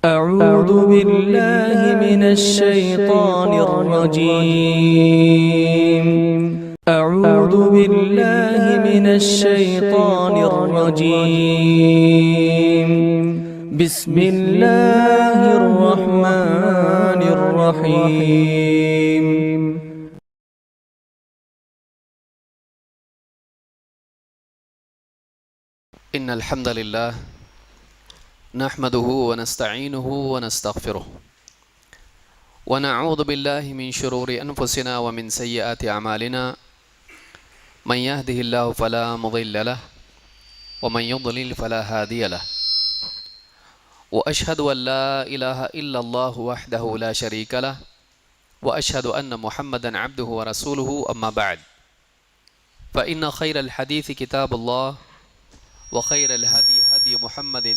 أعوذ بالله من الشيطان الرجيم. أعوذ بالله من الشيطان الرجيم. بسم الله الرحمن الرحيم. إن الحمد لله نحمده ونستعينه ونستغفره ونعوذ بالله من شرور أنفسنا ومن سيئات أعمالنا من يهده الله فلا مضل له ومن يضلل فلا هادي له وأشهد أن لا إله إلا الله وحده لا شريك له وأشهد أن محمدا عبده ورسوله أما بعد فإن خير الحديث كتاب الله وخير الهدي هدي محمد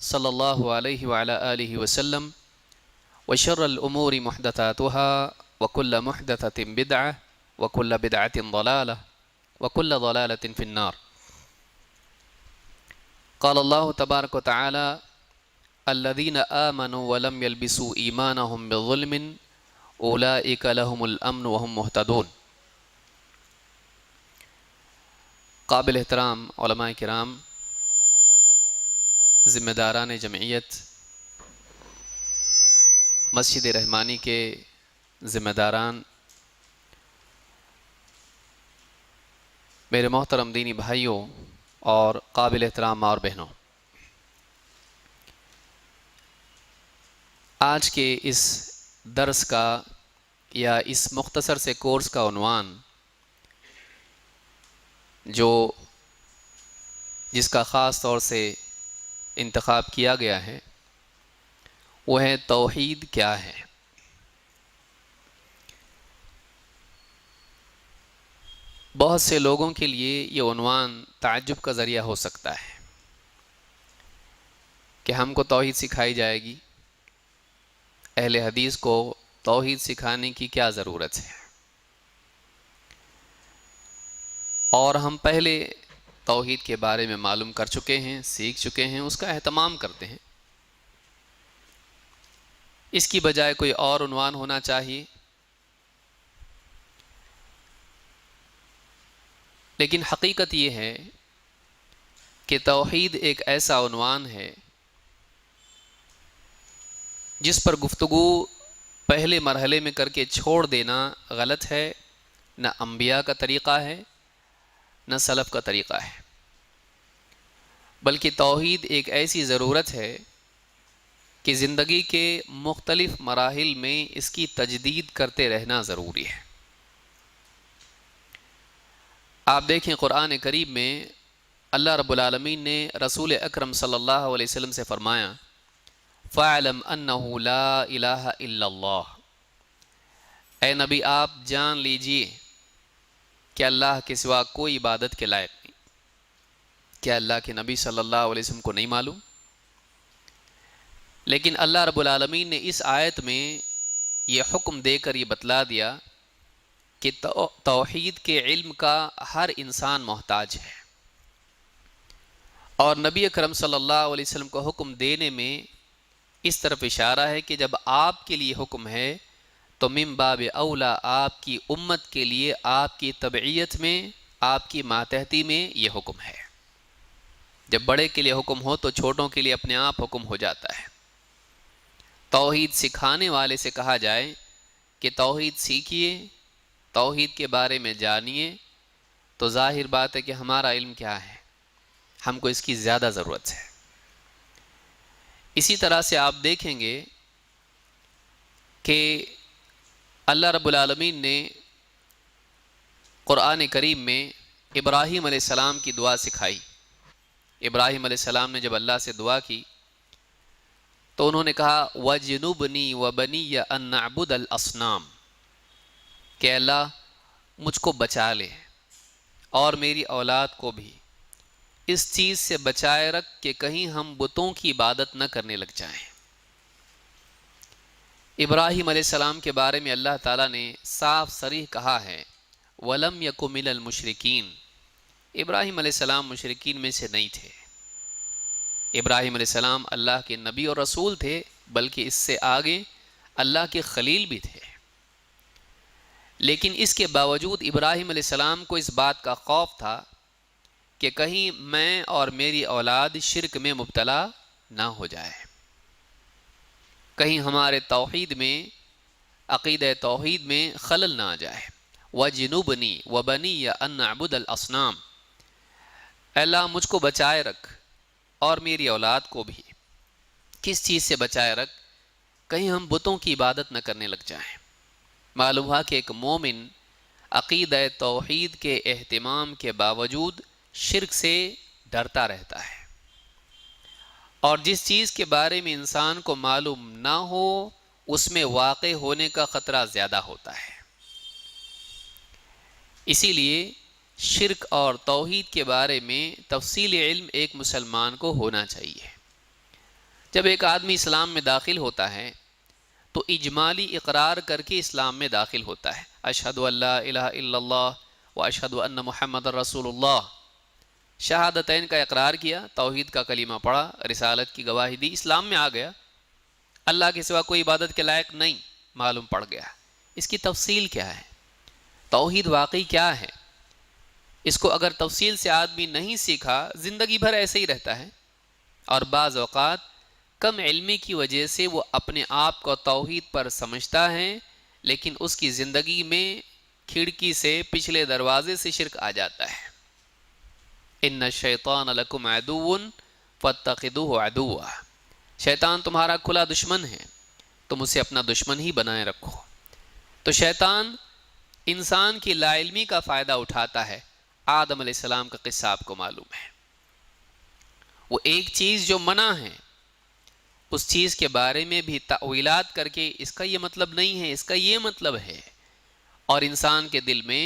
صلى الله عليه وعلى آله وسلم وشر الأمور محدثاتها وكل محدثة بدعة وكل بدعة ضلالة وكل ضلالة في النار. قال الله تبارك وتعالى الذين آمنوا ولم يلبسوا إيمانهم بظلم أولئك لهم الأمن وهم مهتدون. قابل احترام علماء کرام، ذمہ داران جمعیت، مسجد رحمانی کے ذمہ داران، میرے محترم دینی بھائیوں اور قابل احترام اور بہنوں، آج کے اس درس کا یا اس مختصر سے کورس کا عنوان جس کا خاص طور سے انتخاب کیا گیا ہے وہ ہے توحید کیا ہے۔ بہت سے لوگوں کے لیے یہ عنوان تعجب کا ذریعہ ہو سکتا ہے کہ ہم کو توحید سکھائی جائے گی، اہل حدیث کو توحید سکھانے کی کیا ضرورت ہے، اور ہم پہلے توحید کے بارے میں معلوم کر چکے ہیں، سیکھ چکے ہیں، اس کا اہتمام کرتے ہیں، اس کی بجائے کوئی اور عنوان ہونا چاہیے۔ لیکن حقیقت یہ ہے کہ توحید ایک ایسا عنوان ہے جس پر گفتگو پہلے مرحلے میں کر کے چھوڑ دینا غلط ہے، نہ انبیاء کا طریقہ ہے نہ سلف کا طریقہ ہے، بلکہ توحید ایک ایسی ضرورت ہے کہ زندگی کے مختلف مراحل میں اس کی تجدید کرتے رہنا ضروری ہے۔ آپ دیکھیں قرآن کریم میں اللہ رب العالمین نے رسول اکرم صلی اللہ علیہ وسلم سے فرمایا فَاعْلَمْ أَنَّهُ لَا إِلَٰهَ إِلَّا اللَّهُ، اے نبی آپ جان لیجئے کہ اللہ کے سوا کوئی عبادت کے لائق نہیں۔ کیا اللہ کے نبی صلی اللہ علیہ وسلم کو نہیں معلوم؟ لیکن اللہ رب العالمین نے اس آیت میں یہ حکم دے کر یہ بتلا دیا کہ توحید کے علم کا ہر انسان محتاج ہے، اور نبی اکرم صلی اللہ علیہ وسلم کو حکم دینے میں اس طرف اشارہ ہے کہ جب آپ کے لیے حکم ہے تو من باب اولا آپ کی امت کے لیے آپ کی تبعیت میں، آپ کی ماتحتی میں یہ حکم ہے۔ جب بڑے کے لیے حکم ہو تو چھوٹوں کے لیے اپنے آپ حکم ہو جاتا ہے۔ توحید سکھانے والے سے کہا جائے کہ توحید سیکھیے، توحید کے بارے میں جانیے، تو ظاہر بات ہے کہ ہمارا علم کیا ہے، ہم کو اس کی زیادہ ضرورت ہے۔ اسی طرح سے آپ دیکھیں گے کہ اللہ رب العالمین نے قرآن کریم میں ابراہیم علیہ السلام کی دعا سکھائی۔ ابراہیم علیہ السلام نے جب اللہ سے دعا کی تو انہوں نے کہا وَجْنُبْنِي وَبَنِيَّ أَن نَعْبُدَ الْأَصْنَامَ، کہ اللہ مجھ کو بچا لے اور میری اولاد کو بھی اس چیز سے بچائے رکھ کہ کہیں ہم بتوں کی عبادت نہ کرنے لگ جائیں۔ ابراہیم علیہ السلام کے بارے میں اللہ تعالیٰ نے صاف صریح کہا ہے وَلَمْ يَكُ مِنَ الْمُشْرِكِينَ، ابراہیم علیہ السلام مشرکین میں سے نہیں تھے۔ ابراہیم علیہ السلام اللہ کے نبی اور رسول تھے، بلکہ اس سے آگے اللہ کے خلیل بھی تھے، لیکن اس کے باوجود ابراہیم علیہ السلام کو اس بات کا خوف تھا کہ کہیں میں اور میری اولاد شرک میں مبتلا نہ ہو جائے، کہیں ہمارے توحید میں، عقیدہ توحید میں خلل نہ آ جائے۔ وَجْنُبْنِي وَبَنِيَّ أَن نَعْبُدَ الْأَصْنَامَ، اے اللہ مجھ کو بچائے رکھ اور میری اولاد کو بھی۔ کس چیز سے بچائے رکھ؟ کہیں ہم بتوں کی عبادت نہ کرنے لگ جائیں۔ معلوم ہوا کہ ایک مومن عقیدہ توحید کے اہتمام کے باوجود شرک سے ڈرتا رہتا ہے، اور جس چیز کے بارے میں انسان کو معلوم نہ ہو اس میں واقع ہونے کا خطرہ زیادہ ہوتا ہے۔ اسی لیے شرک اور توحید کے بارے میں تفصیل علم ایک مسلمان کو ہونا چاہیے۔ جب ایک آدمی اسلام میں داخل ہوتا ہے تو اجمالی اقرار کر کے اسلام میں داخل ہوتا ہے، اشہد ان لا الہ الا اللہ و اشہد ان محمد رسول اللہ، شہادتین کا اقرار کیا، توحید کا کلمہ پڑھا، رسالت کی گواہی دی، اسلام میں آ گیا، اللہ کے سوا کوئی عبادت کے لائق نہیں معلوم پڑ گیا۔ اس کی تفصیل کیا ہے؟ توحید واقعی کیا ہے؟ اس کو اگر تفصیل سے آدمی نہیں سیکھا زندگی بھر ایسے ہی رہتا ہے، اور بعض اوقات کم علمی کی وجہ سے وہ اپنے آپ کو توحید پر سمجھتا ہے، لیکن اس کی زندگی میں کھڑکی سے، پچھلے دروازے سے شرک آ جاتا ہے۔ ان الشیطان لکم عدو فاتخذوہ عدوا، شیطان تمہارا کھلا دشمن ہے، تم اسے اپنا دشمن ہی بنائے رکھو۔ تو شیطان انسان کی لا علمی کا فائدہ اٹھاتا ہے۔ آدم علیہ السلام کا قصہ آپ کو معلوم ہے، وہ ایک چیز جو منع ہے اس چیز کے بارے میں بھی تأویلات کر کے اس کا یہ مطلب نہیں ہے، اس کا یہ مطلب ہے، اور انسان کے دل میں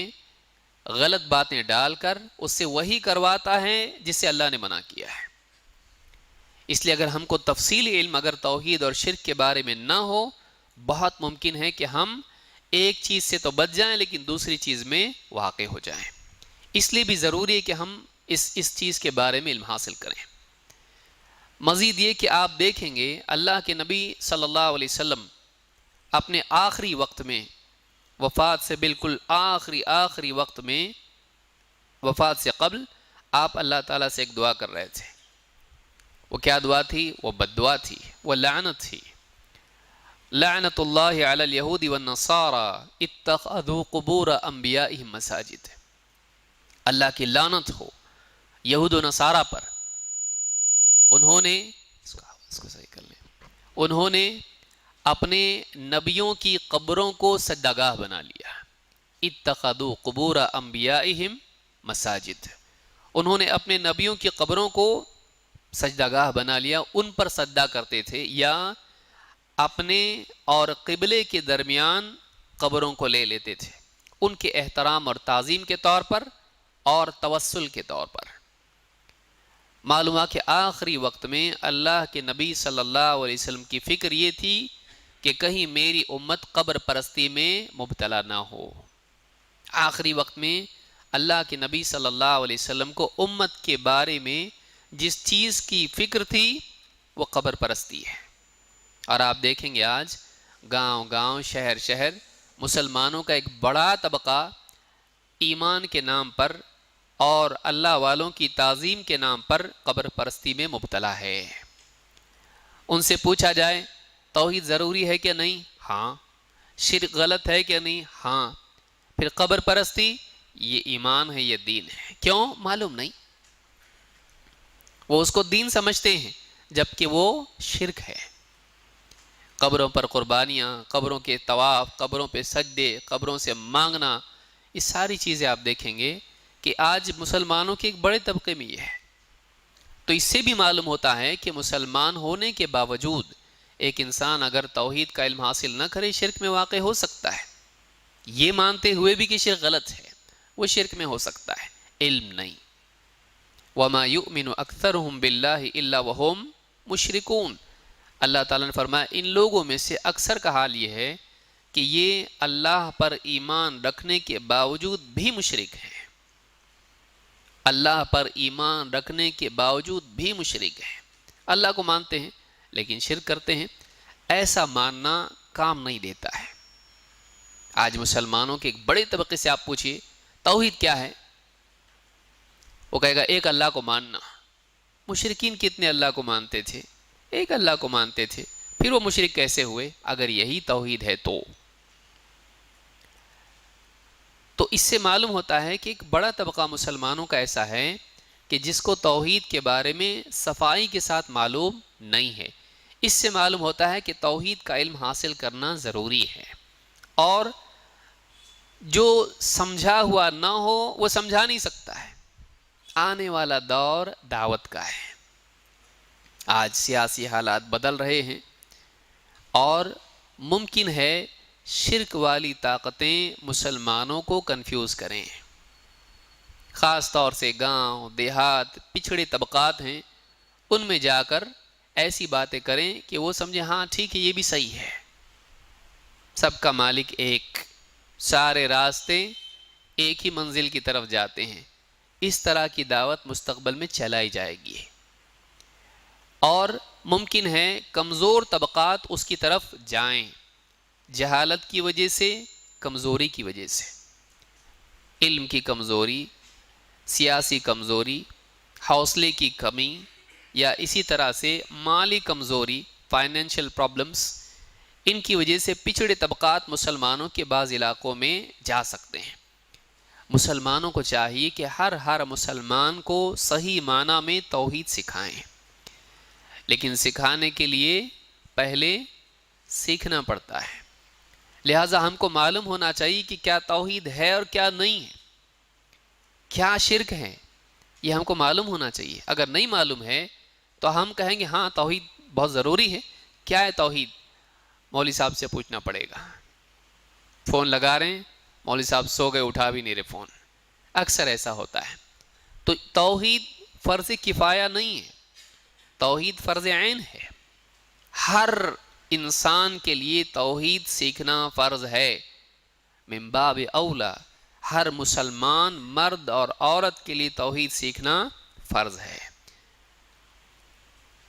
غلط باتیں ڈال کر اس سے وہی کرواتا ہے جس سے اللہ نے منع کیا ہے۔ اس لیے اگر ہم کو تفصیلی علم اگر توحید اور شرک کے بارے میں نہ ہو، بہت ممکن ہے کہ ہم ایک چیز سے تو بچ جائیں لیکن دوسری چیز میں واقع ہو جائیں۔ اس لیے بھی ضروری ہے کہ ہم اس چیز کے بارے میں علم حاصل کریں۔ مزید یہ کہ آپ دیکھیں گے اللہ کے نبی صلی اللہ علیہ وسلم اپنے آخری وقت میں، وفات سے بالکل آخری وقت میں، وفات سے قبل آپ اللہ تعالیٰ سے ایک دعا کر رہے تھے۔ وہ کیا دعا تھی؟ وہ بد دعا تھی، وہ لعنت تھی۔ لعنت اللہ علی الیہود والنصارى اتخذوا قبور انبیائہم مساجد، اللہ کی لعنت ہو یہود و نصارہ پر، انہوں نے اس کو صحیح کر لیں، انہوں نے اپنے نبیوں کی قبروں کو سجدہ گاہ بنا لیا۔ اتخذوا قبور انبیائہم مساجد، انہوں نے اپنے نبیوں کی قبروں کو سجدہ گاہ بنا لیا، ان پر سجدہ کرتے تھے، یا اپنے اور قبلے کے درمیان قبروں کو لے لیتے تھے، ان کے احترام اور تعظیم کے طور پر اور توسل کے طور پر۔ معلوم ہے کہ آخری وقت میں اللہ کے نبی صلی اللہ علیہ وسلم کی فکر یہ تھی کہ کہیں میری امت قبر پرستی میں مبتلا نہ ہو۔ آخری وقت میں اللہ کے نبی صلی اللہ علیہ وسلم کو امت کے بارے میں جس چیز کی فکر تھی وہ قبر پرستی ہے۔ اور آپ دیکھیں گے آج گاؤں گاؤں، شہر شہر مسلمانوں کا ایک بڑا طبقہ ایمان کے نام پر اور اللہ والوں کی تعظیم کے نام پر قبر پرستی میں مبتلا ہے۔ ان سے پوچھا جائے توحید ضروری ہے کہ نہیں؟ ہاں۔ شرک غلط ہے کہ نہیں؟ ہاں۔ پھر قبر پرستی یہ ایمان ہے، یہ دین ہے؟ کیوں؟ معلوم نہیں، وہ اس کو دین سمجھتے ہیں جبکہ وہ شرک ہے۔ قبروں پر قربانیاں، قبروں کے طواف، قبروں پہ سجدے، قبروں سے مانگنا، یہ ساری چیزیں آپ دیکھیں گے کہ آج مسلمانوں کے ایک بڑے طبقے میں یہ ہے۔ تو اس سے بھی معلوم ہوتا ہے کہ مسلمان ہونے کے باوجود ایک انسان اگر توحید کا علم حاصل نہ کرے شرک میں واقع ہو سکتا ہے، یہ مانتے ہوئے بھی کہ شرک غلط ہے، وہ شرک میں ہو سکتا ہے، علم نہیں۔ وَمَا يُؤْمِنُ أَكْثَرُهُمْ بِاللَّهِ إِلَّا وَهُمْ مُشْرِكُونَ، اللہ تعالیٰ نے فرمایا ان لوگوں میں سے اکثر کا حال یہ ہے کہ یہ اللہ پر ایمان رکھنے کے باوجود بھی مشرک ہیں، اللہ پر ایمان رکھنے کے باوجود بھی مشرک ہیں۔ اللہ کو مانتے ہیں لیکن شرک کرتے ہیں، ایسا ماننا کام نہیں دیتا ہے۔ آج مسلمانوں کے ایک بڑے طبقے سے آپ پوچھئے توحید کیا ہے، وہ کہے گا ایک اللہ کو ماننا۔ مشرکین کتنے اللہ کو مانتے تھے؟ ایک اللہ کو مانتے تھے، پھر وہ مشرک کیسے ہوئے؟ اگر یہی توحید ہے تو اس سے معلوم ہوتا ہے کہ ایک بڑا طبقہ مسلمانوں کا ایسا ہے کہ جس کو توحید کے بارے میں صفائی کے ساتھ معلوم نہیں ہے۔ اس سے معلوم ہوتا ہے کہ توحید کا علم حاصل کرنا ضروری ہے، اور جو سمجھا ہوا نہ ہو وہ سمجھا نہیں سکتا ہے۔ آنے والا دور دعوت کا ہے۔ آج سیاسی حالات بدل رہے ہیں اور ممکن ہے شرک والی طاقتیں مسلمانوں کو کنفیوز کریں، خاص طور سے گاؤں دیہات پچھڑے طبقات ہیں، ان میں جا کر ایسی باتیں کریں کہ وہ سمجھیں ہاں ٹھیک ہے یہ بھی صحیح ہے، سب کا مالک ایک، سارے راستے ایک ہی منزل کی طرف جاتے ہیں۔ اس طرح کی دعوت مستقبل میں چلائی جائے گی، اور ممکن ہے کمزور طبقات اس کی طرف جائیں، جہالت کی وجہ سے، کمزوری کی وجہ سے، علم کی کمزوری، سیاسی کمزوری، حوصلے کی کمی، یا اسی طرح سے مالی کمزوری، فائنینشیل پرابلمز، ان کی وجہ سے پچھڑے طبقات مسلمانوں کے بعض علاقوں میں جا سکتے ہیں۔ مسلمانوں کو چاہیے کہ ہر مسلمان کو صحیح معنی میں توحید سکھائیں، لیکن سکھانے کے لیے پہلے سیکھنا پڑتا ہے۔ لہٰذا ہم کو معلوم ہونا چاہیے کہ کیا توحید ہے اور کیا نہیں ہے، کیا شرک ہے، یہ ہم کو معلوم ہونا چاہیے۔ اگر نہیں معلوم ہے تو ہم کہیں گے ہاں توحید بہت ضروری ہے، کیا ہے توحید؟ مولوی صاحب سے پوچھنا پڑے گا۔ فون لگا رہے ہیں، مولوی صاحب سو گئے، اٹھا بھی نہیں رہے فون، اکثر ایسا ہوتا ہے۔ تو توحید فرض کفایہ نہیں ہے، توحید فرض عین ہے۔ ہر انسان کے لیے توحید سیکھنا فرض ہے، من باب اولا ہر مسلمان مرد اور عورت کے لیے توحید سیکھنا فرض ہے۔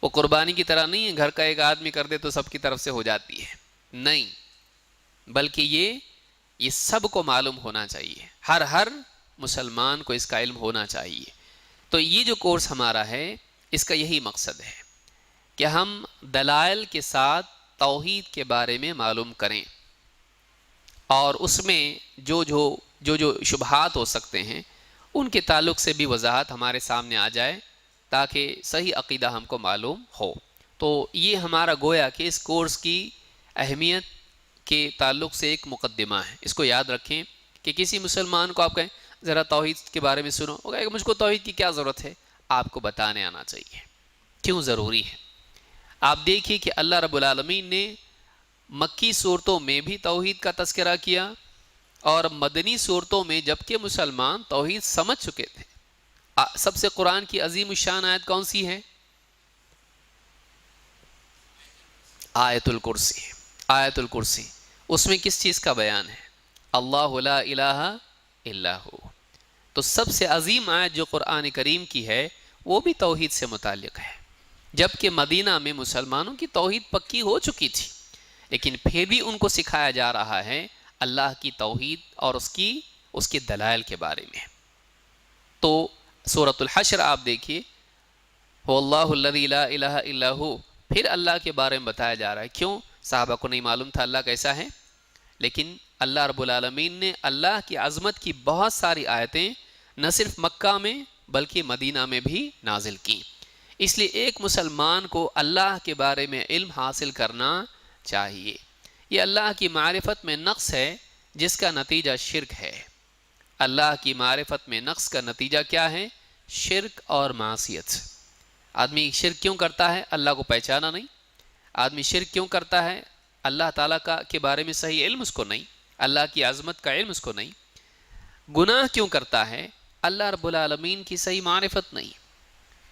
وہ قربانی کی طرح نہیں ہے، گھر کا ایک آدمی کر دے تو سب کی طرف سے ہو جاتی ہے، نہیں، بلکہ یہ سب کو معلوم ہونا چاہیے، ہر مسلمان کو اس کا علم ہونا چاہیے۔ تو یہ جو کورس ہمارا ہے اس کا یہی مقصد ہے کہ ہم دلائل کے ساتھ توحید کے بارے میں معلوم کریں، اور اس میں جو شبہات ہو سکتے ہیں ان کے تعلق سے بھی وضاحت ہمارے سامنے آ جائے تاکہ صحیح عقیدہ ہم کو معلوم ہو۔ تو یہ ہمارا گویا کہ اس کورس کی اہمیت کے تعلق سے ایک مقدمہ ہے، اس کو یاد رکھیں کہ کسی مسلمان کو آپ کہیں ذرا توحید کے بارے میں سنو، وہ کہے کہ مجھ کو توحید کی کیا ضرورت ہے؟ آپ کو بتانے آنا چاہیے کیوں ضروری ہے۔ آپ دیکھیے کہ اللہ رب العالمین نے مکی صورتوں میں بھی توحید کا تذکرہ کیا، اور مدنی صورتوں میں جبکہ مسلمان توحید سمجھ چکے تھے۔ سب سے قرآن کی عظیم الشان آیت کون سی ہے؟ آیت الکرسی۔ آیت الکرسی، اس میں کس چیز کا بیان ہے؟ اللہ لا الہ الا ہو۔ تو سب سے عظیم آیت جو قرآن کریم کی ہے وہ بھی توحید سے متعلق ہے، جبکہ مدینہ میں مسلمانوں کی توحید پکی ہو چکی تھی، لیکن پھر بھی ان کو سکھایا جا رہا ہے اللہ کی توحید اور اس کے دلائل کے بارے میں۔ تو سورۃ الحشر آپ دیکھیے، هو اللہ الذی لا الہ الا ہو، پھر اللہ کے بارے میں بتایا جا رہا ہے۔ کیوں؟ صحابہ کو نہیں معلوم تھا اللہ کیسا ہے، لیکن اللہ رب العالمین نے اللہ کی عظمت کی بہت ساری آیتیں نہ صرف مکہ میں بلکہ مدینہ میں بھی نازل کی۔ اس لیے ایک مسلمان کو اللہ کے بارے میں علم حاصل کرنا چاہیے۔ یہ اللہ کی معرفت میں نقص ہے جس کا نتیجہ شرک ہے۔ اللہ کی معرفت میں نقص کا نتیجہ کیا ہے؟ شرک اور معصیت۔ آدمی شرک کیوں کرتا ہے؟ اللہ کو پہچانا نہیں۔ آدمی شرک کیوں کرتا ہے؟ اللہ تعالیٰ کے بارے میں صحیح علم اس کو نہیں، اللہ کی عظمت کا علم اس کو نہیں۔ گناہ کیوں کرتا ہے؟ اللہ رب العالمین کی صحیح معرفت نہیں۔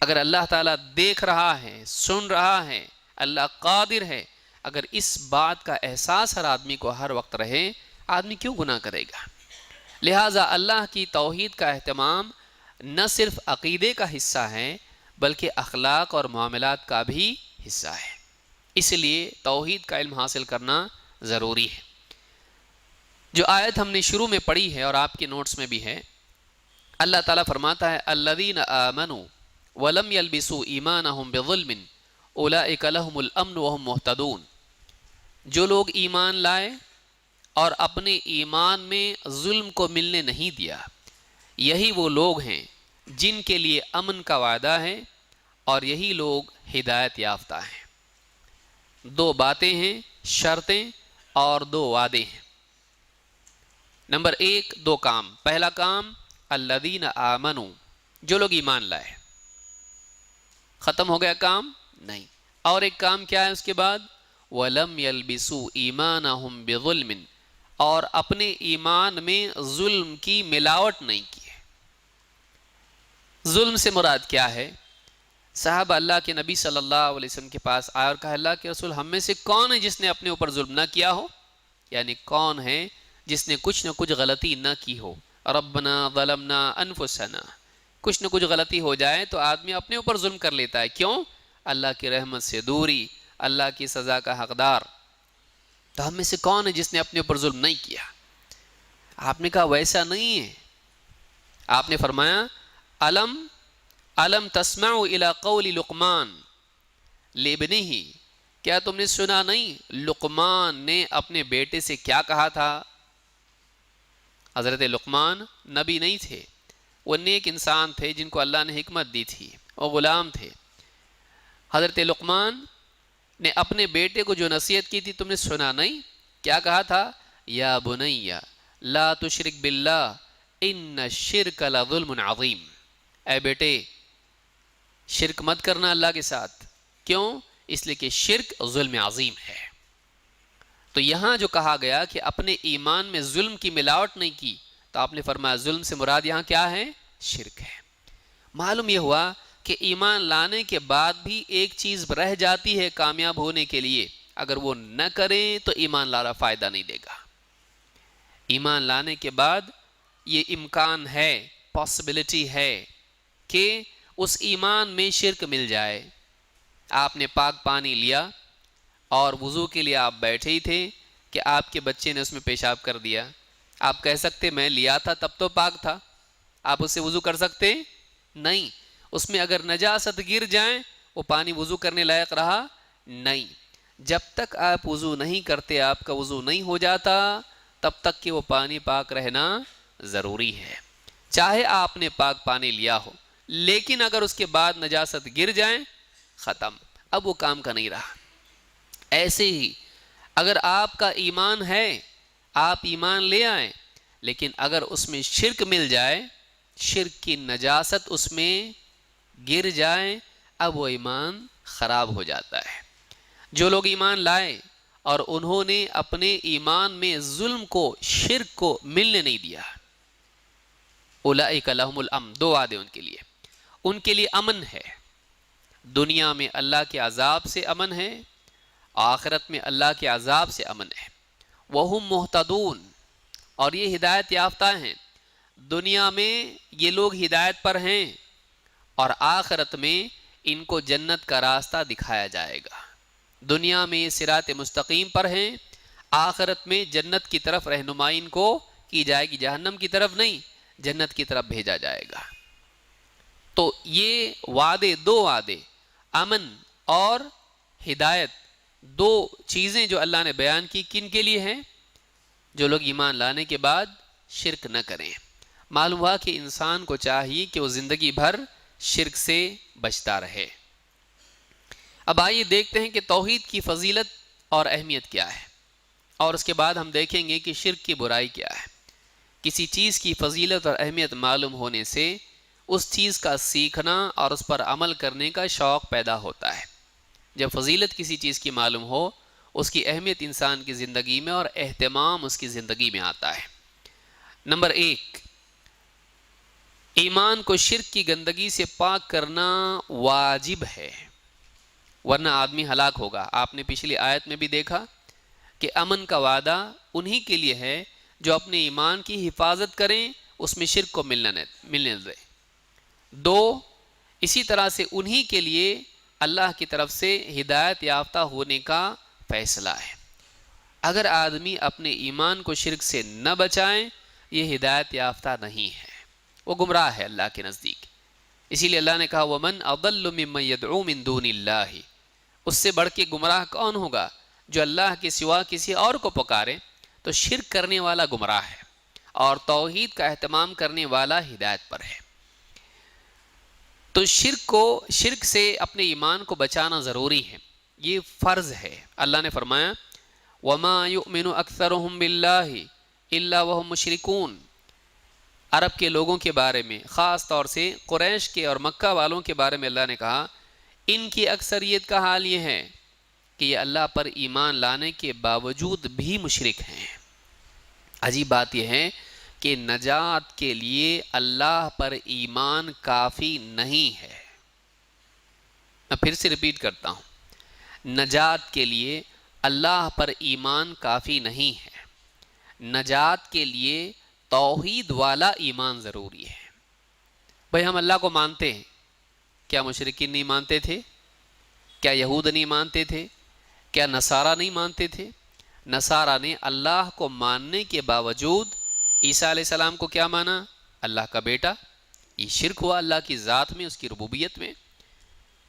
اگر اللہ تعالیٰ دیکھ رہا ہے، سن رہا ہے، اللہ قادر ہے، اگر اس بات کا احساس ہر آدمی کو ہر وقت رہے، آدمی کیوں گناہ کرے گا؟ لہٰذا اللہ کی توحید کا اہتمام نہ صرف عقیدے کا حصہ ہے بلکہ اخلاق اور معاملات کا بھی حصہ ہے۔ اس لیے توحید کا علم حاصل کرنا ضروری ہے۔ جو آیت ہم نے شروع میں پڑھی ہے اور آپ کے نوٹس میں بھی ہے، اللہ تعالیٰ فرماتا ہے الذین آمنوا ولم یلبسوا ایمانہم بظلم اولئک لہم الامن وہم مہتدون۔ جو لوگ ایمان لائے اور اپنے ایمان میں ظلم کو ملنے نہیں دیا، یہی وہ لوگ ہیں جن کے لیے امن کا وعدہ ہے اور یہی لوگ ہدایت یافتہ ہیں۔ دو باتیں ہیں، شرطیں اور دو وعدے ہیں۔ نمبر ایک، دو کام۔ پہلا کام الذین آمنوا، جو لوگ ایمان لائے۔ ختم ہو گیا کام؟ نہیں۔ اور ایک کام کیا ہے اس کے بعد؟ وَلَمْ يَلْبِسُوا إِيمَانَهُمْ بِظُلْمٍ، اور اپنے ایمان میں ظلم کی ملاوٹ نہیں کی ہے۔ ظلم سے مراد کیا ہے؟ صحابہ اللہ کے نبی صلی اللہ علیہ وسلم کے پاس آئے اور کہا اللہ کے رسول ہم میں سے کون ہے جس نے اپنے اوپر ظلم نہ کیا ہو؟ یعنی کون ہے جس نے کچھ نہ کچھ غلطی نہ کی ہو؟ ربنا ظلمنا انفسنا، کچھ نہ کچھ غلطی ہو جائے تو آدمی اپنے اوپر ظلم کر لیتا ہے۔ کیوں؟ اللہ کی رحمت سے دوری، اللہ کی سزا کا حقدار۔ تو ہم میں سے کون ہے جس نے اپنے اوپر ظلم نہیں کیا؟ آپ نے کہا ویسا نہیں ہے۔ آپ نے فرمایا الم تسمعوا الی قول لقمان لابنہ، کیا تم نے سنا نہیں لقمان نے اپنے بیٹے سے کیا کہا تھا؟ حضرت لقمان نبی نہیں تھے، وہ نیک انسان تھے جن کو اللہ نے حکمت دی تھی، وہ غلام تھے۔ حضرت لقمان نے اپنے بیٹے کو جو نصیحت کی تھی تم نے سنا نہیں؟ کیا کہا تھا؟ یا بنی لا تشرک باللہ ان الشرک لظلم عظیم، اے بیٹے شرک مت کرنا اللہ کے ساتھ۔ کیوں؟ اس لیے کہ شرک ظلم عظیم ہے۔ تو یہاں جو کہا گیا کہ اپنے ایمان میں ظلم کی ملاوٹ نہیں کی، تو آپ نے فرمایا ظلم سے مراد یہاں کیا ہے؟ شرک ہے۔ معلوم یہ ہوا کہ ایمان لانے کے بعد بھی ایک چیز رہ جاتی ہے کامیاب ہونے کے لیے، اگر وہ نہ کریں تو ایمان لانا فائدہ نہیں دے گا۔ ایمان لانے کے بعد یہ امکان ہے، پاسبلٹی ہے کہ اس ایمان میں شرک مل جائے۔ آپ نے پاک پانی لیا اور وضو کے لیے آپ بیٹھے ہی تھے کہ آپ کے بچے نے اس میں پیشاب کر دیا، آپ کہہ سکتے میں لیا تھا تب تو پاک تھا، آپ اس سے وضو کر سکتے؟ نہیں۔ اس میں اگر نجاست گر جائیں وہ پانی وضو کرنے لائق رہا نہیں۔ جب تک آپ وضو نہیں کرتے، آپ کا وضو نہیں ہو جاتا، تب تک کہ وہ پانی پاک رہنا ضروری ہے، چاہے آپ نے پاک پانی لیا ہو۔ لیکن اگر اس کے بعد نجاست گر جائیں، ختم، اب وہ کام کا نہیں رہا۔ ایسے ہی اگر آپ کا ایمان ہے، آپ ایمان لے آئیں، لیکن اگر اس میں شرک مل جائے، شرک کی نجاست اس میں گر جائے، اب وہ ایمان خراب ہو جاتا ہے۔ جو لوگ ایمان لائے اور انہوں نے اپنے ایمان میں ظلم کو، شرک کو ملنے نہیں دیا، اولئک لہم الامن، دو وعدے ان کے لیے امن ہے۔ دنیا میں اللہ کے عذاب سے امن ہے، آخرت میں اللہ کے عذاب سے امن ہے۔ وہم مہتدون، اور یہ ہدایت یافتہ ہیں۔ دنیا میں یہ لوگ ہدایت پر ہیں اور آخرت میں ان کو جنت کا راستہ دکھایا جائے گا۔ دنیا میں یہ صراط مستقیم پر ہیں، آخرت میں جنت کی طرف رہنمائی ان کو کی جائے گی، جہنم کی طرف نہیں، جنت کی طرف بھیجا جائے گا۔ تو یہ وعدے، دو وعدے، امن اور ہدایت، دو چیزیں جو اللہ نے بیان کی، کن کے لیے ہیں؟ جو لوگ ایمان لانے کے بعد شرک نہ کریں۔ معلوم ہوا کہ انسان کو چاہیے کہ وہ زندگی بھر شرک سے بچتا رہے۔ اب آئیے دیکھتے ہیں کہ توحید کی فضیلت اور اہمیت کیا ہے، اور اس کے بعد ہم دیکھیں گے کہ شرک کی برائی کیا ہے۔ کسی چیز کی فضیلت اور اہمیت معلوم ہونے سے اس چیز کا سیکھنا اور اس پر عمل کرنے کا شوق پیدا ہوتا ہے۔ جب فضیلت کسی چیز کی معلوم ہو، اس کی اہمیت انسان کی زندگی میں اور اہتمام اس کی زندگی میں آتا ہے۔ نمبر ایک، ایمان کو شرک کی گندگی سے پاک کرنا واجب ہے، ورنہ آدمی ہلاک ہوگا۔ آپ نے پچھلی آیت میں بھی دیکھا کہ امن کا وعدہ انہی کے لیے ہے جو اپنے ایمان کی حفاظت کریں، اس میں شرک کو ملنے دیں۔ دو، اسی طرح سے انہی کے لیے اللہ کی طرف سے ہدایت یافتہ ہونے کا فیصلہ ہے۔ اگر آدمی اپنے ایمان کو شرک سے نہ بچائیں، یہ ہدایت یافتہ نہیں ہے، وہ گمراہ ہے اللہ کے نزدیک۔ اسی لیے اللہ نے کہا وَمَنْ أَضَلُّ مِمَّنْ يَدْعُو مِن دُونِ اللَّهِ، اس سے بڑھ کے گمراہ کون ہوگا جو اللہ کے سوا کسی اور کو پکارے؟ تو شرک کرنے والا گمراہ ہے اور توحید کا اہتمام کرنے والا ہدایت پر ہے۔ تو شرک سے اپنے ایمان کو بچانا ضروری ہے، یہ فرض ہے۔ اللہ نے فرمایا وَمَا يُؤْمِنُ أَكْثَرُهُمْ بِاللَّهِ إِلَّا وَهُمْ مُشْرِكُونَ، عرب کے لوگوں کے بارے میں، خاص طور سے قریش کے اور مکہ والوں کے بارے میں اللہ نے کہا ان کی اکثریت کا حال یہ ہے کہ یہ اللہ پر ایمان لانے کے باوجود بھی مشرک ہیں۔ عجیب بات یہ ہے کہ نجات کے لیے اللہ پر ایمان کافی نہیں ہے۔ میں پھر سے ریپیٹ کرتا ہوں، نجات کے لیے اللہ پر ایمان کافی نہیں ہے، نجات کے لیے توحید والا ایمان ضروری ہے۔ بھئی ہم اللہ کو مانتے ہیں، کیا مشرکین نہیں مانتے تھے؟ کیا یہود نہیں مانتے تھے؟ کیا نصارہ نہیں مانتے تھے؟ نصارہ نے اللہ کو ماننے کے باوجود عیسیٰ علیہ السلام کو کیا مانا؟ اللہ کا بیٹا۔ یہ شرک ہوا اللہ کی ذات میں، اس کی ربوبیت میں۔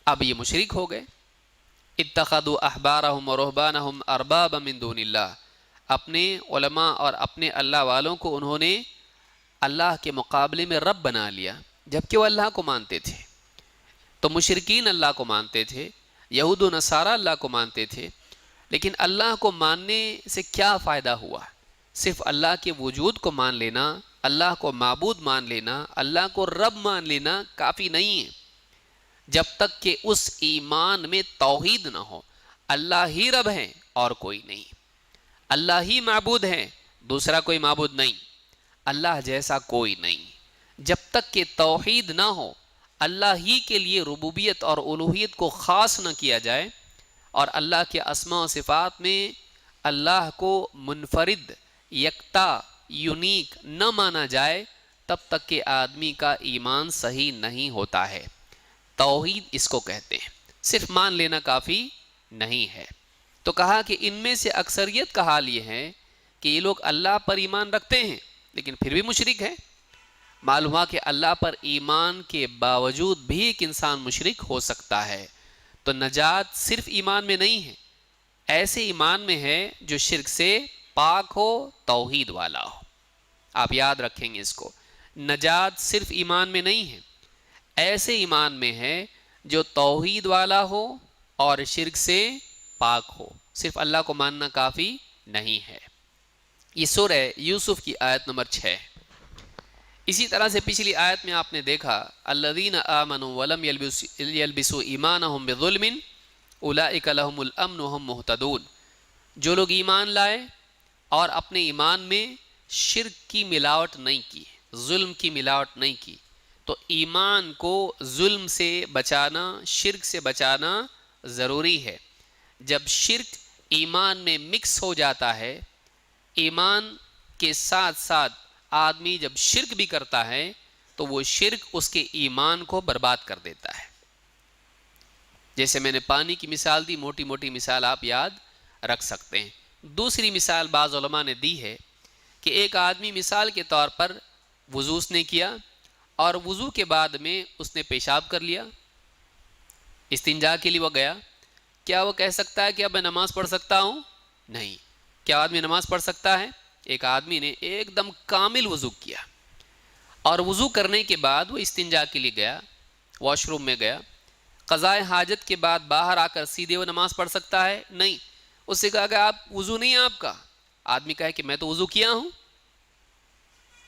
اب یہ مشرک ہو گئے۔ اتخذوا احبارهم ورهبانهم اربابا من دون اللہ، اپنے علماء اور اپنے اللہ والوں کو انہوں نے اللہ کے مقابلے میں رب بنا لیا، جبکہ وہ اللہ کو مانتے تھے۔ تو مشرکین اللہ کو مانتے تھے، یہود و نصارہ اللہ کو مانتے تھے، لیکن اللہ کو ماننے سے کیا فائدہ ہوا؟ صرف اللہ کے وجود کو مان لینا، اللہ کو معبود مان لینا، اللہ کو رب مان لینا کافی نہیں ہے، جب تک کہ اس ایمان میں توحید نہ ہو۔ اللہ ہی رب ہے اور کوئی نہیں، اللہ ہی معبود ہے، دوسرا کوئی معبود نہیں، اللہ جیسا کوئی نہیں۔ جب تک کہ توحید نہ ہو، اللہ ہی کے لیے ربوبیت اور الوہیت کو خاص نہ کیا جائے اور اللہ کے اسماء و صفات میں اللہ کو منفرد، یکتا، یونیک نہ مانا جائے، تب تک کہ آدمی کا ایمان صحیح نہیں ہوتا ہے۔ توحید اس کو کہتے ہیں، صرف مان لینا کافی نہیں ہے۔ تو کہا کہ ان میں سے اکثریت کا حال یہ ہے کہ یہ لوگ اللہ پر ایمان رکھتے ہیں لیکن پھر بھی مشرک ہے۔ معلوم ہوا کہ اللہ پر ایمان کے باوجود بھی ایک انسان مشرک ہو سکتا ہے۔ تو نجات صرف ایمان میں نہیں ہے، ایسے ایمان میں ہے جو شرک سے پاک ہو، توحید والا ہو۔ آپ یاد رکھیں گے اس کو، نجات صرف ایمان میں نہیں ہے، ایسے ایمان میں ہے جو توحید والا ہو اور شرک سے پاک ہو۔ صرف اللہ کو ماننا کافی نہیں ہے۔ یہ سورہ یوسف کی آیت نمبر 6۔ اسی طرح سے پچھلی آیت میں آپ نے دیکھا الذین آمنوا ولم یلبسوا ایمانہم بظلم اولئک لہم الامن وہم مہتدون، جو لوگ ایمان لائے اور اپنے ایمان میں شرک کی ملاوٹ نہیں کی، ظلم کی ملاوٹ نہیں کی۔ تو ایمان کو ظلم سے بچانا، شرک سے بچانا ضروری ہے۔ جب شرک ایمان میں مکس ہو جاتا ہے، ایمان کے ساتھ ساتھ آدمی جب شرک بھی کرتا ہے تو وہ شرک اس کے ایمان کو برباد کر دیتا ہے۔ جیسے میں نے پانی کی مثال دی، موٹی موٹی مثال آپ یاد رکھ سکتے ہیں۔ دوسری مثال بعض علماء نے دی ہے کہ ایک آدمی مثال کے طور پر وضو اس نے کیا اور وضو کے بعد میں اس نے پیشاب کر لیا، استنجا کے لیے وہ گیا، کیا وہ کہہ سکتا ہے کہ اب میں نماز پڑھ سکتا ہوں؟ نہیں۔ کیا آدمی نماز پڑھ سکتا ہے؟ ایک آدمی نے ایک دم کامل وضو کیا اور وضو کرنے کے بعد وہ استنجا کے لیے گیا، واش روم میں گیا، قضاء حاجت کے بعد باہر آ کر سیدھے وہ نماز پڑھ سکتا ہے؟ نہیں۔ اس سے کہا کہ آپ وضو نہیں ہے آپ کا۔ آدمی کہے کہ میں تو وضو کیا ہوں،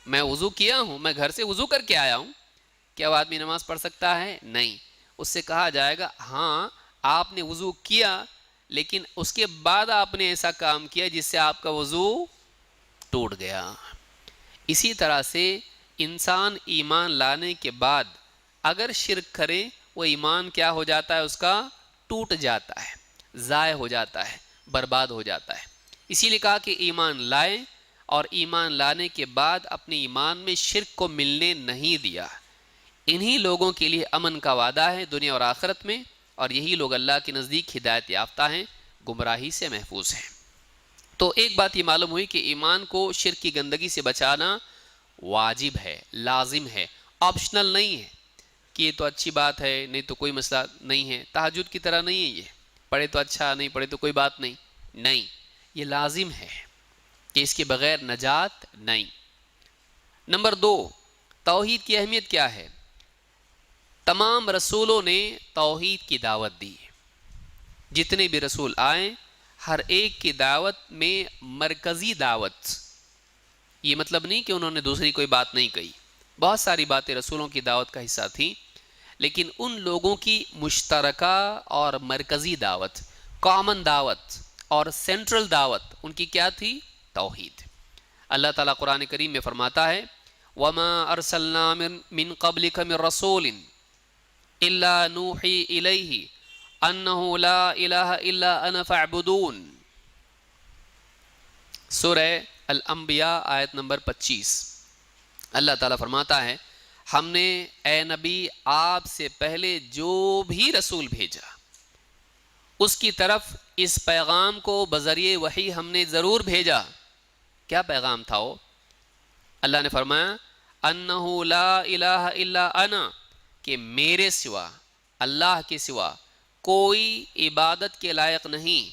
میں وضو کیا ہوں، میں گھر سے وضو کر کے آیا ہوں، کیا وہ آدمی نماز پڑھ سکتا ہے؟ نہیں۔ اس سے کہا جائے گا ہاں آپ نے وضو کیا لیکن اس کے بعد آپ نے ایسا کام کیا جس سے آپ کا وضو ٹوٹ گیا۔ اسی طرح سے انسان ایمان لانے کے بعد اگر شرک کرے، وہ ایمان کیا ہو جاتا ہے؟ اس کا ٹوٹ جاتا ہے، ضائع ہو جاتا ہے، برباد ہو جاتا ہے۔ اسی لیے کہا کہ ایمان لائیں اور ایمان لانے کے بعد اپنے ایمان میں شرک کو ملنے نہیں دیا۔ انہی لوگوں کے لیے امن کا وعدہ ہے دنیا اور آخرت میں، اور یہی لوگ اللہ کے نزدیک ہدایت یافتہ ہیں، گمراہی سے محفوظ ہیں۔ تو ایک بات یہ معلوم ہوئی کہ ایمان کو شرک کی گندگی سے بچانا واجب ہے، لازم ہے، آپشنل نہیں ہے کہ یہ تو اچھی بات ہے، نہیں تو کوئی مسئلہ نہیں ہے۔ تہجد کی طرح نہیں ہے، یہ پڑھے تو اچھا، نہیں پڑھے تو کوئی بات نہیں، نہیں، یہ لازم ہے کہ اس کے بغیر نجات نہیں۔ نمبر 2، توحید کی اہمیت کیا ہے؟ تمام رسولوں نے توحید کی دعوت دی، جتنے بھی رسول آئیں ہر ایک کی دعوت میں مرکزی دعوت، یہ مطلب نہیں کہ انہوں نے دوسری کوئی بات نہیں کہی، بہت ساری باتیں رسولوں کی دعوت کا حصہ تھیں، لیکن ان لوگوں کی مشترکہ اور مرکزی دعوت، کامن دعوت اور سینٹرل دعوت ان کی کیا تھی؟ توحید۔ اللہ تعالیٰ قرآن کریم میں فرماتا ہے وَمَا أَرْسَلْنَا مِن قَبْلِكَ مِن رَّسُولٍ إِلَّا نُوحِي إِلَيْهِ أَنَّهُ لَا إِلَهَ إِلَّا أَنَا فَاعْبُدُونِ، سورہ الانبیاء آیت نمبر 25۔ اللہ تعالیٰ فرماتا ہے ہم نے اے نبی آپ سے پہلے جو بھی رسول بھیجا اس کی طرف اس پیغام کو بذریعہ وحی ہم نے ضرور بھیجا۔ کیا پیغام تھا وہ؟ اللہ نے فرمایا انہ لا الہ الا انا، کہ میرے سوا، اللہ کے سوا کوئی عبادت کے لائق نہیں،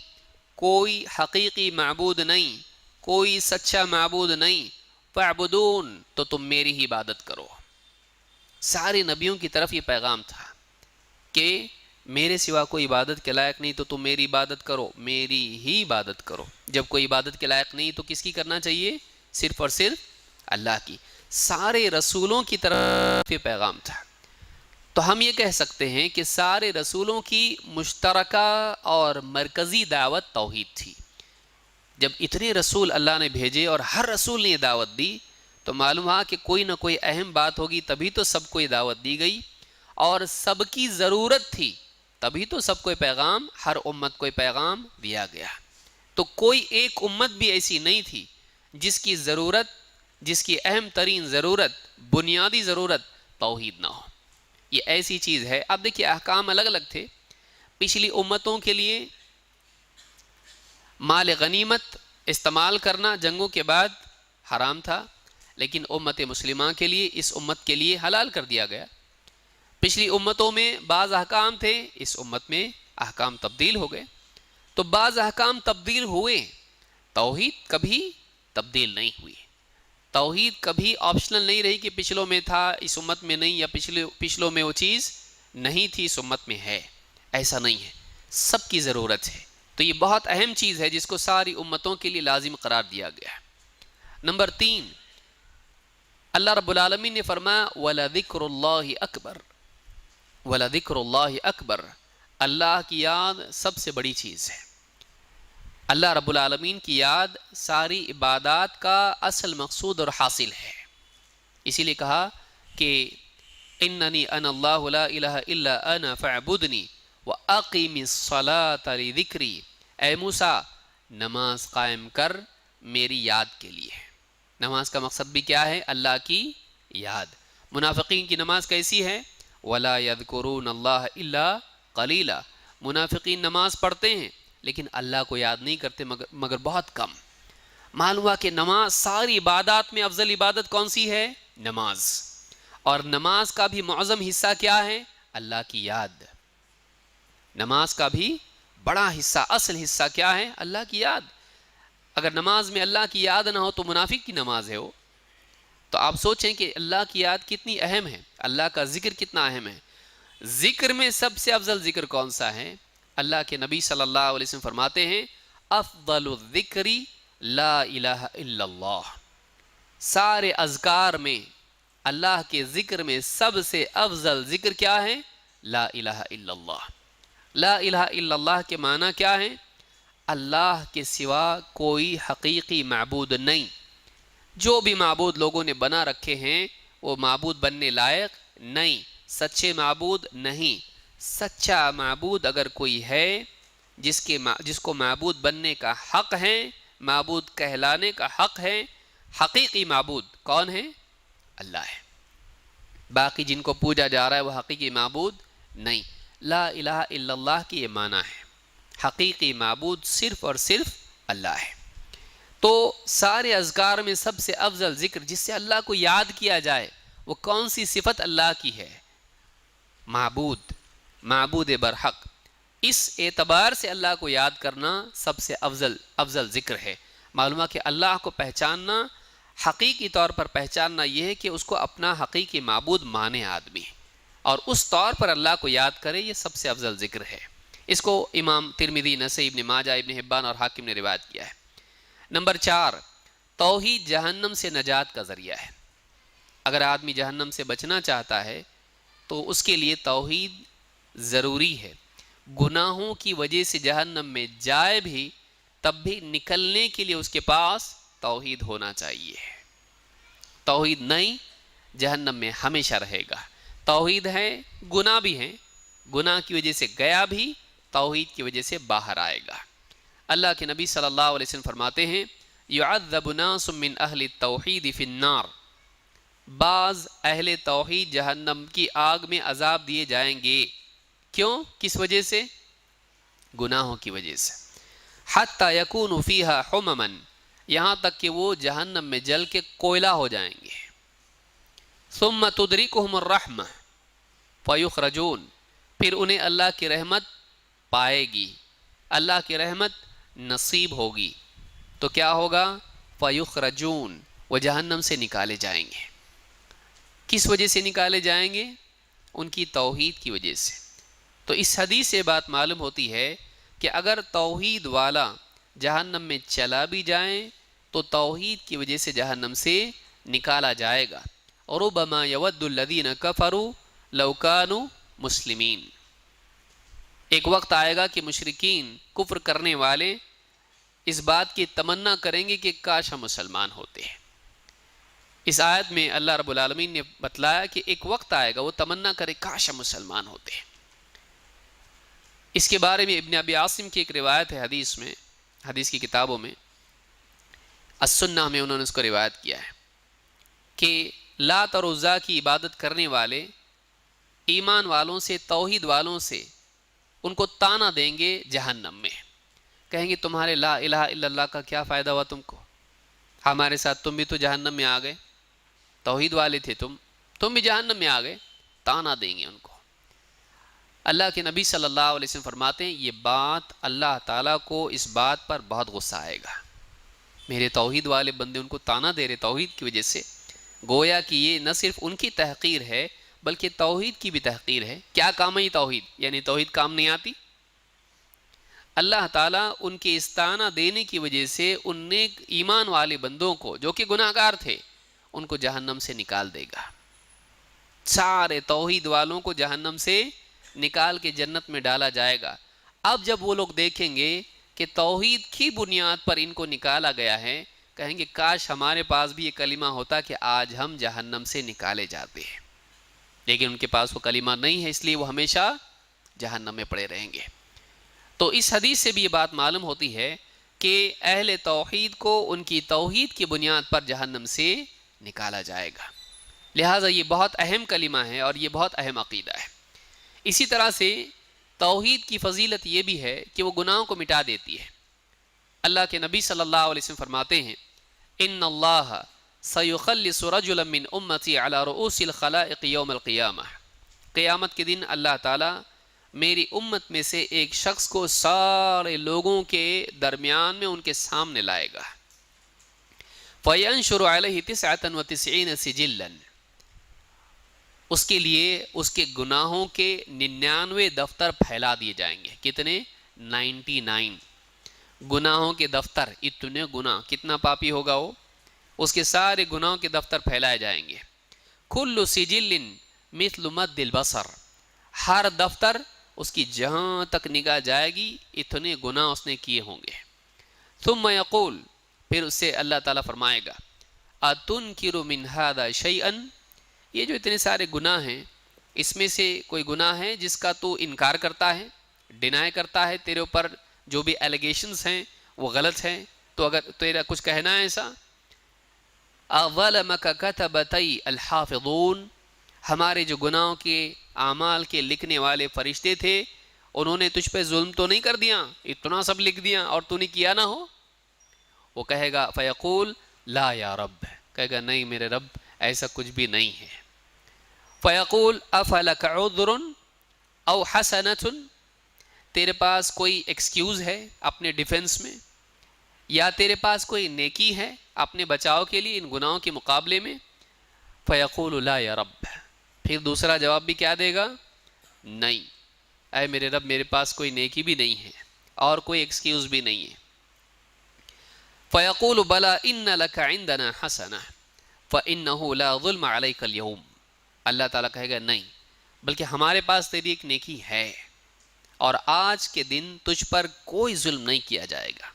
کوئی حقیقی معبود نہیں، کوئی سچا معبود نہیں، فاعبدون، تو تم میری ہی عبادت کرو۔ سارے نبیوں کی طرف یہ پیغام تھا کہ میرے سوا کوئی عبادت کے لائق نہیں تو تم میری عبادت کرو، میری ہی عبادت کرو۔ جب کوئی عبادت کے لائق نہیں تو کس کی کرنا چاہیے؟ صرف اور صرف اللہ کی۔ سارے رسولوں کی طرف یہ پیغام تھا۔ تو ہم یہ کہہ سکتے ہیں کہ سارے رسولوں کی مشترکہ اور مرکزی دعوت توحید تھی۔ جب اتنے رسول اللہ نے بھیجے اور ہر رسول نے یہ دعوت دی تو معلوم ہوا کہ کوئی نہ کوئی اہم بات ہوگی، تبھی تو سب کو یہ دعوت دی گئی، اور سب کی ضرورت تھی تبھی تو سب کو پیغام، ہر امت کو پیغام دیا گیا۔ تو کوئی ایک امت بھی ایسی نہیں تھی جس کی ضرورت، جس کی اہم ترین ضرورت، بنیادی ضرورت توحید نہ ہو۔ یہ ایسی چیز ہے۔ اب دیکھیے احکام الگ الگ تھے۔ پچھلی امتوں کے لیے مال غنیمت استعمال کرنا جنگوں کے بعد حرام تھا، لیکن امت مسلمہ کے لیے، اس امت کے لیے حلال کر دیا گیا۔ پچھلی امتوں میں بعض احکام تھے، اس امت میں احکام تبدیل ہو گئے۔ تو بعض احکام تبدیل ہوئے، توحید کبھی تبدیل نہیں ہوئی۔ توحید کبھی آپشنل نہیں رہی کہ پچھلوں میں تھا اس امت میں نہیں، یا پچھلوں میں وہ چیز نہیں تھی اس امت میں ہے، ایسا نہیں ہے، سب کی ضرورت ہے۔ تو یہ بہت اہم چیز ہے جس کو ساری امتوں کے لیے لازم قرار دیا گیا ہے۔ نمبر 3، اللہ رب العالمین نے فرمایا وَلَذِكْرُ اللَّهِ أَكْبَرُ، وَلَذِكْرُ اللَّهِ أَكْبَرُ، اللہ کی یاد سب سے بڑی چیز ہے۔ اللہ رب العالمین کی یاد ساری عبادات کا اصل مقصود اور حاصل ہے۔ اسی لیے کہا کہ اننی انا اللہ لا الہ الا انا فاعبدنی واقیم الصلاۃ لذکری، اے موسیٰ نماز قائم کر میری یاد کے لیے۔ نماز کا مقصد بھی کیا ہے؟ اللہ کی یاد۔ منافقین کی نماز کیسی ہے؟ ولا یذکرون اللہ الا قلیلا، منافقین نماز پڑھتے ہیں لیکن اللہ کو یاد نہیں کرتے مگر بہت کم۔ معلوم ہوا کہ نماز ساری عبادات میں افضل عبادت کون سی ہے؟ نماز۔ اور نماز کا بھی معظم حصہ کیا ہے؟ اللہ کی یاد۔ نماز کا بھی بڑا حصہ، اصل حصہ کیا ہے؟ اللہ کی یاد۔ اگر نماز میں اللہ کی یاد نہ ہو تو منافق کی نماز ہے وہ۔ تو آپ سوچیں کہ اللہ کی یاد کتنی اہم ہے، اللہ کا ذکر کتنا اہم ہے۔ ذکر میں سب سے افضل ذکر کون سا ہے؟ اللہ کے نبی صلی اللہ علیہ وسلم فرماتے ہیں افضل الذکر لا الہ الا اللہ، سارے اذکار میں، اللہ کے ذکر میں سب سے افضل ذکر کیا ہے؟ لا الہ الا اللہ۔ لا الہ الا اللہ کے معنی کیا ہے؟ اللہ کے سوا کوئی حقیقی معبود نہیں۔ جو بھی معبود لوگوں نے بنا رکھے ہیں وہ معبود بننے لائق نہیں، سچے معبود نہیں۔ سچا معبود اگر کوئی ہے جس کو معبود بننے کا حق ہے، معبود کہلانے کا حق ہے، حقیقی معبود کون ہے؟ اللہ ہے۔ باقی جن کو پوجا جا رہا ہے وہ حقیقی معبود نہیں۔ لا الہ الا اللہ کی یہ معنی ہے، حقیقی معبود صرف اور صرف اللہ ہے۔ تو سارے اذکار میں سب سے افضل ذکر جس سے اللہ کو یاد کیا جائے وہ کون سی صفت اللہ کی ہے؟ معبود، معبود برحق۔ اس اعتبار سے اللہ کو یاد کرنا سب سے افضل ذکر ہے۔ معلوم ہے کہ اللہ کو پہچاننا، حقیقی طور پر پہچاننا یہ ہے کہ اس کو اپنا حقیقی معبود مانے آدمی، اور اس طور پر اللہ کو یاد کرے، یہ سب سے افضل ذکر ہے۔ اس کو امام ترمذی، نسائی، ابن ماجہ، ابن حبان اور حاکم نے روایت کیا ہے۔ نمبر 4، توحید جہنم سے نجات کا ذریعہ ہے۔ اگر آدمی جہنم سے بچنا چاہتا ہے تو اس کے لیے توحید ضروری ہے۔ گناہوں کی وجہ سے جہنم میں جائے بھی تب بھی نکلنے کے لیے اس کے پاس توحید ہونا چاہیے۔ توحید نہیں، جہنم میں ہمیشہ رہے گا۔ توحید ہے، گناہ بھی ہیں، گناہ کی وجہ سے گیا بھی، توحید کی وجہ سے باہر آئے گا۔ اللہ کے نبی صلی اللہ علیہ وسلم فرماتے ہیں یعذب ناس من اہل التوحید فی النار، بعض اہل توحید جہنم کی آگ میں عذاب دیے جائیں گے۔ کیوں؟ کس وجہ سے؟ گناہوں کی وجہ سے۔ حتی یکون فیہا حمما، یہاں تک کہ وہ جہنم میں جل کے کوئلہ ہو جائیں گے۔ ثم تدرکہم الرحمہ فیخرجون، پھر انہیں اللہ کی رحمت پائے گی، اللہ کی رحمت نصیب ہوگی، تو کیا ہوگا؟ فیخرجون، وہ جہنم سے نکالے جائیں گے۔ کس وجہ سے نکالے جائیں گے؟ ان کی توحید کی وجہ سے۔ تو اس حدیث سے بات معلوم ہوتی ہے کہ اگر توحید والا جہنم میں چلا بھی جائیں تو توحید کی وجہ سے جہنم سے نکالا جائے گا۔ ربما یود الذین کفروا لو کانوا مسلمین، ایک وقت آئے گا کہ مشرکین، کفر کرنے والے اس بات کی تمنا کریں گے کہ کاش ہم مسلمان ہوتے ہیں۔ اس آیت میں اللہ رب العالمین نے بتلایا کہ ایک وقت آئے گا وہ تمنا کرے کاش ہم مسلمان ہوتے ہیں۔ اس کے بارے میں ابن ابی عاصم کی ایک روایت ہے، حدیث میں، حدیث کی کتابوں میں، السنہ میں انہوں نے اس کو روایت کیا ہے کہ لات اور عزا کی عبادت کرنے والے ایمان والوں سے، توحید والوں سے، ان کو طعنہ دیں گے جہنم میں، کہیں گے تمہارے لا الہ الا اللہ کا کیا فائدہ ہوا تم کو، ہمارے ساتھ تم بھی تو جہنم میں آ گئے، توحید والے تھے تم بھی جہنم میں آ گئے، طعنہ دیں گے ان کو۔ اللہ کے نبی صلی اللہ علیہ وسلم فرماتے ہیں یہ بات اللہ تعالیٰ کو اس بات پر بہت غصہ آئے گا، میرے توحید والے بندے ان کو طعنہ دے رہے توحید کی وجہ سے، گویا کہ یہ نہ صرف ان کی تحقیر ہے بلکہ توحید کی بھی تحقیر ہے۔ کیا کام ہے یہ توحید؟ یعنی توحید کام نہیں آتی؟ اللہ تعالیٰ ان کے اس طعنہ دینے کی وجہ سے ان نیک ایمان والے بندوں کو جو کہ گناہ گار تھے ان کو جہنم سے نکال دے گا۔ سارے توحید والوں کو جہنم سے نکال کے جنت میں ڈالا جائے گا۔ اب جب وہ لوگ دیکھیں گے کہ توحید کی بنیاد پر ان کو نکالا گیا ہے، کہیں گے کاش ہمارے پاس بھی یہ کلمہ ہوتا کہ آج ہم جہنم سے نکالے جاتے ہیں، لیکن ان کے پاس وہ کلمہ نہیں ہے، اس لیے وہ ہمیشہ جہنم میں پڑے رہیں گے۔ تو اس حدیث سے بھی یہ بات معلوم ہوتی ہے کہ اہل توحید کو ان کی توحید کی بنیاد پر جہنم سے نکالا جائے گا۔ لہٰذا یہ بہت اہم کلمہ ہے اور یہ بہت اہم عقیدہ ہے۔ اسی طرح سے توحید کی فضیلت یہ بھی ہے کہ وہ گناہوں کو مٹا دیتی ہے۔ اللہ کے نبی صلی اللہ علیہ وسلم فرماتے ہیں ان اللہ سیخلص رجلا من امتی علی رؤوس الخلائق یوم القیامہ، قیامت کے دن اللہ تعالیٰ میری امت میں سے ایک شخص کو سارے لوگوں کے درمیان میں ان کے سامنے لائے گا، فینشر علیہ 99 سجلا، اس کے لیے اس کے گناہوں کے 99 دفتر پھیلا دیے جائیں گے۔ کتنے؟ 99 گناہوں کے دفتر، اتنے گناہ، کتنا پاپی ہوگا وہ، اس کے سارے گناہوں کے دفتر پھیلائے جائیں گے۔ کل سجل مثل مد البصر، ہر دفتر اس کی جہاں تک نگاہ جائے گی اتنے گناہ اس نے کیے ہوں گے۔ ثم یقول، پھر اس سے اللہ تعالیٰ فرمائے گا اتنکر من ھذا شیئا، یہ جو اتنے سارے گناہ ہیں اس میں سے کوئی گناہ ہے جس کا تو انکار کرتا ہے، ڈینائی کرتا ہے، تیرے اوپر جو بھی ایلیگیشنز ہیں وہ غلط ہیں، تو اگر تیرا کچھ کہنا ہے ایسا، اظلمک کتبتی الحافظون، ہمارے جو گناہوں کے اعمال کے لکھنے والے فرشتے تھے انہوں نے تجھ پہ ظلم تو نہیں کر دیا، اتنا سب لکھ دیا اور تو نے کیا نہ ہو؟ وہ کہے گا فیقول لا یا رب، کہے گا نہیں میرے رب ایسا کچھ بھی نہیں ہے۔ فیقول افلک عذر او حسنۃ، تیرے پاس کوئی ایکسکیوز ہے اپنے ڈیفنس میں، یا تیرے پاس کوئی نیکی ہے اپنے بچاؤ کے لیے ان گناہوں کے مقابلے میں؟ فیقول لا یا رب، پھر دوسرا جواب بھی کیا دے گا؟ نہیں اے میرے رب میرے پاس کوئی نیکی بھی نہیں ہے اور کوئی ایکسکیوز بھی نہیں ہے۔ فیقول بلا ان لک عندنا حسنہ فانہ لا ظلم علیک اليوم، اللہ تعالیٰ کہے گا نہیں بلکہ ہمارے پاس تیری ایک نیکی ہے اور آج کے دن تجھ پر کوئی ظلم نہیں کیا جائے گا۔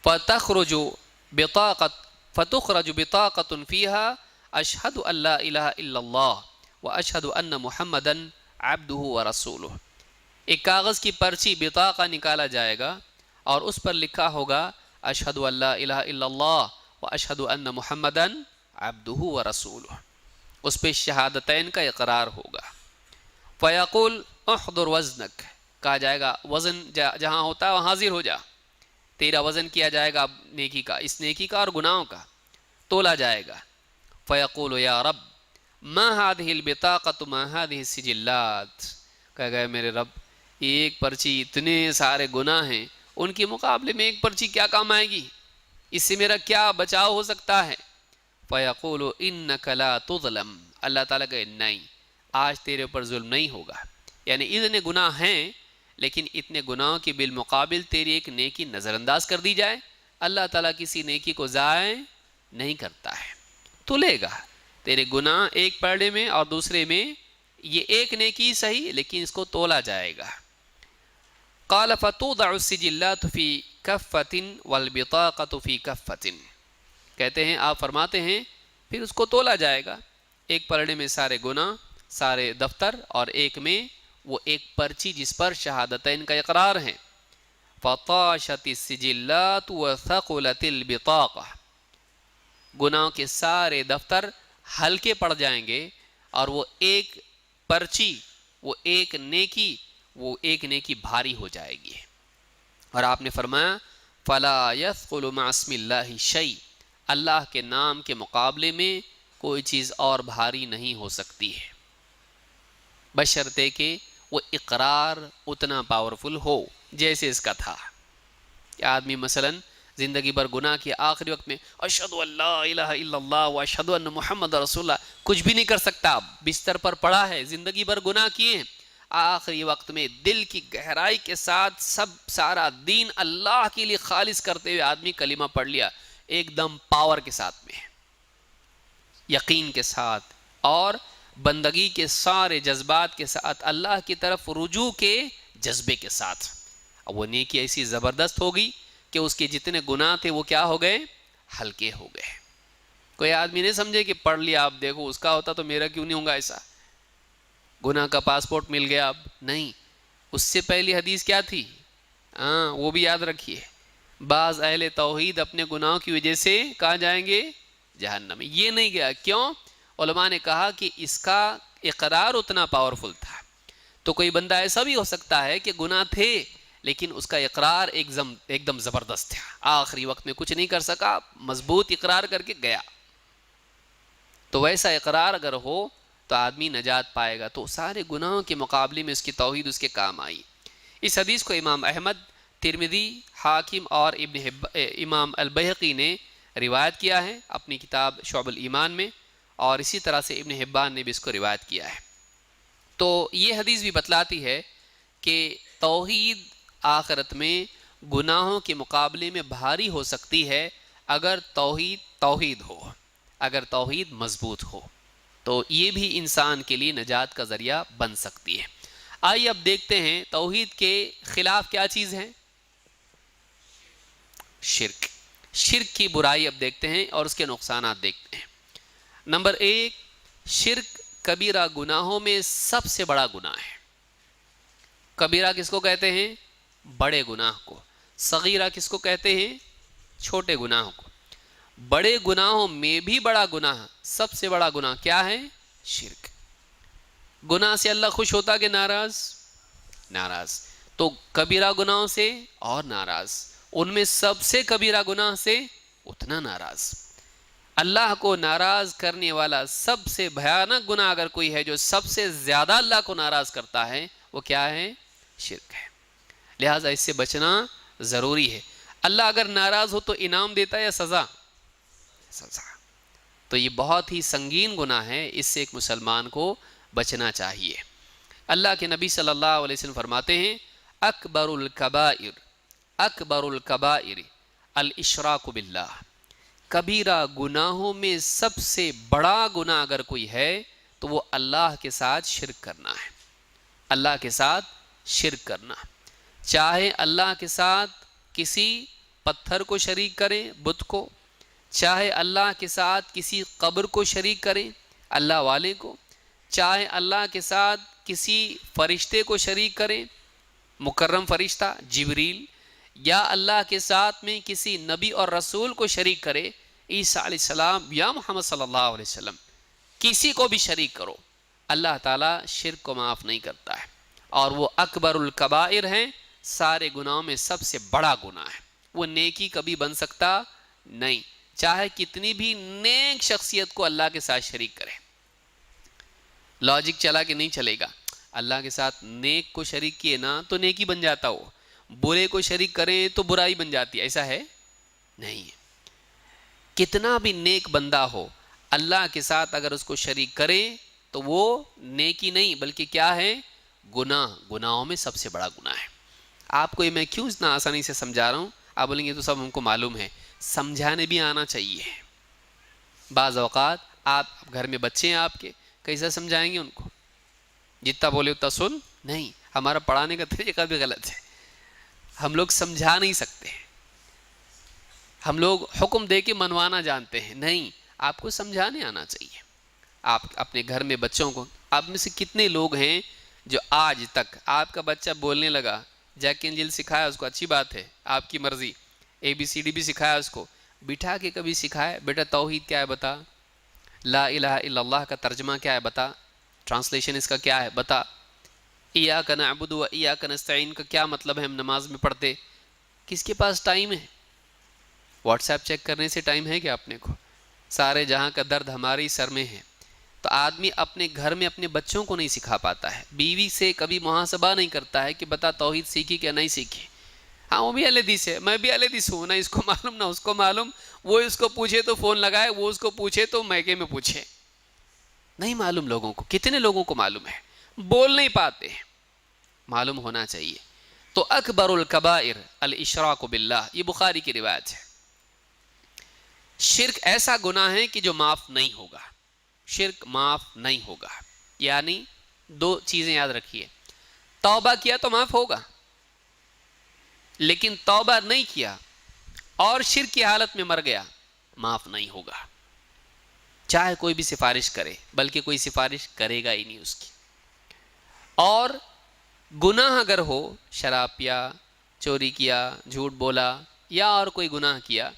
فتخرج بطاقۃ فیہا اشہد ان لا الہ الا اللہ واشہد ان محمدا عبدہ ورسولہ، ایک کاغذ کی پرچی بطاقہ نکالا جائے گا اور اس پر لکھا ہوگا اشہد ان لا الہ الا اللہ واشہد ان محمدا عبدہ ورسولہ، اس پہ شہادتین کا اقرار ہوگا۔ فیقول احضر وزنک، کہا جائے گا وزن جہاں ہوتا ہے وہاں حاضر ہو جا، تیرا وزن کیا جائے گا نیکی کا، اس نیکی کا اور گناہوں کا تولا جائے گا۔ فیقول یا رب ما هذه البطاقة ما هذه السجلات، کہا گیا میرے رب ایک پرچی اتنے سارے گناہ ہیں ان کے مقابلے میں ایک پرچی کیا کام آئے گی، اس سے میرا کیا بچاؤ ہو سکتا ہے؟ فیقول انک لا تظلم، اللہ تعالیٰ کہے نہیں آج تیرے اوپر ظلم نہیں ہوگا، یعنی اتنے گناہ ہیں لیکن اتنے گناہوں کے بالمقابل تیری ایک نیکی نظر انداز کر دی جائے، اللہ تعالیٰ کسی نیکی کو ضائع نہیں کرتا ہے، تو لے گا تیرے گناہ ایک پلڑے میں اور دوسرے میں یہ ایک نیکی صحیح لیکن اس کو تولا جائے گا۔ قال فتوضع السجلات فی کفۃ والبطاقۃ فی کفۃ، کہتے ہیں آپ فرماتے ہیں پھر اس کو تولا جائے گا، ایک پلڑے میں سارے گناہ سارے دفتر اور ایک میں وہ ایک پرچی جس پر شہادتین کا اقرار ہے۔ فطاشت السجلات وثقلت البطاقہ، گناہوں کے سارے دفتر ہلکے پڑ جائیں گے اور وہ ایک پرچی وہ ایک نیکی بھاری ہو جائے گی۔ اور آپ نے فرمایا فلا یثقل مع اسم اللہ شیء، اللہ کے نام کے مقابلے میں کوئی چیز اور بھاری نہیں ہو سکتی ہے، بشرطے کہ وہ اقرار اتنا پاورفل ہو جیسے اس کا تھا۔ کہ آدمی مثلاً زندگی بھر گناہ کے آخری وقت میں اشہد ان لا الہ الا اللہ واشہد ان محمد رسول اللہ کچھ بھی نہیں کر سکتا، بستر پر پڑا ہے زندگی بھر گناہ کیے ہیں، آخری وقت میں دل کی گہرائی کے ساتھ سارا دین اللہ کے لیے خالص کرتے ہوئے آدمی کلمہ پڑھ لیا، ایک دم پاور کے ساتھ میں یقین کے ساتھ اور بندگی کے سارے جذبات کے ساتھ اللہ کی طرف رجوع کے جذبے کے ساتھ، اب وہ نیکی ایسی زبردست ہوگی کہ اس کے جتنے گناہ تھے وہ کیا ہو گئے؟ ہلکے ہو گئے۔ کوئی آدمی نہیں سمجھے کہ پڑھ لیا آپ دیکھو اس کا ہوتا تو میرا کیوں نہیں ہوگا ایسا، گناہ کا پاسپورٹ مل گیا اب نہیں، اس سے پہلی حدیث کیا تھی؟ وہ بھی یاد رکھیے، بعض اہل توحید اپنے گناہوں کی وجہ سے کہاں جائیں گے؟ جہنم میں۔ یہ نہیں گیا، کیوں؟ علماء نے کہا کہ اس کا اقرار اتنا پاورفل تھا، تو کوئی بندہ ایسا بھی ہو سکتا ہے کہ گناہ تھے لیکن اس کا اقرار ایک دم زبردست تھا، آخری وقت میں کچھ نہیں کر سکا، مضبوط اقرار کر کے گیا، تو ویسا اقرار اگر ہو تو آدمی نجات پائے گا، تو سارے گناہوں کے مقابلے میں اس کی توحید اس کے کام آئی۔ اس حدیث کو امام احمد، ترمذی، حاکم اور امام البیہقی نے روایت کیا ہے اپنی کتاب شعب الایمان میں، اور اسی طرح سے ابن حبان نے بھی اس کو روایت کیا ہے۔ تو یہ حدیث بھی بتلاتی ہے کہ توحید آخرت میں گناہوں کے مقابلے میں بھاری ہو سکتی ہے اگر توحید ہو، اگر توحید مضبوط ہو تو یہ بھی انسان کے لیے نجات کا ذریعہ بن سکتی ہے۔ آئیے اب دیکھتے ہیں توحید کے خلاف کیا چیز ہے؟ شرک کی برائی اب دیکھتے ہیں اور اس کے نقصانات دیکھتے ہیں۔ نمبر 1، شرک کبیرہ گناہوں میں سب سے بڑا گناہ ہے۔ کبیرہ کس کو کہتے ہیں؟ بڑے گناہ کو۔ صغیرہ کس کو کہتے ہیں؟ چھوٹے گناہ کو۔ بڑے گناہوں میں بھی بڑا گناہ، سب سے بڑا گناہ کیا ہے؟ شرک. گناہ سے اللہ خوش ہوتا کہ ناراض؟ ناراض. تو کبیرہ گناہوں سے اور ناراض، ان میں سب سے کبیرہ گناہ سے اتنا ناراض. اللہ کو ناراض کرنے والا سب سے بھیانک گناہ اگر کوئی ہے جو سب سے زیادہ اللہ کو ناراض کرتا ہے، وہ کیا ہے؟ شرک ہے. لہٰذا اس سے بچنا ضروری ہے. اللہ اگر ناراض ہو تو انعام دیتا ہے یا سزا؟ سزا. تو یہ بہت ہی سنگین گناہ ہے، اس سے ایک مسلمان کو بچنا چاہیے. اللہ کے نبی صلی اللہ علیہ وسلم فرماتے ہیں اکبر الکبائر الاشراک باللہ. کبیرہ گناہوں میں سب سے بڑا گناہ اگر کوئی ہے تو وہ اللہ کے ساتھ شرک کرنا ہے. اللہ کے ساتھ شرک کرنا، چاہے اللہ کے ساتھ کسی پتھر کو شریک کریں، بت کو، چاہے اللہ کے ساتھ کسی قبر کو شریک کریں، اللہ والے کو، چاہے اللہ کے ساتھ کسی فرشتے کو شریک کریں، مکرم فرشتہ جبریل، یا اللہ کے ساتھ میں کسی نبی اور رسول کو شریک کرے، عیسیٰ علیہ السلام یا محمد صلی اللہ علیہ وسلم، کسی کو بھی شریک کرو، اللہ تعالیٰ شرک کو معاف نہیں کرتا ہے. اور وہ اکبر الکبائر ہیں، سارے گناہوں میں سب سے بڑا گناہ ہے. وہ نیکی کبھی بن سکتا نہیں، چاہے کتنی بھی نیک شخصیت کو اللہ کے ساتھ شریک کرے. لاجک چلا کہ نہیں چلے گا. اللہ کے ساتھ نیک کو شریک کیے نا تو نیکی بن جاتا ہو، برے کو شریک کریں تو برائی بن جاتی. ایسا ہے نہیں. کتنا بھی نیک بندہ ہو، اللہ کے ساتھ اگر اس کو شریک کرے تو وہ نیکی نہیں بلکہ کیا ہے؟ گناہ. گناہوں میں سب سے بڑا گناہ ہے. آپ کو یہ میں کیوں اتنا آسانی سے سمجھا رہا ہوں؟ آپ بولیں گے تو سب ہم کو معلوم ہے. سمجھانے بھی آنا چاہیے. بعض اوقات آپ گھر میں بچے ہیں آپ کے، کیسا سمجھائیں گے ان کو؟ جتنا بولے اتنا سن نہیں. ہمارا پڑھانے کا طریقہ بھی غلط ہے. ہم لوگ سمجھا نہیں سکتے، ہم لوگ حکم دے کے منوانا جانتے ہیں. نہیں، آپ کو سمجھانے آنا چاہیے. آپ اپنے گھر میں بچوں کو، آپ میں سے کتنے لوگ ہیں جو آج تک آپ کا بچہ بولنے لگا، جیک اینجل سکھایا اس کو، اچھی بات ہے، آپ کی مرضی، ABCD بھی سکھایا اس کو، بٹھا کے کبھی سکھایا بیٹا توحید کیا ہے بتا، لا الہ الا اللہ کا ترجمہ کیا ہے بتا، ٹرانسلیشن اس کا کیا ہے بتا، ایاک نعبد و ایاک نستعین کا کیا مطلب ہے ہم نماز میں پڑھتے. کس کے پاس ٹائم ہے؟ واٹس ایپ چیک کرنے سے ٹائم ہے کیا اپنے کو؟ سارے جہاں کا درد ہمارے سر میں ہے. تو آدمی اپنے گھر میں اپنے بچوں کو نہیں سکھا پاتا ہے، بیوی سے کبھی محاسبہ نہیں کرتا ہے کہ بتا توحید سیکھی کہ نہیں سیکھی. ہاں وہ بھی اہل حدیث ہے، میں بھی اہل حدیث ہوں، نہ اس کو معلوم نہ اس کو معلوم. وہ اس کو پوچھے تو فون لگائے، وہ اس کو پوچھے تو میکے میں پوچھے. نہیں معلوم لوگوں کو. کتنے لوگوں کو معلوم ہے، بول نہیں پاتے. معلوم ہونا چاہیے. تو اکبر الکبائر الاشراک باللہ، یہ بخاری کی روایت ہے. شرک ایسا گناہ ہے کہ جو معاف نہیں ہوگا. شرک معاف نہیں ہوگا. یعنی دو چیزیں یاد رکھیے، توبہ کیا تو معاف ہوگا، لیکن توبہ نہیں کیا اور شرک کی حالت میں مر گیا، معاف نہیں ہوگا. چاہے کوئی بھی سفارش کرے، بلکہ کوئی سفارش کرے گا ہی نہیں اس کی. اور گناہ اگر ہو، شراب پیا، چوری کیا، جھوٹ بولا یا اور کوئی گناہ کیا،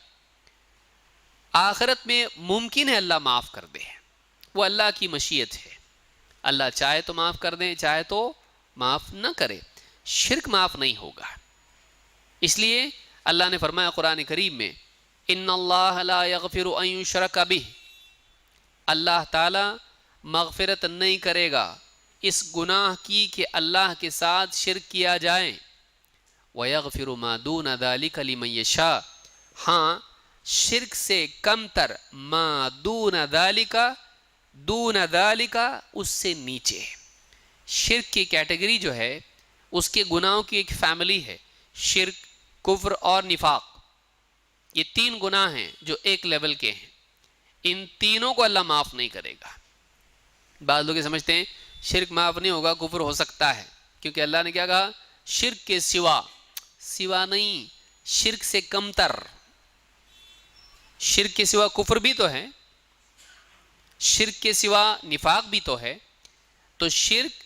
آخرت میں ممکن ہے اللہ معاف کر دے. وہ اللہ کی مشیت ہے، اللہ چاہے تو معاف کر دے، چاہے تو معاف نہ کرے. شرک معاف نہیں ہوگا. اس لیے اللہ نے فرمایا قرآن کریم میں، ان اللہ لا یغفر ان یشرک بہ، اللہ تعالی مغفرت نہیں کرے گا اس گناہ کی کہ اللہ کے ساتھ شرک کیا جائے. وَيَغْفِرُ مَا دُونَ ذَلِكَ لِمَن يَشَاءُ، ہاں شرک سے کم تر، ما دون ذالک، دون ذالک اس سے نیچے. شرک کی کیٹیگری جو ہے، اس کے گناہوں کی ایک فیملی ہے، شرک، کفر اور نفاق. یہ تین گناہ ہیں جو ایک لیول کے ہیں. ان تینوں کو اللہ معاف نہیں کرے گا. بعض لوگ سمجھتے ہیں شرک معاف نہیں ہوگا، کفر ہو سکتا ہے، کیونکہ اللہ نے کیا کہا؟ شرک کے سوا. سوا نہیں، شرک سے کم تر. شرک کے سوا کفر بھی تو ہے، شرک کے سوا نفاق بھی تو ہے. تو شرک،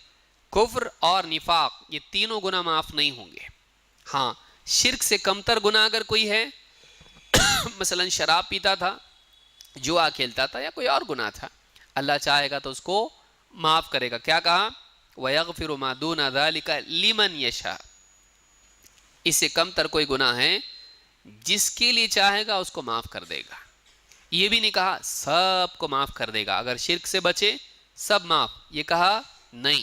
کفر اور نفاق، یہ تینوں گناہ معاف نہیں ہوں گے. ہاں شرک سے کم تر گناہ اگر کوئی ہے، مثلا شراب پیتا تھا، جوا کھیلتا تھا یا کوئی اور گناہ تھا، اللہ چاہے گا تو اس کو معاف کرے گا. کیا کہا؟ وَيَغْفِرُ مَا دُونَ ذَلِكَ لِمَنْ يَشَاءُ. اس سے کم تر کوئی گناہ ہے جس کے لیے چاہے گا اس کو معاف کر دے گا. یہ بھی نہیں کہا سب کو معاف کر دے گا، اگر شرک سے بچے سب معاف، یہ کہا نہیں،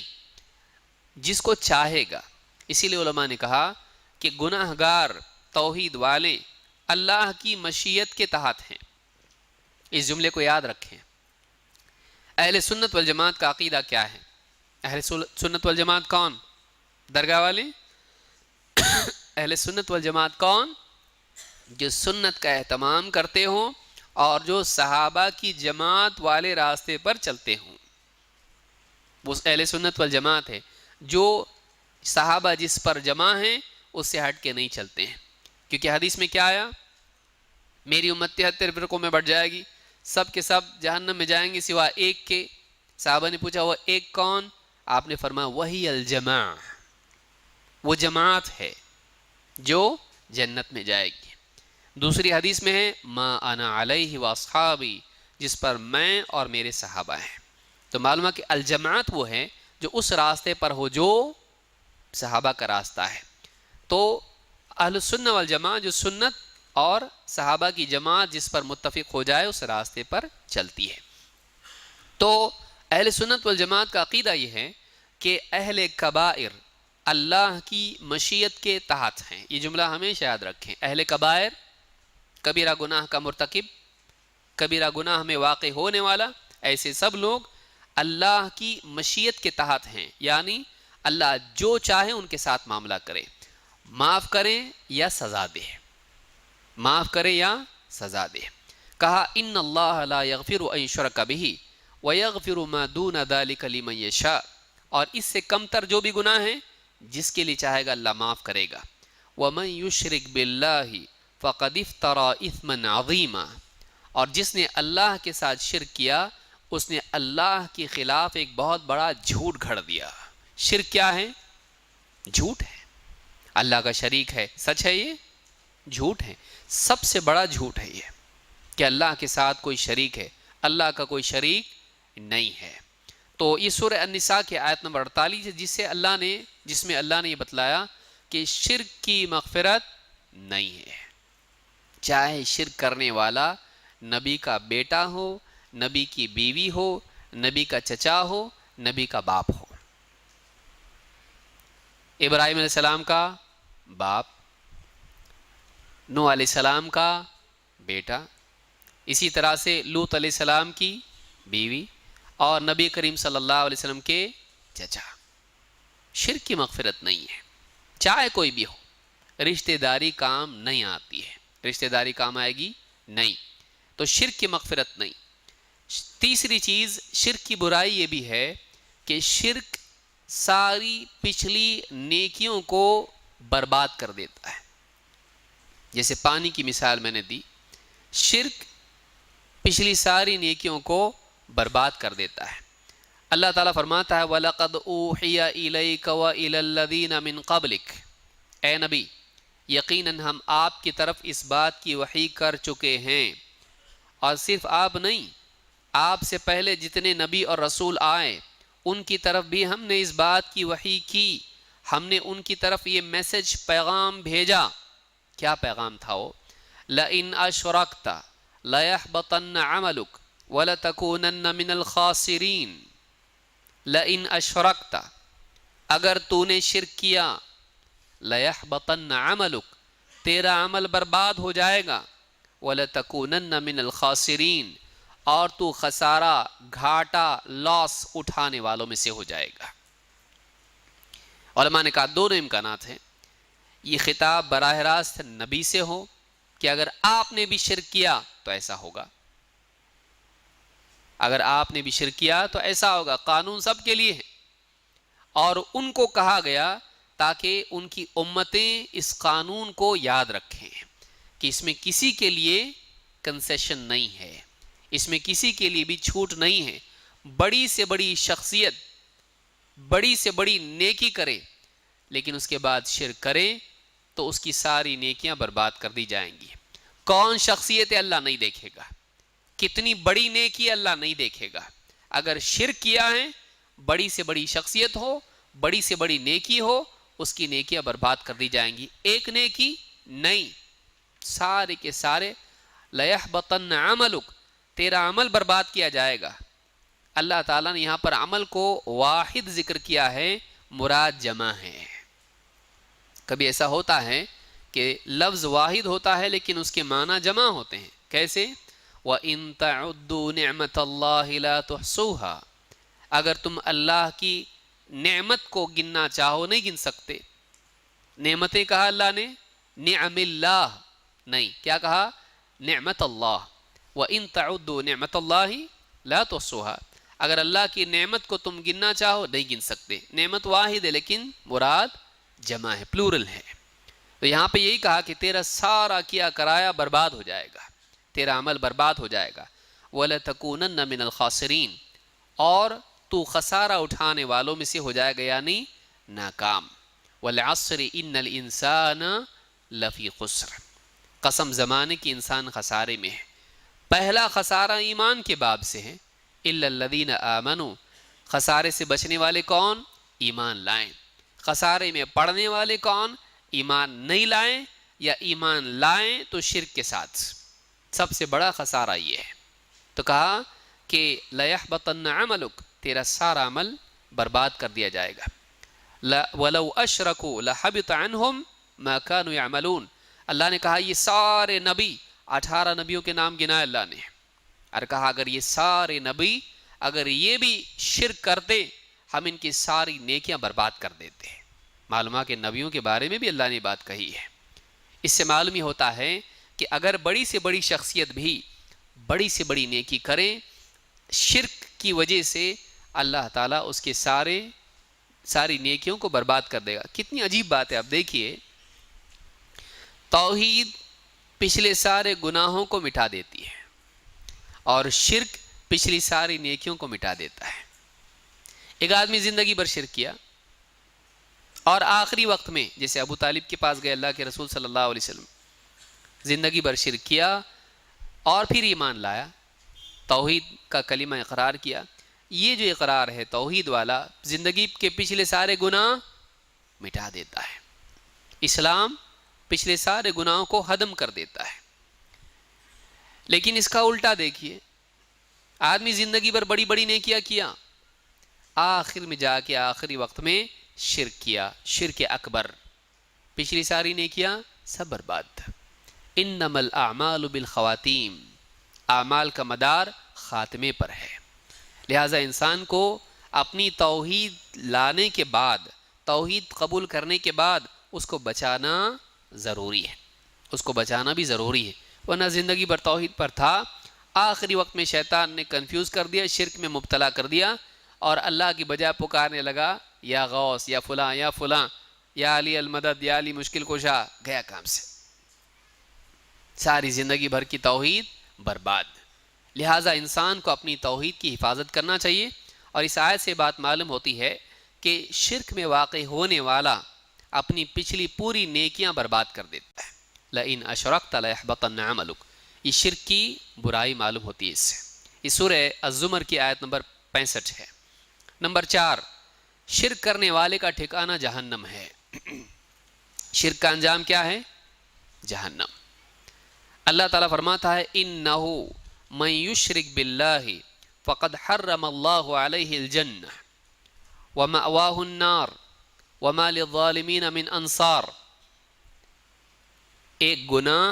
جس کو چاہے گا. اسی لیے علماء نے کہا کہ گناہ گار توحید والے اللہ کی مشیت کے تحت ہیں. اس جملے کو یاد رکھیں. اہل سنت والجماعت کا عقیدہ کیا ہے؟ اہل سنت والجماعت کون؟ درگاہ والے؟ اہل سنت والجماعت کون؟ جو سنت کا اہتمام کرتے ہوں اور جو صحابہ کی جماعت والے راستے پر چلتے ہوں، وہ اہل سنت والجماعت ہے. جو صحابہ جس پر جمع ہیں اس سے ہٹ کے نہیں چلتے ہیں. کیونکہ حدیث میں کیا آیا؟ میری امت 73 فرقوں میں بٹ جائے گی، سب کے سب جہنم میں جائیں گے سوا ایک کے. صحابہ نے پوچھا وہ ایک کون؟ آپ نے فرمایا وہی الجماع، وہ جماعت ہے جو جنت میں جائے گی. دوسری حدیث میں ہے ما انا علیہ واصحابی، جس پر میں اور میرے صحابہ ہیں. تو معلوم ہے کہ الجماعت وہ ہے جو اس راستے پر ہو جو صحابہ کا راستہ ہے. تو اہل السنہ والجماعت جو سنت اور صحابہ کی جماعت جس پر متفق ہو جائے اس راستے پر چلتی ہے. تو اہل سنت والجماعت کا عقیدہ یہ ہے کہ اہل کبائر اللہ کی مشیت کے تحت ہیں. یہ جملہ ہمیشہ یاد رکھیں. اہل کبائر، کبیرہ گناہ کا مرتکب، کبیرہ گناہ میں واقع ہونے والا، ایسے سب لوگ اللہ کی مشیت کے تحت ہیں. یعنی اللہ جو چاہے ان کے ساتھ معاملہ کرے، معاف کرے یا سزا دے، معاف کرے یا سزا دے. کہا ان اللہ لا یغفر ان یشرک بہ ویغفر ما دون ذلک لمن یشاء. اور اس سے کم تر جو بھی گناہ ہیں جس کے لیے چاہے گا اللہ معاف کرے گا. ومن یشرک باللہ فقد افترى اثما عظیما. اور جس نے اللہ کے ساتھ شرک کیا اس نے اللہ کے خلاف ایک بہت بڑا جھوٹ گھڑ دیا. شرک کیا ہے؟ جھوٹ ہے. اللہ کا شریک ہے، سچ ہے؟ یہ جھوٹ ہے. سب سے بڑا جھوٹ ہے یہ کہ اللہ کے ساتھ کوئی شریک ہے. اللہ کا کوئی شریک نہیں ہے. تو یہ سورہ النساء کی آیت نمبر 48 ہے جس میں اللہ نے یہ بتلایا کہ شرک کی مغفرت نہیں ہے. چاہے شرک کرنے والا نبی کا بیٹا ہو، نبی کی بیوی ہو، نبی کا چچا ہو، نبی کا باپ ہو. ابراہیم علیہ السلام کا باپ، نوح علیہ السلام کا بیٹا، اسی طرح سے لوط علیہ السلام کی بیوی اور نبی کریم صلی اللہ علیہ وسلم کے چچا. شرک کی مغفرت نہیں ہے چاہے کوئی بھی ہو. رشتہ داری کام نہیں آتی ہے. رشتہ داری کام آئے گی نہیں. تو شرک کی مغفرت نہیں. تیسری چیز شرک کی برائی یہ بھی ہے کہ شرک ساری پچھلی نیکیوں کو برباد کر دیتا ہے. جیسے پانی کی مثال میں نے دی، شرک پچھلی ساری نیکیوں کو برباد کر دیتا ہے. اللہ تعالیٰ فرماتا ہے وَلَقَدْ أُوحِيَ إِلَيْكَ وَإِلَى الَّذِينَ مِن قَبْلِكَ. اے نبی یقیناً ہم آپ کی طرف اس بات کی وحی کر چکے ہیں، اور صرف آپ نہیں، آپ سے پہلے جتنے نبی اور رسول آئے ان کی طرف بھی ہم نے اس بات کی وحی کی. ہم نے ان کی طرف یہ میسج، پیغام بھیجا. کیا پیغام تھا وہ؟ لَإِنْ أَشْرَكْتَ لَيَحْبَطَنَّ عَمَلُكَ وَلَتَكُونَنَّ مِنَ الْخَاسِرِينَ. لَإِنْ أَشْرَكْتَ، اگر تو نے شرک کیا، لَيَحْبَطَنَّ عَمَلُكَ، تیرا عمل برباد ہو جائے گا، وَلَتَكُونَنَّ مِنَ الْخَاسِرِينَ، اور تو خسارہ، گھاٹا، لاس اٹھانے والوں میں سے ہو جائے گا. علماء نے کہا دونوں امکانات ہیں. یہ خطاب براہ راست نبی سے ہو کہ اگر آپ نے بھی شرک کیا تو ایسا ہوگا، اگر آپ نے بھی شرک کیا تو ایسا ہوگا. قانون سب کے لیے ہے، اور ان کو کہا گیا تاکہ ان کی امتیں اس قانون کو یاد رکھیں کہ اس میں کسی کے لیے کنسیشن نہیں ہے، اس میں کسی کے لیے بھی چھوٹ نہیں ہے. بڑی سے بڑی شخصیت بڑی سے بڑی نیکی کرے لیکن اس کے بعد شرک کرے تو اس کی ساری نیکیاں برباد کر دی جائیں گی. کون شخصیت اللہ نہیں دیکھے گا، کتنی بڑی نیکی اللہ نہیں دیکھے گا. اگر شرک کیا ہے، بڑی سے بڑی شخصیت ہو، بڑی سے بڑی نیکی ہو، اس کی نیکیاں برباد کر دی جائیں گی. ایک نیکی نہیں، سارے کے سارے لَيَحْبَطَنَّ عَمَلُكَ، تیرا عمل برباد کیا جائے گا. اللہ تعالیٰ نے یہاں پر عمل کو واحد ذکر کیا ہے، مراد جمع ہے. کبھی ایسا ہوتا ہے کہ لفظ واحد ہوتا ہے لیکن اس کے معنی جمع ہوتے ہیں. کیسے؟ وَإِن تَعُدُّوا نِعْمَةَ اللَّهِ لَا تُحْصُوهَا، اگر تم اللہ کی نعمت کو گننا چاہو نہیں گن سکتے. نعمتیں کہا اللہ نے، نعم اللہ نہیں، کیا کہا؟ نعمت اللہ. وَإِن تَعُدُّوا نِعْمَةَ اللَّهِ لَا تُحْصُوهَا، اگر اللہ کی نعمت کو تم گننا چاہو نہیں گن سکتے. نعمت واحد ہے لیکن مراد جمع ہے، پلورل ہے. تو یہاں پہ یہی کہا کہ تیرا سارا کیا کرایا برباد ہو جائے گا، تیرا عمل برباد ہو جائے گا. وَلَتَكُونَنَّ مِنَ الْخَاسِرِينَ، اور تو خسارہ اٹھانے والوں میں سے ہو جائے گا، یعنی ناکام. وَالْعَصْرِ إِنَّ الْإِنسَانَ لَفِي خُسْرٍ، قسم زمانے کی انسان خسارے میں ہے. پہلا خسارہ ایمان کے باب سے ہے، إِلَّا الَّذِينَ آمَنُوا، خسارے سے بچنے والے کون؟ ایمان لائیں. خسارے میں پڑنے والے کون؟ ایمان نہیں لائیں، یا ایمان لائیں تو شرک کے ساتھ. سب سے بڑا خسارہ یہ ہے. تو کہا کہ لَيَحْبَطَنَّ عَمَلُكَ، تیرا سارا عمل برباد کر دیا جائے گا. وَلَوْ أَشْرَكُوا لَحَبِطَ عَنْهُمْ مَا كَانُوا يَعْمَلُونَ، اللہ نے کہا یہ سارے نبی، 18 نبیوں کے نام گنائے اللہ نے، اور کہا اگر یہ سارے نبی اگر یہ بھی شرک کرتے ہم ان کی ساری نیکیاں برباد کر دیتے. معلوم ہے کہ نبیوں کے بارے میں بھی اللہ نے بات کہی ہے. اس سے معلوم ہی ہوتا ہے کہ اگر بڑی سے بڑی شخصیت بھی بڑی سے بڑی نیکی کریں، شرک کی وجہ سے اللہ تعالیٰ اس کے ساری نیکیوں کو برباد کر دے گا. کتنی عجیب بات ہے. آپ دیکھیے، توحید پچھلے سارے گناہوں کو مٹا دیتی ہے اور شرک پچھلی ساری نیکیوں کو مٹا دیتا ہے. ایک آدمی زندگی بھر شرک کیا اور آخری وقت میں، جیسے ابو طالب کے پاس گئے اللہ کے رسول صلی اللہ علیہ وسلم، زندگی بھر شرک کیا اور پھر ایمان لایا، توحید کا کلمہ اقرار کیا. یہ جو اقرار ہے توحید والا، زندگی کے پچھلے سارے گناہ مٹا دیتا ہے. اسلام پچھلے سارے گناہوں کو ختم کر دیتا ہے. لیکن اس کا الٹا دیکھیے، آدمی زندگی بھر بڑی بڑی نیکیاں کیا، آخر میں جا کے آخری وقت میں شرک کیا، شرک اکبر، پچھلی ساری نیکیاں سب برباد. انما الاعمال بالخواتیم، اعمال کا مدار خاتمے پر ہے. لہٰذا انسان کو اپنی توحید لانے کے بعد، توحید قبول کرنے کے بعد اس کو بچانا ضروری ہے، اس کو بچانا بھی ضروری ہے. ورنہ زندگی بھر توحید پر تھا، آخری وقت میں شیطان نے کنفیوز کر دیا، شرک میں مبتلا کر دیا، اور اللہ کی بجائے پکارنے لگا یا غوث یا فلاں یا فلاں، یا علی المدد یا علی مشکل کشا، گیا کام سے. ساری زندگی بھر کی توحید برباد. لہٰذا انسان کو اپنی توحید کی حفاظت کرنا چاہیے. اور اس آیت سے بات معلوم ہوتی ہے کہ شرک میں واقع ہونے والا اپنی پچھلی پوری نیکیاں برباد کر دیتا ہے. لَإِنْ أَشْرَكْتَ لَيَحْبَطَنَّ عَمَلُكَ، یہ شرک کی برائی معلوم ہوتی ہے اس سے. یہ سورہ الزمر کی آیت نمبر 65 ہے. نمبر 4، شرک کرنے والے کا ٹھکانہ جہنم ہے. شرک کا انجام کیا ہے؟ جہنم. اللہ تعالیٰ فرماتا ہے اِنَّهُ مَن يُشْرِكْ بِاللَّهِ فَقَدْ حَرَّمَ اللَّهُ عَلَيْهِ الْجَنَّةَ وَمَأْوَاهُ النَّارُ وَمَا لِلظَّالِمِينَ مِنْ أَنصَارٍ. ایک گناہ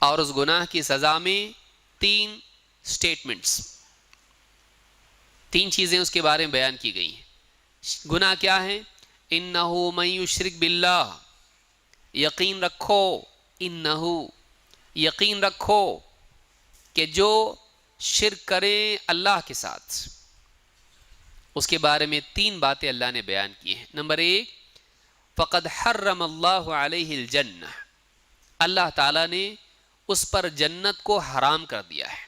اور اس گناہ کی سزا میں 3 سٹیٹمنٹس، 3 چیزیں اس کے بارے میں بیان کی گئی ہیں. گناہ کیا ہے؟ انہو من یشرک باللہ، یقین رکھو، انہو یقین رکھو کہ جو شرک کرے اللہ کے ساتھ، اس کے بارے میں 3 باتیں اللہ نے بیان کی ہیں. نمبر 1، فقد حرم اللہ علیہ الجنہ، اللہ تعالیٰ نے اس پر جنت کو حرام کر دیا ہے.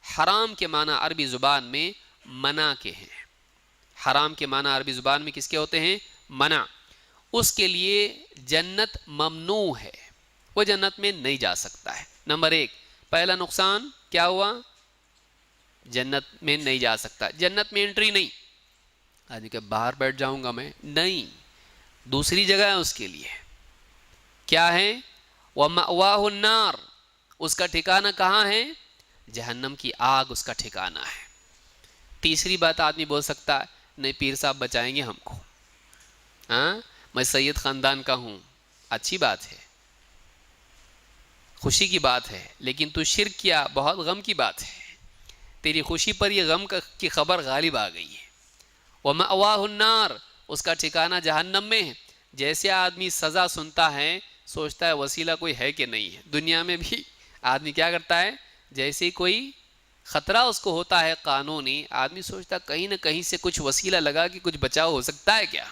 حرام کے معنی عربی زبان میں منع کے ہیں. حرام کے معنی عربی زبان میں کس کے ہوتے ہیں؟ منع. اس کے لیے جنت ممنوع ہے، وہ جنت میں نہیں جا سکتا ہے. نمبر 1، پہلا نقصان کیا ہوا؟ جنت میں نہیں جا سکتا، جنت میں انٹری نہیں۔ آدمی کہ باہر بیٹھ جاؤں گا میں، نہیں، دوسری جگہ ہے اس کے لیے، کیا ہے؟ وَمَأْوَاهُ النَّارُ، اس کا ٹھکانہ کہاں ہے؟ جہنم کی آگ اس کا ٹھکانہ ہے۔ تیسری بات آدمی بول سکتا ہے نہیں پیر صاحب بچائیں گے ہم کو، ہاں میں سید خاندان کا ہوں، اچھی بات ہے، خوشی کی بات ہے، لیکن تو شرک کیا، بہت غم کی بات ہے، تیری خوشی پر یہ غم کی خبر غالب آ گئی ہے۔ وَمَأْوَاهُ النَّارُ، اس کا ٹھکانہ جہنم میں ہے۔ جیسے آدمی سزا سنتا ہے سوچتا ہے وسیلہ کوئی ہے کہ نہیں ہے، دنیا میں بھی آدمی کیا کرتا ہے، جیسے کوئی خطرہ اس کو ہوتا ہے قانونی، آدمی سوچتا ہے کہیں نہ کہیں سے کچھ وسیلہ لگا کہ کچھ بچاؤ ہو سکتا ہے کیا۔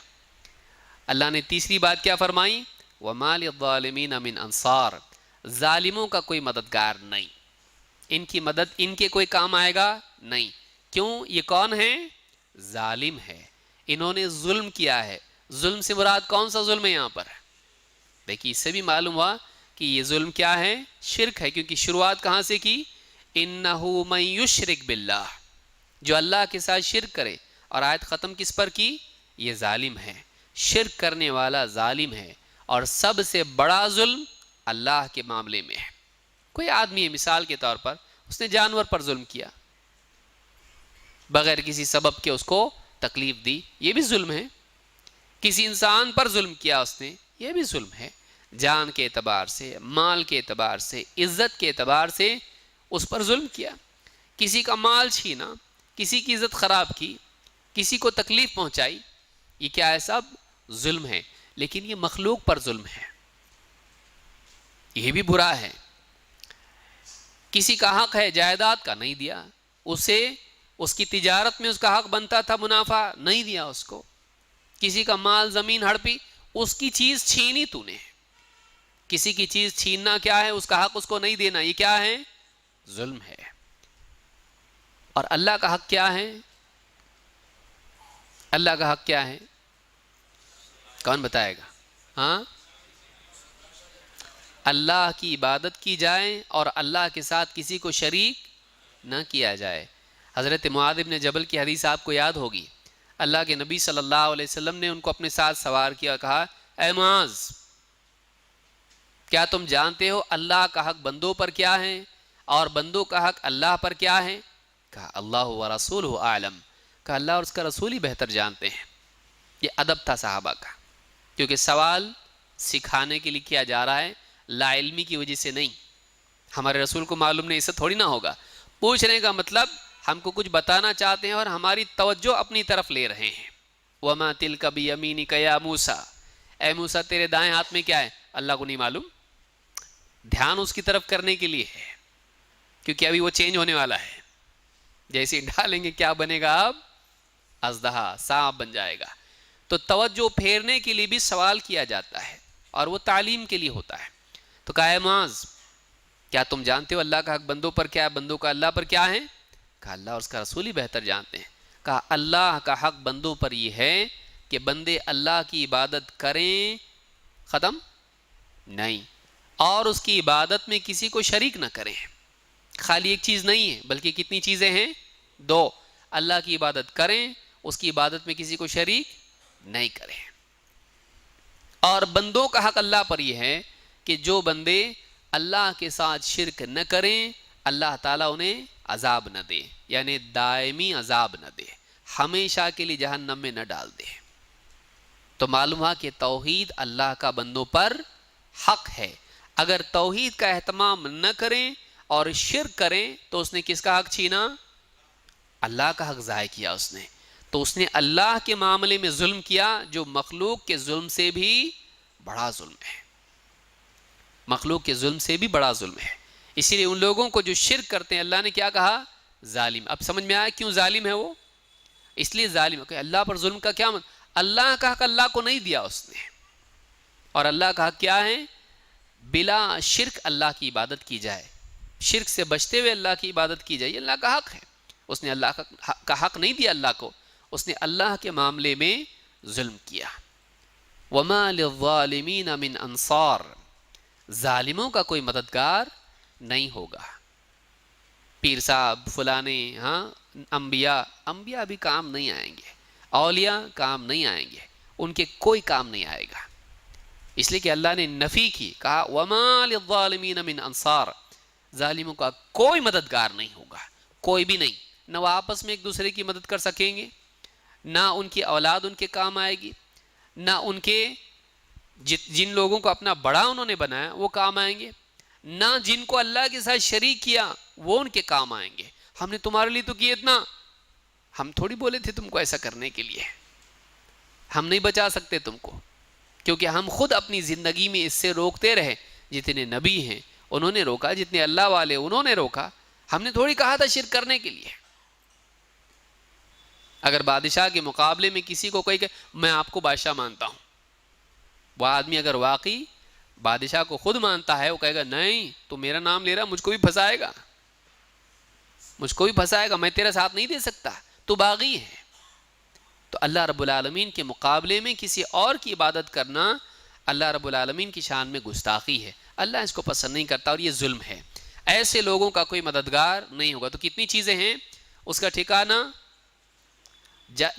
اللہ نے تیسری بات کیا فرمائی؟ وَمَا لِلظَّالِمِينَ مِنْ أَنصَارٍ، ظالموں کا کوئی مددگار نہیں، ان کی مدد ان کے کوئی کام آئے گا نہیں۔ کیوں؟ یہ کون ہے؟ ظالم ہے، انہوں نے ظلم کیا ہے۔ ظلم سے مراد کون سا ظلم ہے یہاں پر؟ دیکھیے اس سے بھی معلوم ہوا کہ یہ ظلم کیا ہے؟ شرک ہے، کیونکہ شروعات کہاں سے کی؟ اِنَّهُ مَن يُشْرِكْ بِاللَّهِ، جو اللہ کے ساتھ شرک کرے، اور آیت ختم کس پر کی؟ یہ ظالم ہے، شرک کرنے والا ظالم ہے، اور سب سے بڑا ظلم اللہ کے معاملے میں ہے۔ کوئی آدمی ہے مثال کے طور پر اس نے جانور پر ظلم کیا، بغیر کسی سبب کے اس کو تکلیف دی، یہ بھی ظلم ہے۔ کسی انسان پر ظلم کیا اس نے، یہ بھی ظلم ہے، جان کے اعتبار سے، مال کے اعتبار سے، عزت کے اعتبار سے اس پر ظلم کیا۔ کسی کا مال چھینا، کسی کی عزت خراب کی، کسی کو تکلیف پہنچائی، یہ کیا ہے؟ سب ظلم ہے، لیکن یہ مخلوق پر ظلم ہے، یہ بھی برا ہے۔ کسی کا حق ہے جائیداد کا، نہیں دیا اسے، اس کی تجارت میں اس کا حق بنتا تھا منافع، نہیں دیا اس کو۔ کسی کا مال زمین ہڑپی، اس کی چیز چھینی تو نے، کسی کی چیز چھیننا کیا ہے؟ اس کا حق اس کو نہیں دینا، یہ کیا ہے؟ ظلم ہے۔ اور اللہ کا حق کیا ہے؟ اللہ کا حق کیا ہے؟ کون بتائے گا؟ ہاں، اللہ کی عبادت کی جائے اور اللہ کے ساتھ کسی کو شریک نہ کیا جائے۔ حضرت معاذ بن جبل کی حدیث آپ کو یاد ہوگی، اللہ کے نبی صلی اللہ علیہ وسلم نے ان کو اپنے ساتھ سوار کیا، کہا اے معاذ کیا تم جانتے ہو اللہ کا حق بندوں پر کیا ہے اور بندوں کا حق اللہ پر کیا ہے؟ کہا اللہ و رسولہ اعلم، کہا اللہ اور اس کا رسول ہی بہتر جانتے ہیں۔ یہ ادب تھا صحابہ کا، کیونکہ سوال سکھانے کے لیے کیا جا رہا ہے، لا علمی کی وجہ سے نہیں۔ ہمارے رسول کو معلوم نہیں، اس سے تھوڑی نہ ہوگا۔ پوچھنے کا مطلب ہم کو کچھ بتانا چاہتے ہیں اور ہماری توجہ اپنی طرف لے رہے ہیں۔ وَمَا تِلْكَ بِيَمِينِكَ يَا مُوسَىٰ، اے موسیٰ تیرے دائیں ہاتھ میں کیا ہے؟ اللہ کو نہیں معلوم، دھیان اس کی طرف کرنے کے لیے ہے، کیونکہ ابھی وہ چینج ہونے والا ہے، جیسے ڈالیں گے کیا بنے گا؟ اب اژدہا، سانپ بن جائے گا۔ تو توجہ پھیرنے کے لیے بھی سوال کیا جاتا ہے، اور وہ تعلیم کے لیے ہوتا ہے۔ تو کہا اے معاذ کیا تم جانتے ہو اللہ کا حق بندوں پر کیا ہے، بندوں کا اللہ پر کیا ہے؟ کہا اللہ اور اس کا رسول ہی بہتر جانتے ہیں۔ کہا اللہ کا حق بندوں پر یہ ہے کہ بندے اللہ کی عبادت کریں، ختم نہیں، اور اس کی عبادت میں کسی کو شریک نہ کریں۔ خالی ایک چیز نہیں ہے بلکہ کتنی چیزیں ہیں؟ دو، اللہ کی عبادت کریں، اس کی عبادت میں کسی کو شریک نہیں کریں۔ اور بندوں کا حق اللہ پر یہ ہے کہ جو بندے اللہ کے ساتھ شرک نہ کریں اللہ تعالیٰ انہیں عذاب نہ دے، یعنی دائمی عذاب نہ دے، ہمیشہ کے لیے جہنم میں نہ ڈال دے۔ تو معلوم ہوا کہ توحید اللہ کا بندوں پر حق ہے۔ اگر توحید کا اہتمام نہ کریں اور شرک کریں تو اس نے کس کا حق چھینا؟ اللہ کا حق ضائع کیا اس نے۔ تو اس نے اللہ کے معاملے میں ظلم کیا جو مخلوق کے ظلم سے بھی بڑا ظلم ہے، مخلوق کے ظلم سے بھی بڑا ظلم ہے۔ اسی لیے ان لوگوں کو جو شرک کرتے ہیں اللہ نے کیا کہا؟ ظالم۔ اب سمجھ میں آیا کیوں ظالم ہے وہ؟ اس لیے ظالم ہے کہ اللہ پر ظلم کا کیا مطلب؟ اللہ کا حق اللہ کو نہیں دیا اس نے، اور اللہ کا حق کیا ہے؟ بلا شرک اللہ کی عبادت کی جائے، شرک سے بچتے ہوئے اللہ کی عبادت کی جائے، یہ اللہ کا حق ہے۔ اس نے اللہ کا حق نہیں دیا اللہ کو، اس نے اللہ کے معاملے میں ظلم کیا۔ وَمَا لِلظَّالِمِينَ مِنْ أَنصَارٍ، ظالموں کا کوئی مددگار نہیں ہوگا۔ پیر صاحب فلانے، ہاں انبیاء بھی کام نہیں آئیں گے، اولیاء کام نہیں آئیں گے، ان کے کوئی کام نہیں آئے گا، اس لیے کہ اللہ نے نفی کی، کہا وَمَا لِلظَّالِمِينَ مِنْ انصار، ظالموں کا کوئی مددگار نہیں ہوگا، کوئی بھی نہیں، نہ وہ آپس میں ایک دوسرے کی مدد کر سکیں گے، نہ ان کی اولاد ان کے کام آئے گی، نہ ان کے جن لوگوں کو اپنا بڑا انہوں نے بنایا وہ کام آئیں گے، نہ جن کو اللہ کے ساتھ شریک کیا وہ ان کے کام آئیں گے۔ ہم نے تمہارے لیے تو کیا اتنا، ہم تھوڑی بولے تھے تم کو ایسا کرنے کے لیے، ہم نہیں بچا سکتے تم کو، کیونکہ ہم خود اپنی زندگی میں اس سے روکتے رہے، جتنے نبی ہیں انہوں نے روکا، جتنے اللہ والے انہوں نے روکا، ہم نے تھوڑی کہا تھا شرک کرنے کے لیے۔ اگر بادشاہ کے مقابلے میں کسی کو کوئی کہ میں آپ کو بادشاہ مانتا ہوں، وہ آدمی اگر واقعی بادشاہ کو خود مانتا ہے، وہ کہے گا نہیں تو میرا نام لے رہا، مجھ کو بھی پھنسائے گا، مجھ کو بھی پھنسائے گا، میں تیرا ساتھ نہیں دے سکتا، تو باغی ہے۔ تو اللہ رب العالمین کے مقابلے میں کسی اور کی عبادت کرنا اللہ رب العالمین کی شان میں گستاخی ہے، اللہ اس کو پسند نہیں کرتا اور یہ ظلم ہے۔ ایسے لوگوں کا کوئی مددگار نہیں ہوگا۔ تو کتنی چیزیں ہیں، اس کا ٹھکانہ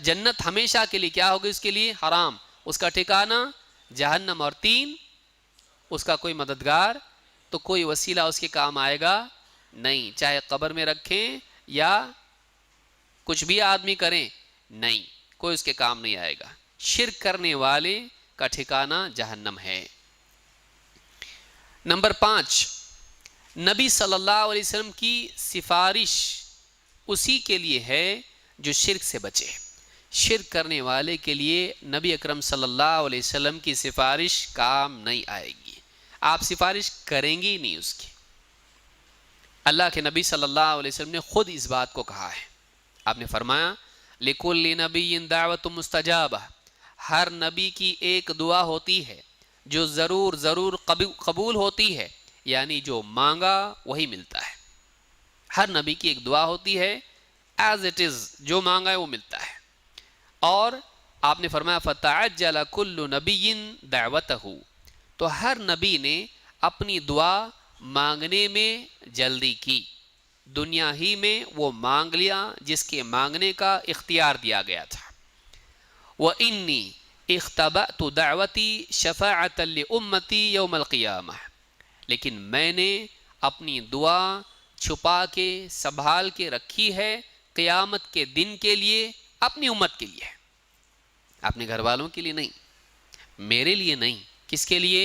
جنت ہمیشہ کے لیے کیا ہوگی، اس کے لیے حرام، اس کا ٹھکانہ جہنم، اور 3 اس کا کوئی مددگار تو کوئی وسیلہ اس کے کام آئے گا نہیں، چاہے قبر میں رکھیں یا کچھ بھی آدمی کریں، نہیں، کوئی اس کے کام نہیں آئے گا۔ شرک کرنے والے کا ٹھکانہ جہنم ہے۔ نمبر 5، نبی صلی اللہ علیہ وسلم کی سفارش اسی کے لیے ہے جو شرک سے بچے۔ شرک کرنے والے کے لیے نبی اکرم صلی اللہ علیہ وسلم کی سفارش کام نہیں آئے گی، آپ سفارش کریں گی نہیں اس کی۔ اللہ کے نبی صلی اللہ علیہ وسلم نے خود اس بات کو کہا ہے، آپ نے فرمایا لِكُلِّ نَبِيٍّ دَعْوَةٌ مُسْتَجَابَةٌ، ہر نبی کی ایک دعا ہوتی ہے جو ضرور قبول ہوتی ہے، یعنی جو مانگا وہی ملتا ہے۔ ہر نبی کی ایک دعا ہوتی ہے ایز اٹ از، جو مانگا ہے وہ ملتا ہے۔ اور آپ نے فرمایا فَتَعَجَّلَ كُلُّ نَبِيٍّ دَعْوَتَهُ، تو ہر نبی نے اپنی دعا مانگنے میں جلدی کی، دنیا ہی میں وہ مانگ لیا جس کے مانگنے کا اختیار دیا گیا تھا۔ وَإِنِّي اخْتَبَأْتُ دَعْوَتِي شَفَاعَةً لِأُمَّتِي يَوْمَ الْقِيَامَةِ، لیکن میں نے اپنی دعا چھپا کے سنبھال کے رکھی ہے قیامت کے دن کے لیے، اپنی امت کے لیے، اپنے گھر والوں کے لیے نہیں، میرے لیے نہیں، کس کے لیے؟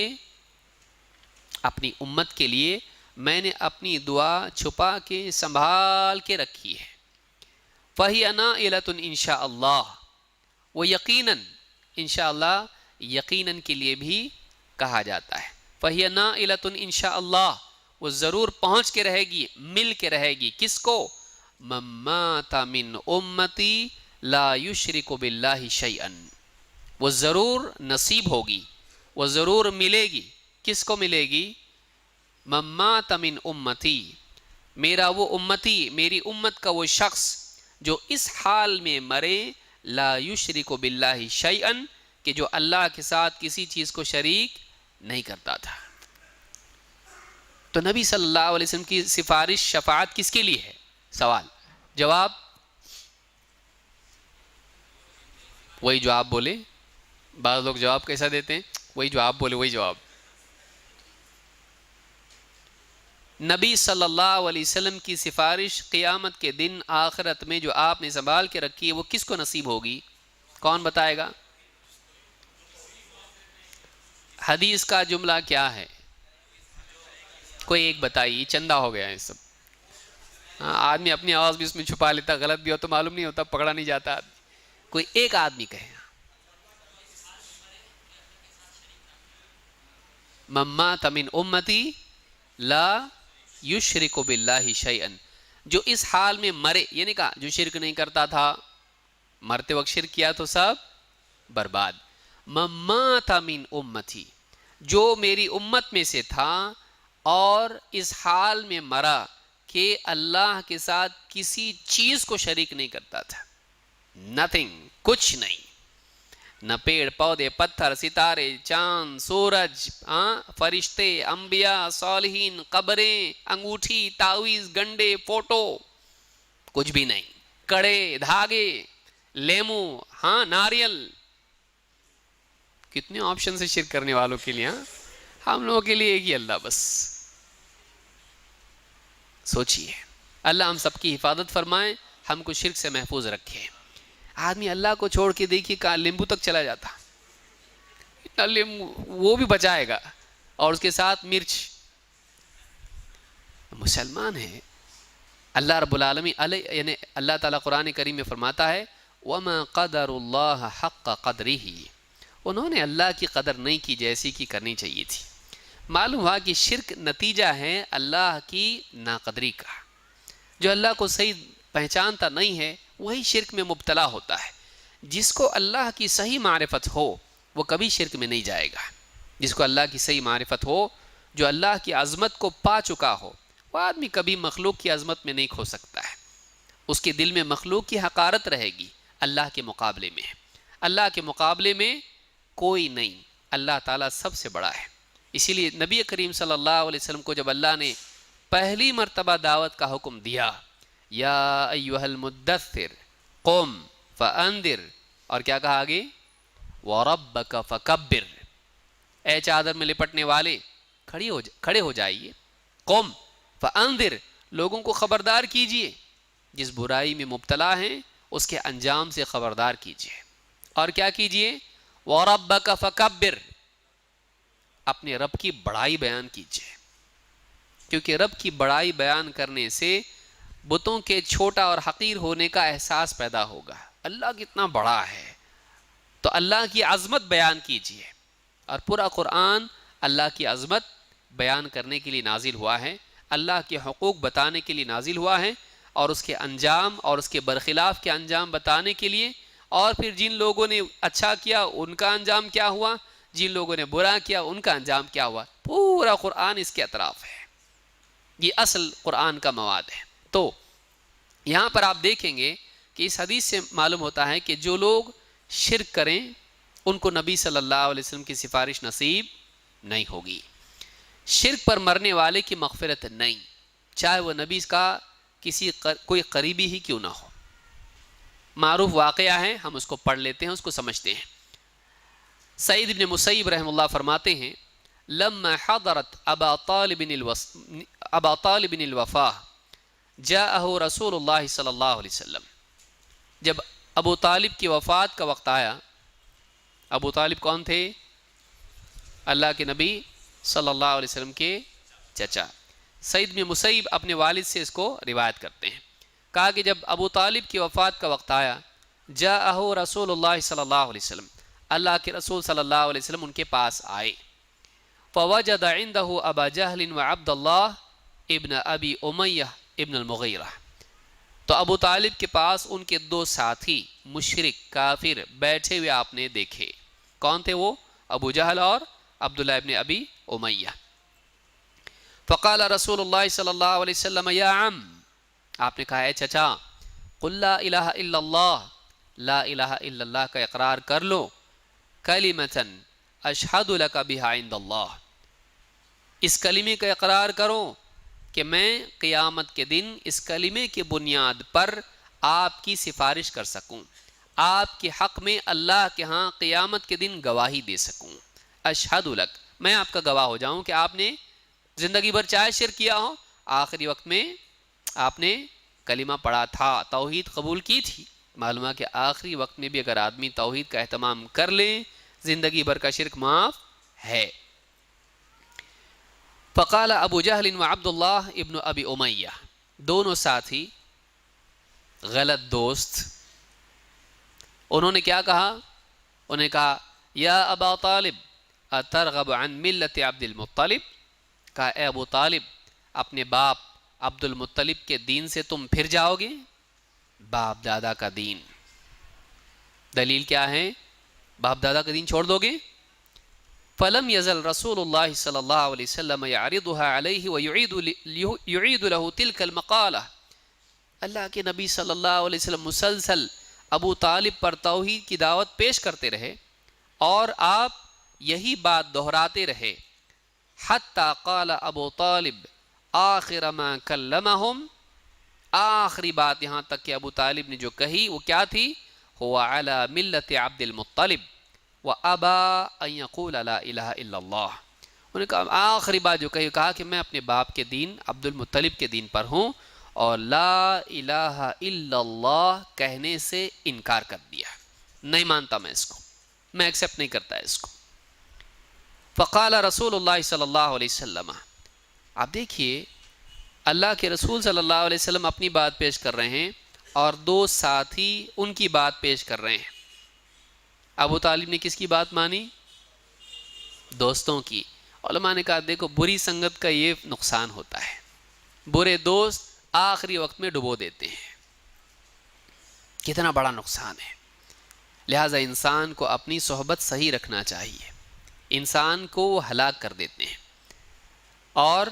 اپنی امت کے لیے میں نے اپنی دعا چھپا کے سنبھال کے رکھی ہے۔ فَهِيَ نَائِلَةٌ إِنشَاءَ اللَّهُ، وہ یقیناً انشاءاللہ، یقیناً کے لیے بھی کہا جاتا ہے۔ فَهِيَ نَائِلَةٌ إِنشَاءَ اللَّهُ، وہ ضرور پہنچ کے رہے گی، مل کے رہے گی، کس کو؟ مَن مَاتَ مِنْ أُمَّتِي لَا يُشْرِكُ بِاللَّهِ شَيْئًا، وہ ضرور نصیب ہوگی، وہ ضرور ملے گی، کس کو ملے گی؟ مَن مَاتَ مِنْ أُمَّتِي، میرا وہ امتی، میری امت کا وہ شخص جو اس حال میں مرے، لا یشرک باللہ شیئا، کہ جو اللہ کے ساتھ کسی چیز کو شریک نہیں کرتا تھا۔ تو نبی صلی اللہ علیہ وسلم کی سفارش شفاعت کس کے لیے ہے؟ سوال جواب، وہی جو آپ بولے، بعض لوگ جواب کیسا دیتے ہیں، وہی جو آپ بولے وہی جواب۔ نبی صلی اللہ علیہ وسلم کی سفارش قیامت کے دن آخرت میں جو آپ نے سنبھال کے رکھی ہے وہ کس کو نصیب ہوگی؟ کون بتائے گا؟ حدیث کا جملہ کیا ہے؟ کوئی ایک بتائیے، چندہ ہو گیا ہے سب۔ آدمی اپنی آواز بھی اس میں چھپا لیتا، غلط بھی ہو تو معلوم نہیں ہوتا، پکڑا نہیں جاتا۔ کوئی ایک آدمی کہے مَن مَاتَ مِنْ أُمَّتِي لَا یشرک باللہ شیئا، جو اس حال میں مرے، یعنی کہا جو شرک نہیں کرتا تھا، مرتے وقت شرک کیا تو سب برباد۔ مَن مَاتَ مِنْ أُمَّتِي، جو میری امت میں سے تھا اور اس حال میں مرا کہ اللہ کے ساتھ کسی چیز کو شریک نہیں کرتا تھا، نتھنگ، کچھ نہیں، نہ پیڑ پودے، پتھر، ستارے، چاند، سورج، فرشتے، انبیاء، صالحین، قبریں، انگوٹھی، تعویذ، گنڈے، فوٹو، کچھ بھی نہیں. کڑے، دھاگے، لیمو، ناریل. کتنے آپشن سے شرک کرنے والوں کے لیے. ہم لوگوں کے لیے ایک ہی اللہ بس. سوچئے اللہ ہم سب کی حفاظت فرمائے، ہم کو شرک سے محفوظ رکھے. آدمی اللہ کو چھوڑ کے دیکھیے کہاں لیمبو تک چلا جاتا، اتنا لیمبو وہ بھی بچائے گا، اور اس کے ساتھ مرچ. مسلمان ہے. اللہ رب العالمین یعنی اللہ تعالیٰ قرآن کریم میں فرماتا ہے وَمَا قَدَرُ اللَّهَ حَقَّ قَدْرِهِ، انہوں نے اللہ کی قدر نہیں کی جیسی کی کرنی چاہیے تھی. معلوم ہوا کہ شرک نتیجہ ہے اللہ کی ناقدری کا. جو اللہ کو صحیح پہچانتا نہیں ہے وہی شرک میں مبتلا ہوتا ہے. جس کو اللہ کی صحیح معرفت ہو وہ کبھی شرک میں نہیں جائے گا. جس کو اللہ کی صحیح معرفت ہو، جو اللہ کی عظمت کو پا چکا ہو، وہ آدمی کبھی مخلوق کی عظمت میں نہیں کھو سکتا ہے. اس کے دل میں مخلوق کی حقارت رہے گی اللہ کے مقابلے میں. اللہ کے مقابلے میں کوئی نہیں، اللہ تعالیٰ سب سے بڑا ہے. اسی لیے نبی کریم صلی اللہ علیہ وسلم کو جب اللہ نے پہلی مرتبہ دعوت کا حکم دیا، یا ایھا المدثر قم فانذر، اور کیا کہا آگے، وربک فکبر، اے چادر میں لپٹنے والے کھڑے ہو جائیے. قم فانذر، لوگوں کو خبردار کیجئے. جس برائی میں مبتلا ہیں اس کے انجام سے خبردار کیجئے. اور کیا کیجئے، وَرَبَّكَ فَكَبِّرْ، اپنے رب کی بڑائی بیان کیجئے. کیونکہ رب کی بڑائی بیان کرنے سے بتوں کے چھوٹا اور حقیر ہونے کا احساس پیدا ہوگا. اللہ کتنا بڑا ہے، تو اللہ کی عظمت بیان کیجئے. اور پورا قرآن اللہ کی عظمت بیان کرنے کے لیے نازل ہوا ہے، اللہ کے حقوق بتانے کے لیے نازل ہوا ہے، اور اس کے انجام اور اس کے برخلاف کے انجام بتانے کے لیے. اور پھر جن لوگوں نے اچھا کیا ان کا انجام کیا ہوا، جن لوگوں نے برا کیا ان کا انجام کیا ہوا. پورا قرآن اس کے اطراف ہے. یہ اصل قرآن کا مواد ہے. تو یہاں پر آپ دیکھیں گے کہ اس حدیث سے معلوم ہوتا ہے کہ جو لوگ شرک کریں ان کو نبی صلی اللہ علیہ وسلم کی سفارش نصیب نہیں ہوگی. شرک پر مرنے والے کی مغفرت نہیں، چاہے وہ نبی کا کوئی قریبی ہی کیوں نہ ہو. معروف واقعہ ہے، ہم اس کو پڑھ لیتے ہیں، اس کو سمجھتے ہیں. سعید بن مسیب رحم اللہ فرماتے ہیں لما حضرت ابا طالب الوفاہ جاءہ رسول اللہ صلی اللہ علیہ وسلم، جب ابو طالب کی وفات کا وقت آیا. ابو طالب کون تھے؟ اللہ کے نبی صلی اللہ علیہ وسلم کے چچا. سعید بن مسیب اپنے والد سے اس کو روایت کرتے ہیں. کہا کہ جب ابو طالب کی وفات کا وقت آیا، جاءہ رسول اللہ صلی اللہ علیہ وسلم، اللہ کے رسول صلی اللہ علیہ وسلم ان کے پاس آئے. فوجد عنده ابا جہل وعبد اللہ ابن ابی امیہ ابن المغیرہ. تو ابو طالب کے پاس ان کے دو ساتھی مشرک کافر بیٹھے ہوئے آپ نے دیکھے. کون تھے وہ؟ ابو جہل اور عبداللہ ابن ابی امیہ. فقال رسول اللہ صلی اللہ علیہ وسلم یا عم، آپ نے کہا اے چچا، قل لا الہ الا اللہ، لا الہ الا اللہ کا اقرار کر لو، کلمۃ اشہد لک بہا عند اللہ، اس کلمے کا اقرار کرو کہ میں قیامت کے دن اس کلمے کی بنیاد پر آپ کی سفارش کر سکوں، آپ کے حق میں اللہ کے ہاں قیامت کے دن گواہی دے سکوں. اشہد لک، میں آپ کا گواہ ہو جاؤں کہ آپ نے زندگی بھر چاہے شرک کیا ہو، آخری وقت میں آپ نے کلمہ پڑھا تھا، توحید قبول کی تھی. معلوم ہے کہ آخری وقت میں بھی اگر آدمی توحید کا اہتمام کر لے زندگی بھر کا شرک معاف ہے. فقال ابو جہل و عبداللہ ابن ابی امیہ، دونوں ساتھی غلط دوست، انہوں نے کیا کہا؟ انہوں نے کہا یا ابا طالب اترغب عن ملت عبد المطلب، کہا اے ابو طالب، اپنے باپ عبد المطلب کے دین سے تم پھر جاؤ گے؟ باپ دادا کا دین، دلیل کیا ہے؟ باپ دادا کا دین چھوڑ دو گے؟ فلم یزل رسول اللہ صلی اللہ علیہ وسلم یعرضها علیہ ویعید له تلک المقالہ. اللہ کے نبی صلی اللہ علیہ وسلم مسلسل ابو طالب پر توحید کی دعوت پیش کرتے رہے اور آپ یہی بات دہراتے رہے. حتی قال ابو طالب آخر ما کلمہم، آخری بات یہاں تک کہ ابو طالب نے جو کہی وہ کیا تھی؟ هو علی ملت عبد المطلب وابى ان يقول لا الہ الا اللہ. انہوں نے کہا آخری بات جو کہی، کہا کہ میں اپنے باپ کے دین عبد المطلب کے دین پر ہوں اور لا الہ الا اللہ کہنے سے انکار کر دیا، نہیں مانتا میں اس کو، میں ایکسیپٹ نہیں کرتا اس کو. فقال رسول اللہ صلی اللہ علیہ وسلم، آپ دیکھیے اللہ کے رسول صلی اللہ علیہ وسلم اپنی بات پیش کر رہے ہیں اور دو ساتھی ان کی بات پیش کر رہے ہیں. ابو طالب نے کس کی بات مانی؟ دوستوں کی. علماء نے کہا دیکھو بری سنگت کا یہ نقصان ہوتا ہے، برے دوست آخری وقت میں ڈبو دیتے ہیں، کتنا بڑا نقصان ہے. لہٰذا انسان کو اپنی صحبت صحیح رکھنا چاہیے، انسان کو وہ ہلاک کر دیتے ہیں. اور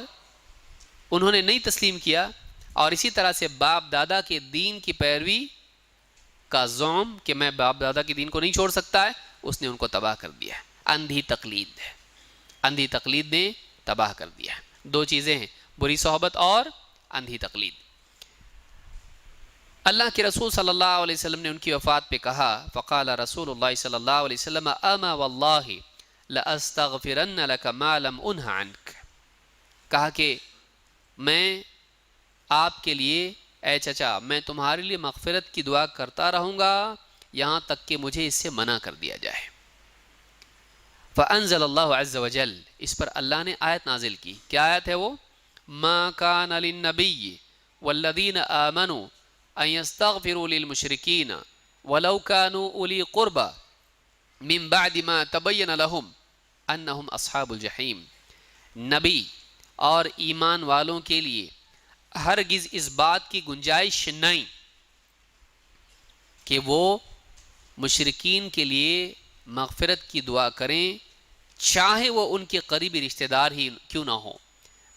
انہوں نے نہیں تسلیم کیا اور اسی طرح سے باپ دادا کے دین کی پیروی کا زوم کہ میں باپ دادا کے دین کو نہیں چھوڑ سکتا ہے، اس نے ان کو تباہ کر دیا. اندھی تقلید ہے، اندھی تقلید نے تباہ کر دیا. دو چیزیں ہیں، بری صحبت اور اندھی تقلید. اللہ کے رسول صلی اللہ علیہ وسلم نے ان کی وفات پہ کہا، فقال رسول اللہ صلی اللہ علیہ وسلم اما واللہ لاستغفرن لک ما لم انہ عنک. کہا کہ میں آپ کے لیے اے چچا میں تمہارے لیے مغفرت کی دعا کرتا رہوں گا یہاں تک کہ مجھے اس سے منع کر دیا جائے. فانزل اللہ عز وجل، اس پر اللہ نے آیت نازل کی. کیا آیت ہے وہ؟ ما کان للنبی والذین آمنوا ان یستغفروا للمشرکین ولو كانوا اولی قربى من بعد ما تبین لهم انہم اصحاب الجحیم. نبی اور ایمان والوں کے لیے ہرگز اس بات کی گنجائش نہیں کہ وہ مشرکین کے لیے مغفرت کی دعا کریں چاہے وہ ان کے قریبی رشتہ دار ہی کیوں نہ ہو.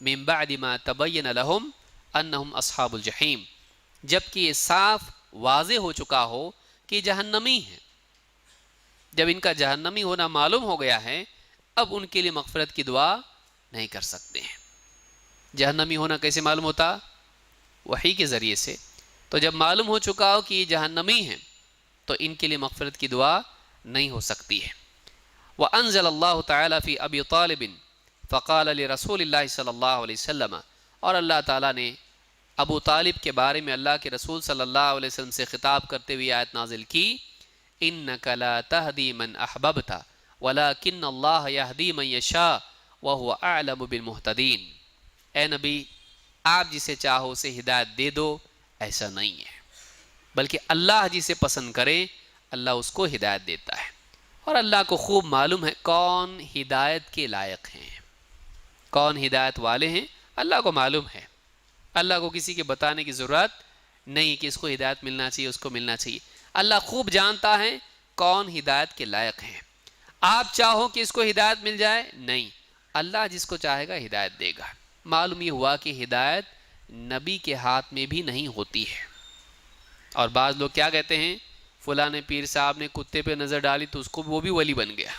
من بعد ما تبین لهم انہم اصحاب الجحیم، جبکہ یہ صاف واضح ہو چکا ہو کہ جہنمی ہیں. جب ان کا جہنمی ہونا معلوم ہو گیا ہے اب ان کے لیے مغفرت کی دعا نہیں کر سکتے ہیں. جہنمی ہونا کیسے معلوم ہوتا؟ وحی کے ذریعے سے. تو جب معلوم ہو چکا ہو کہ یہ جہنمی ہیں تو ان کے لیے مغفرت کی دعا نہیں ہو سکتی ہے. وَأَنزَلَ اللَّهُ تَعَالَى فِي أَبِي طَالِبٍ فَقَالَ لِرَسُولِ اللَّهِ صلی اللہ علیہ وسلم، اور اللہ تعالیٰ نے ابو طالب کے بارے میں اللہ کے رسول صلی اللہ علیہ وسلم سے خطاب کرتے ہوئے آیت نازل کی، إِنَّكَ لَا تَهْدِي مَنْ أَحْبَبْتَ وَلَكِنَّ اللَّهَ يَهْدِي مَنْ يَشَاءُ وَهُوَ أَعْلَمُ بِالْمُهْتَدِينَ. اے نبی آپ جسے چاہو اسے ہدایت دے دو، ایسا نہیں ہے، بلکہ اللہ جسے پسند کرے اللہ اس کو ہدایت دیتا ہے. اور اللہ کو خوب معلوم ہے کون ہدایت کے لائق ہیں، کون ہدایت والے ہیں، اللہ کو معلوم ہے. اللہ کو کسی کے بتانے کی ضرورت نہیں کہ اس کو ہدایت ملنا چاہیے اس کو ملنا چاہیے. اللہ خوب جانتا ہے کون ہدایت کے لائق ہیں. آپ چاہو کہ اس کو ہدایت مل جائے، نہیں، اللہ جس کو چاہے گا ہدایت دے گا. معلوم یہ ہوا کہ ہدایت نبی کے ہاتھ میں بھی نہیں ہوتی ہے. اور بعض لوگ کیا کہتے ہیں، فلاں پیر صاحب نے کتے پہ نظر ڈالی تو اس کو وہ بھی ولی بن گیا.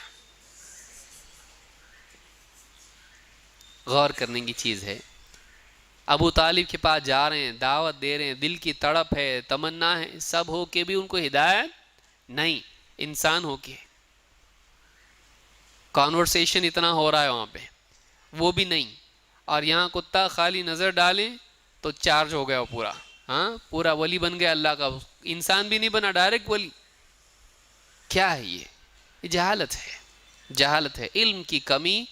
غور کرنے کی چیز ہے. ابو طالب کے پاس جا رہے ہیں، دعوت دے رہے ہیں، دل کی تڑپ ہے، تمنا ہے، سب ہو کے بھی ان کو ہدایت نہیں. انسان ہو کے کانورسیشن اتنا ہو رہا ہے وہاں پہ، وہ بھی نہیں. اور یہاں کتا خالی نظر ڈالیں تو چارج ہو گیا وہ پورا، ہاں پورا ولی بن گیا اللہ کا. انسان بھی نہیں بنا، ڈائریکٹ ولی. کیا ہے یہ جہالت ہے، جہالت ہے، علم کی کمی.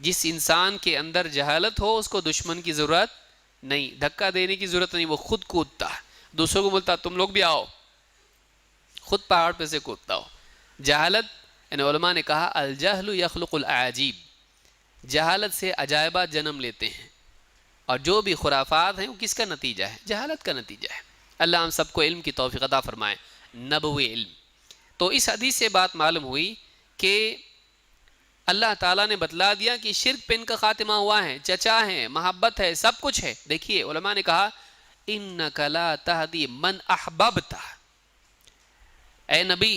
جس انسان کے اندر جہالت ہو اس کو دشمن کی ضرورت نہیں، دھکا دینے کی ضرورت نہیں، وہ خود کودتا ہے، دوسروں کو بولتا تم لوگ بھی آؤ، خود پہاڑ پہ سے کودتا ہو. جہالت، یعنی علماء نے کہا الجہل یخلق الاعاجیب، جہالت سے عجائبات جنم لیتے ہیں. اور جو بھی خرافات ہیں وہ کس کا نتیجہ ہے؟ جہالت کا نتیجہ ہے. اللہ ہم سب کو علم کی توفیق عطا فرمائے، نبوی علم. تو اس حدیث سے بات معلوم ہوئی کہ اللہ تعالیٰ نے بتلا دیا کہ شرک پہ ان کا خاتمہ ہوا ہے، چچا ہے، محبت ہے، سب کچھ ہے. دیکھیے علماء نے کہا اِنَّكَ لَا تَهْدِي مَنْ أَحْبَبْتَ، اے نبی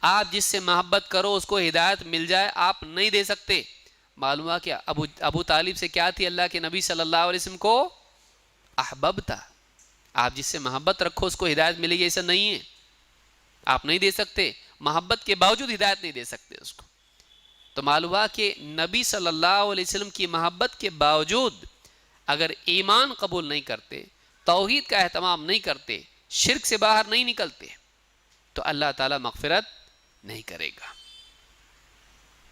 آپ جس سے محبت کرو اس کو ہدایت مل جائے آپ نہیں دے سکتے. معلوم ہوا کہ ابو طالب سے کیا تھی اللہ کے نبی صلی اللہ علیہ وسلم کو احببتا، آپ جس سے محبت رکھو اس کو ہدایت ملے گی، ایسا نہیں ہے. آپ نہیں دے سکتے، محبت کے باوجود ہدایت نہیں دے سکتے اس کو. تو معلوم ہوا کہ نبی صلی اللہ علیہ وسلم کی محبت کے باوجود اگر ایمان قبول نہیں کرتے، توحید کا اہتمام نہیں کرتے، شرک سے باہر نہیں نکلتے، تو اللہ تعالیٰ مغفرت نہیں کرے گا.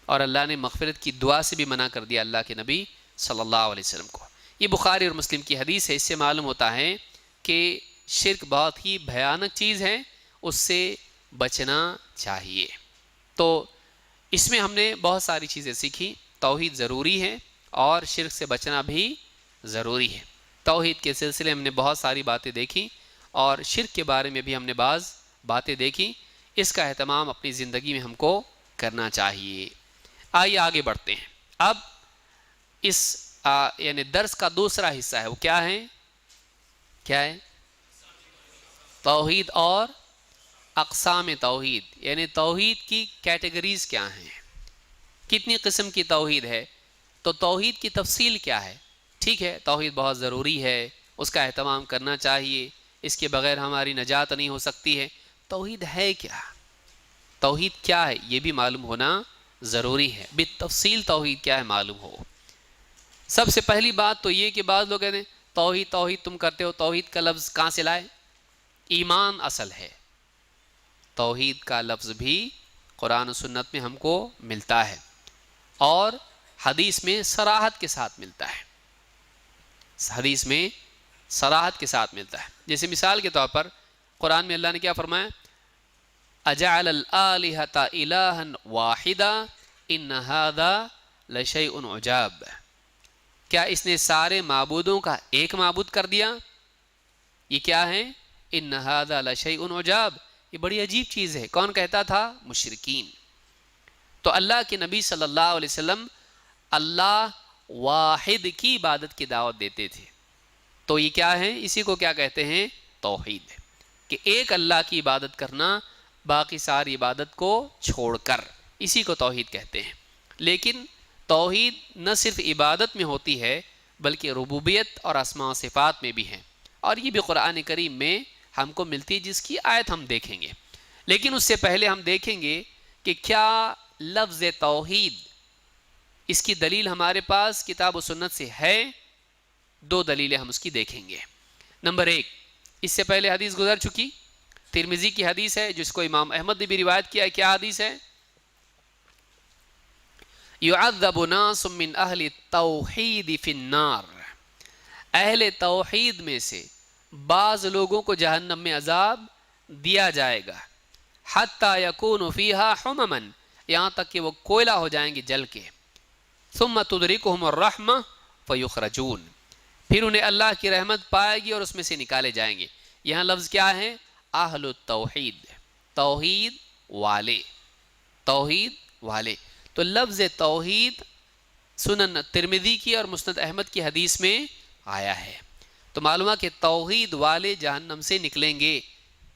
اور اللہ نے مغفرت کی دعا سے بھی منع کر دیا اللہ کے نبی صلی اللہ علیہ وسلم کو. یہ بخاری اور مسلم کی حدیث ہے. اس سے معلوم ہوتا ہے کہ شرک بہت ہی بھیانک چیز ہے، اس سے بچنا چاہیے. تو اس میں ہم نے بہت ساری چیزیں سیکھی. توحید ضروری ہے اور شرک سے بچنا بھی ضروری ہے. توحید کے سلسلے ہم نے بہت ساری باتیں دیکھی اور شرک کے بارے میں بھی ہم نے بعض باتیں دیکھی. اس کا اہتمام اپنی زندگی میں ہم کو کرنا چاہیے. آئیے آگے بڑھتے ہیں. اب اس یعنی درس کا دوسرا حصہ ہے، وہ کیا ہے؟ کیا ہے؟ توحید اور اقسام توحید، یعنی توحید کی کیٹیگریز کیا ہیں، کتنی قسم کی توحید ہے، تو توحید کی تفصیل کیا ہے. ٹھیک ہے، توحید بہت ضروری ہے، اس کا اہتمام کرنا چاہیے، اس کے بغیر ہماری نجات نہیں ہو سکتی ہے. توحید ہے کیا، توحید کیا ہے، یہ بھی معلوم ہونا ضروری ہے. بالتفصیل توحید کیا ہے معلوم ہو. سب سے پہلی بات تو یہ کہ بعض لوگ کہتے ہیں توحید توحید تم کرتے ہو، توحید کا لفظ کہاں سے لائے؟ ایمان اصل ہے. توحید کا لفظ بھی قرآن و سنت میں ہم کو ملتا ہے اور حدیث میں صراحت کے ساتھ ملتا ہے. حدیث میں صراحت کے ساتھ ملتا ہے. جیسے مثال کے طور پر قرآن میں اللہ نے کیا فرمایا؟ اجعل الآلہۃ الہا واحدا ان ھذا لشیء عجاب. کیا اس نے سارے معبودوں کا ایک معبود کر دیا؟ یہ کیا ہے؟ ان ھذا لشیء عجاب، یہ بڑی عجیب چیز ہے. کون کہتا تھا؟ مشرکین. تو اللہ کے نبی صلی اللہ علیہ وسلم اللہ واحد کی عبادت کی دعوت دیتے تھے. تو یہ کیا ہے؟ اسی کو کیا کہتے ہیں؟ توحید. کہ ایک اللہ کی عبادت کرنا باقی ساری عبادت کو چھوڑ کر، اسی کو توحید کہتے ہیں. لیکن توحید نہ صرف عبادت میں ہوتی ہے بلکہ ربوبیت اور اسماء و صفات میں بھی ہے، اور یہ بھی قرآن کریم میں ہم کو ملتی ہے، جس کی آیت ہم دیکھیں گے. لیکن اس سے پہلے ہم دیکھیں گے کہ کیا لفظ توحید، اس کی دلیل ہمارے پاس کتاب و سنت سے ہے. دو دلیلیں ہم اس کی دیکھیں گے. نمبر ایک، اس سے پہلے حدیث گزر چکی، ترمذی کی حدیث ہے جس کو امام احمد نے بھی روایت کیا ہے. کیا حدیث ہے؟ یعذب ناس من اہل التوحید فی النار. اہل توحید میں سے بعض لوگوں کو جہنم میں عذاب دیا جائے گا. حتی یکون فیہا حمما، یہاں تک کہ وہ کوئلہ ہو جائیں گے جل کے. ثم تدرکہم الرحمہ فیخرجون، پھر انہیں اللہ کی رحمت پائے گی اور اس میں سے نکالے جائیں گے. یہاں لفظ کیا ہے؟ اہل التوحید، توحید والے، توحید والے. تو لفظ توحید سنن ترمذی کی اور مسند احمد کی حدیث میں آیا ہے. تو معلوم ہے کہ توحید والے جہنم سے نکلیں گے.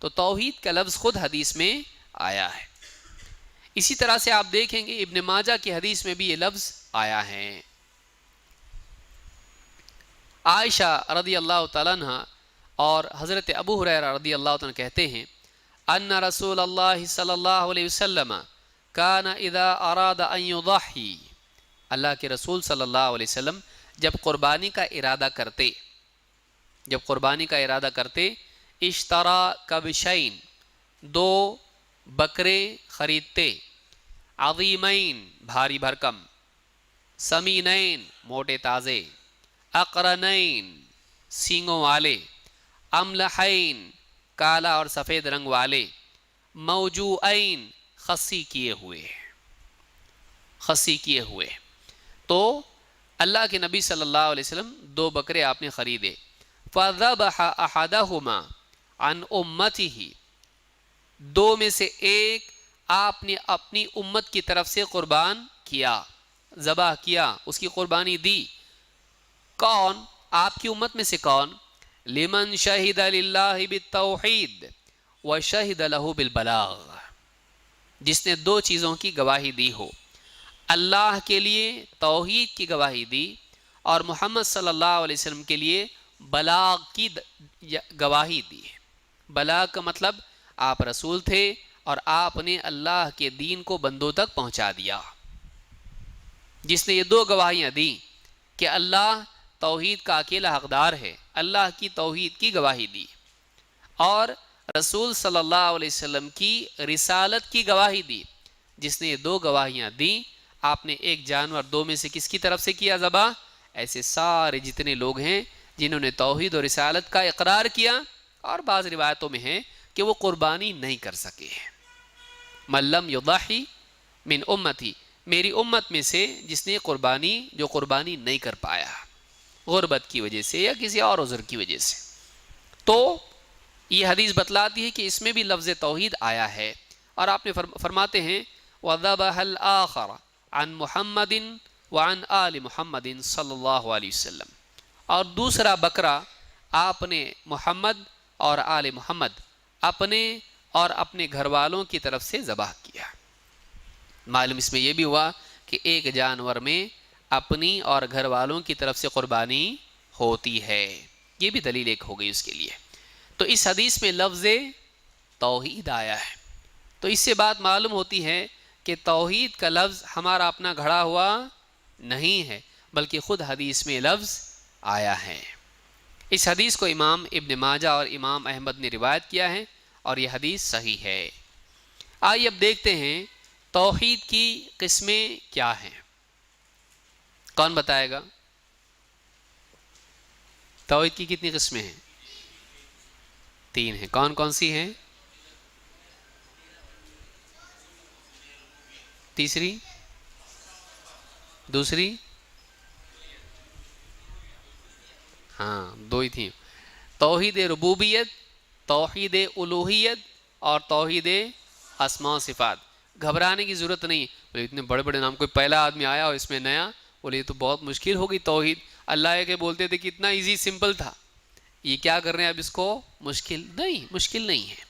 تو توحید کا لفظ خود حدیث میں آیا ہے. اسی طرح سے آپ دیکھیں گے ابن ماجہ کی حدیث میں بھی یہ لفظ آیا ہے. عائشہ رضی اللہ تعالیٰ عنہ اور حضرت ابو ہریرہ رضی اللہ تعالیٰ عنہ کہتے ہیں ان رسول اللہ صلی اللہ علیہ وسلم کان اذا اراد ان یضحی، اللہ کے رسول صلی اللہ علیہ وسلم جب قربانی کا ارادہ کرتے اشترا کبشین، دو بکرے خریدتے، عظیمین بھاری بھرکم، سمینین موٹے تازے، اقرنین سینگوں والے، املحین کالا اور سفید رنگ والے، موجوعین خصی کیے ہوئے. تو اللہ کے نبی صلی اللہ علیہ وسلم دو بکرے آپ نے خریدے. فذبح احدہما عن امتہ، دو میں سے ایک آپ نے اپنی امت کی طرف سے قربان کیا، ذبح کیا، اس کی قربانی دی. کون؟ آپ کی امت میں سے کون؟ لمن شہد للہ بالتوحید وشہد لہ بالبلاغ، جس نے دو چیزوں کی گواہی دی ہو، اللہ کے لیے توحید کی گواہی دی اور محمد صلی اللہ علیہ وسلم کے لیے بلاغ کی گواہی دی ہے۔ بلاغ کا مطلب آپ رسول تھے اور آپ نے اللہ کے دین کو بندوں تک پہنچا دیا۔ جس نے یہ دو گواہیاں دی کہ اللہ توحید کا اکیلا حقدار ہے، اللہ کی توحید کی گواہی دی، اور رسول صلی اللہ علیہ وسلم کی رسالت کی گواہی دی، جس نے یہ دو گواہیاں دی، آپ نے ایک جانور دو میں سے کس کی طرف سے کیا ذبح؟ ایسے سارے جتنے لوگ ہیں جنہوں نے توحید اور رسالت کا اقرار کیا، اور بعض روایتوں میں ہے کہ وہ قربانی نہیں کر سکے۔ من لم یضحی من امتی، میری امت میں سے جس نے جو قربانی نہیں کر پایا، غربت کی وجہ سے یا کسی اور عذر کی وجہ سے، تو یہ حدیث بتلاتی ہے کہ اس میں بھی لفظ توحید آیا ہے۔ اور آپ نے فرماتے ہیں وَذَبَحَ الْآخَرَ عَنْ مُحَمَّدٍ وَعَنْ آلِ مُحَمَّدٍ صلی اللہ علیہ وسلم، اور دوسرا بکرا آپ نے محمد اور آل محمد، اپنے اور اپنے گھر والوں کی طرف سے ذبح کیا۔ معلوم اس میں یہ بھی ہوا کہ ایک جانور میں اپنی اور گھر والوں کی طرف سے قربانی ہوتی ہے، یہ بھی دلیل ایک ہو گئی اس کے لیے۔ تو اس حدیث میں لفظ توحید آیا ہے، تو اس سے بات معلوم ہوتی ہے کہ توحید کا لفظ ہمارا اپنا گھڑا ہوا نہیں ہے، بلکہ خود حدیث میں لفظ آیا ہے۔ اس حدیث کو امام ابن ماجہ اور امام احمد نے روایت کیا ہے، اور یہ حدیث صحیح ہے۔ آئیے اب دیکھتے ہیں توحید کی قسمیں کیا ہیں۔ کون بتائے گا؟ توحید کی کتنی قسمیں ہیں؟ 3 ہیں۔ کون کون سی ہیں؟ تیسری، دوسری، ہاں 2 ہی تھیں، توحید ربوبیت، توحید الوہیت اور توحید اسماء و صفات۔ گھبرانے کی ضرورت نہیں، بولے اتنے بڑے بڑے نام، کوئی پہلا آدمی آیا اور اس میں نیا، بولے یہ تو بہت مشکل ہوگی توحید، اللہ کے بولتے تھے کہ اتنا ایزی سمپل تھا، یہ کیا کر رہے ہیں اب اس کو مشکل نہیں ہے،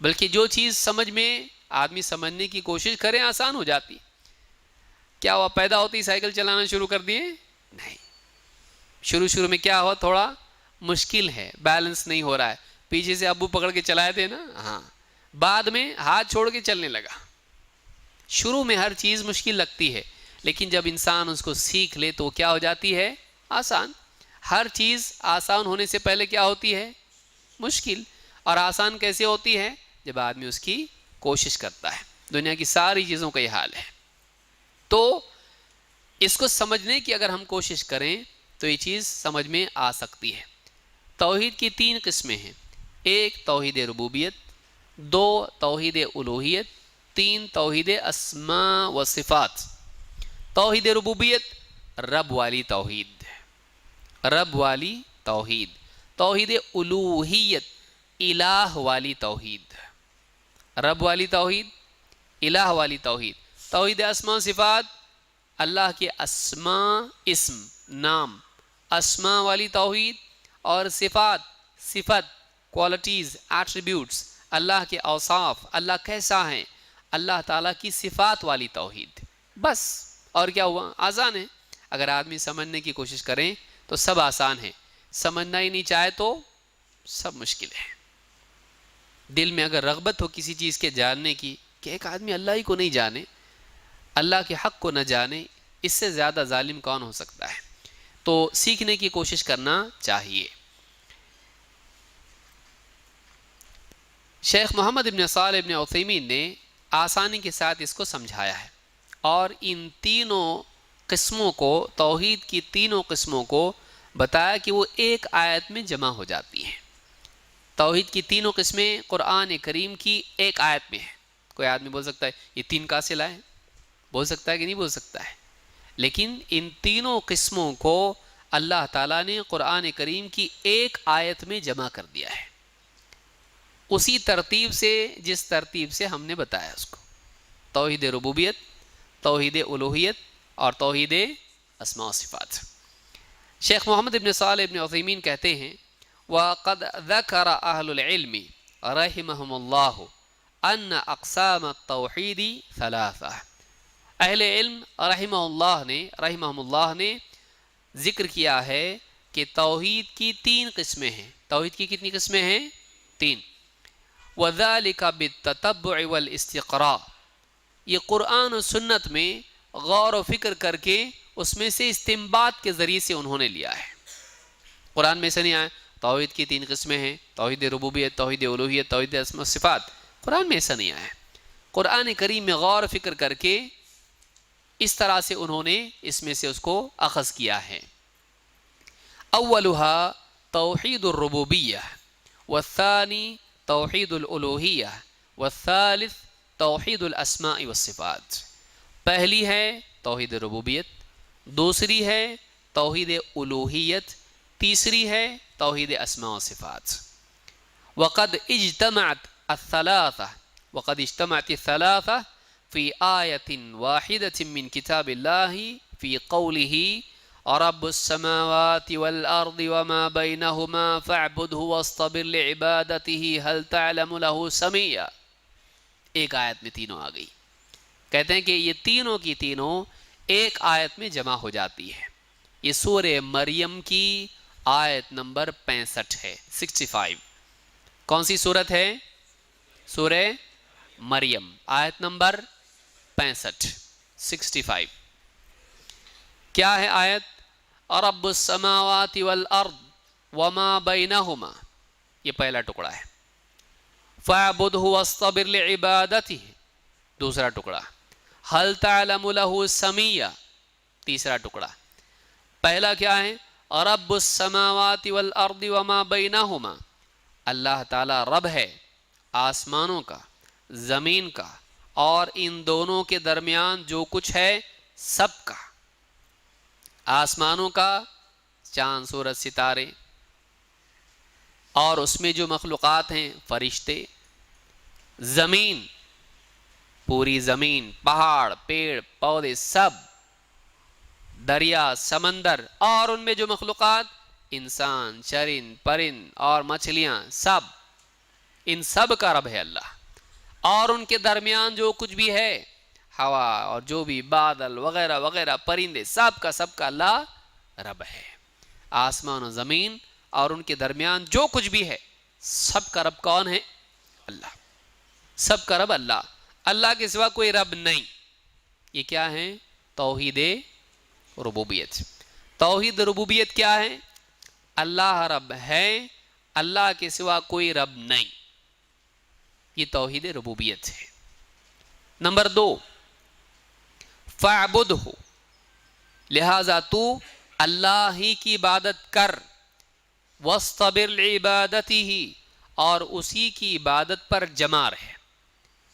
بلکہ جو چیز سمجھ میں آدمی سمجھنے کی کوشش کرے آسان ہو جاتی۔ کیا ہوا پیدا ہوتی ہی سائیکل چلانا شروع کر دیے؟ نہیں، شروع میں کیا ہوا، تھوڑا مشکل ہے، بیلنس نہیں ہو رہا ہے، پیچھے سے ابو پکڑ کے چلائے تھے نا، ہاں، بعد میں ہاتھ چھوڑ کے چلنے لگا۔ شروع میں ہر چیز مشکل لگتی ہے، لیکن جب انسان اس کو سیکھ لے تو کیا ہو جاتی ہے؟ آسان۔ ہر چیز آسان ہونے سے پہلے کیا ہوتی ہے؟ مشکل۔ اور آسان کیسے ہوتی ہے؟ جب آدمی اس کی کوشش کرتا ہے۔ دنیا کی ساری چیزوں کا یہ حال ہے۔ تو اس کو سمجھنے کی اگر ہم کوشش کریں تو یہ چیز سمجھ میں آ سکتی ہے۔ توحید کی 3 قسمیں ہیں، 1 توحید ربوبیت، 2 توحید الوہیت، 3 توحید اسماء و صفات۔ توحید ربوبیت رب والی توحید، رب والی توحید۔ توحید الوہیت الہ والی توحید، رب والی توحید، الہ والی توحید۔ توحید اسماء و صفات اللہ کے اسماء، اسم نام، اسماء والی توحید، اور صفات صفت، کوالٹیز، ایٹریبیوٹس، اللہ کے اوصاف، اللہ کیسا ہے، اللہ تعالیٰ کی صفات والی توحید۔ بس، اور کیا ہوا؟ آسان ہے۔ اگر آدمی سمجھنے کی کوشش کریں تو سب آسان ہے، سمجھنا ہی نہیں چاہے تو سب مشکل ہے۔ دل میں اگر رغبت ہو کسی چیز کے جاننے کی، کہ ایک آدمی اللہ ہی کو نہیں جانے، اللہ کے حق کو نہ جانے، اس سے زیادہ ظالم کون ہو سکتا ہے؟ تو سیکھنے کی کوشش کرنا چاہیے۔ شیخ محمد ابن صالح ابن عثیمین نے آسانی کے ساتھ اس کو سمجھایا ہے، اور ان تینوں قسموں کو، توحید کی تینوں قسموں کو بتایا کہ وہ ایک آیت میں جمع ہو جاتی ہیں۔ توحید کی تینوں قسمیں قرآن کریم کی ایک آیت میں ہیں۔ کوئی آدمی بول سکتا ہے یہ 3 کہاں سے لائے؟ بول سکتا ہے کہ نہیں بول سکتا ہے، لیکن ان تینوں قسموں کو اللہ تعالیٰ نے قرآن کریم کی ایک آیت میں جمع کر دیا ہے، اسی ترتیب سے جس ترتیب سے ہم نے بتایا اس کو۔ توحید ربوبیت، توحید الوہیت اور توحید اسماء و صفات۔ شیخ محمد ابن صالح ابن عثیمین کہتے ہیں وَقَدْ ذَكَرَ أَهْلُ الْعِلْمِ رَحِمَهُمُ اللَّهُ ان اقسام التوحید ثلاثہ. اہل علم رحمہم اللہ نے ذکر کیا ہے کہ توحید کی 3 قسمیں ہیں. توحید کی کتنی قسمیں ہیں؟ 3. وَذَلِكَ بِالتَّتَبُّعِ وَالْإِسْتِقْرَاءِ. یہ قرآن و سنت میں غور و فکر کر کے اس میں سے استنباط کے ذریعے سے انہوں نے لیا ہے. قرآن میں سے نہیں آیا توحید کی 3 قسمیں ہیں، توحید ربوبیت، توحید الوہیت، توحید اسماء و صفات. قرآن میں ایسا نہیں آیا ہے. قرآن کریم میں غور و فکر کر کے اس طرح سے انہوں نے اس میں سے اس کو اخذ کیا ہے. اولها توحید الربوبیہ، والثانی توحید الالوہیہ، والثالث توحید الاسماء والصفات. پہلی ہے توحید ربوبیت، دوسری ہے توحید الوہیت، تیسری ہے توحید اسماء و صفات. وقد اجتمعت الثلاثة في آية واحدة من كتاب الله في قوله رب السماوات والأرض وما بينهما فاعبده واصطبر لعبادته هل تعلم له سميا. ایک آیت میں تینوں آ گئی. کہتے ہیں کہ یہ تینوں کی تینوں ایک آیت میں جمع ہو جاتی ہے. یہ سورہ مریم کی آیت نمبر 65 ہے، 65. کون سی صورت ہے؟ سورہ مریم، آیت نمبر 65، 65. کیا ہے آیت؟ رب السماوات والارض وما بینہما، یہ پہلا ٹکڑا ہے. فاعبدہ واصطبر لعبادتہ، دوسرا ٹکڑا. ہل تعلم لہ سمیہ، تیسرا ٹکڑا. پہلا کیا ہے؟ رب السماوات والارض وما بینہما، اللہ تعالی رب ہے آسمانوں کا، زمین کا، اور ان دونوں کے درمیان جو کچھ ہے سب کا. آسمانوں کا چاند سورج ستارے، اور اس میں جو مخلوقات ہیں فرشتے، زمین، پوری زمین، پہاڑ، پیڑ پودے سب، دریا، سمندر، اور ان میں جو مخلوقات انسان، چرند، پرند اور مچھلیاں سب، ان سب کا رب ہے اللہ. اور ان کے درمیان جو کچھ بھی ہے، ہوا اور جو بھی بادل وغیرہ وغیرہ، پرندے، سب کا اللہ رب ہے. آسمان و زمین اور ان کے درمیان جو کچھ بھی ہے سب کا رب کون ہے؟ اللہ. سب کا رب اللہ، اللہ کے سوا کوئی رب نہیں. یہ کیا ہے؟ توحید ربوبیت. توحید ربوبیت کیا ہے؟ اللہ رب ہے، اللہ کے سوا کوئی رب نہیں. یہ توحید ربوبیت ہے. نمبر 2، فاعبدہ، لہذا تو اللہ ہی کی عبادت کر، واصطبر لعبادتہ، اور اسی کی عبادت پر جمع رہے.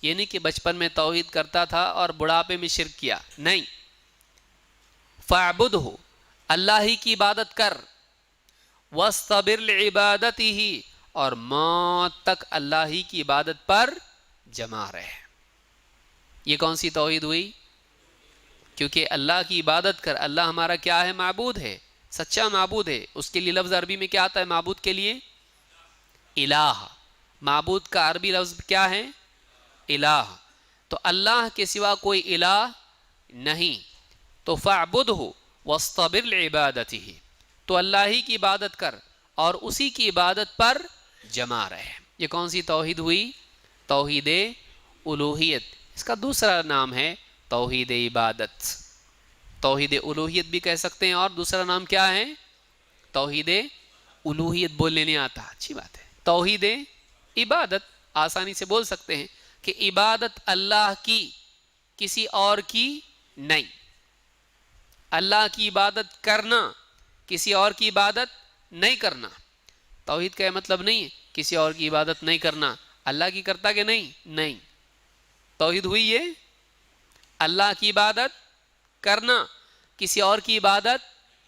یہ نہیں کہ بچپن میں توحید کرتا تھا اور بڑھاپے میں شرک کیا، نہیں. فاعبدہ، اللہ ہی کی عبادت کر، واصطبر لعبادتہ، اور موت تک اللہ ہی کی عبادت پر جمع رہے. یہ کون سی توحید ہوئی؟ کیونکہ اللہ کی عبادت کر. اللہ ہمارا کیا ہے؟ معبود ہے، سچا معبود ہے. اس کے لیے لفظ عربی میں کیا آتا ہے معبود کے لیے؟ الہ. معبود کا عربی لفظ کیا ہے؟ الہ. تو اللہ کے سوا کوئی الہ نہیں. تو فاعبدہ واصطبر لعبادتہ، تو اللہ ہی کی عبادت کر اور اسی کی عبادت پر جمع رہے. یہ کون سی توحید ہوئی؟ توحید الوہیت. اس کا دوسرا نام ہے توحید عبادت. توحید الوہیت بھی کہہ سکتے ہیں، اور دوسرا نام کیا ہے؟ توحید الوہیت. بولنے نہیں آتا، اچھی بات ہے. توحید عبادت آسانی سے بول سکتے ہیں کہ عبادت اللہ کی، کسی اور کی نہیں. اللہ کی عبادت کرنا، کسی اور کی عبادت نہیں کرنا. توحید کا یہ مطلب نہیں ہے کسی اور کی عبادت نہیں کرنا. اللہ کی کرتا کہ نہیں؟ نہیں. توحید ہوئی یہ اللہ کی عبادت کرنا، کسی اور کی عبادت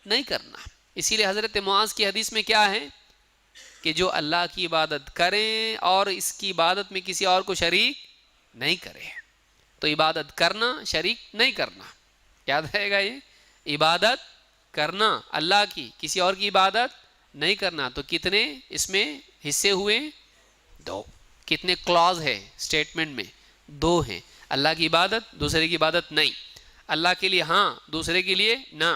نہیں کرنا. اسی لیے حضرت معاذ کی حدیث میں کیا ہے کہ جو اللہ کی عبادت کریں اور اس کی عبادت میں کسی اور کو شریک نہیں کرے. تو عبادت کرنا، شریک نہیں کرنا. یاد رہے گا یہ، عبادت کرنا اللہ کی، کسی اور کی عبادت نہیں کرنا. تو کتنے اس میں حصے ہوئے؟ 2. کتنے کلاز ہے اسٹیٹمنٹ میں؟ 2 ہیں. اللہ کی عبادت، دوسرے کی عبادت نہیں. اللہ کے لیے ہاں، دوسرے کے لیے نہ.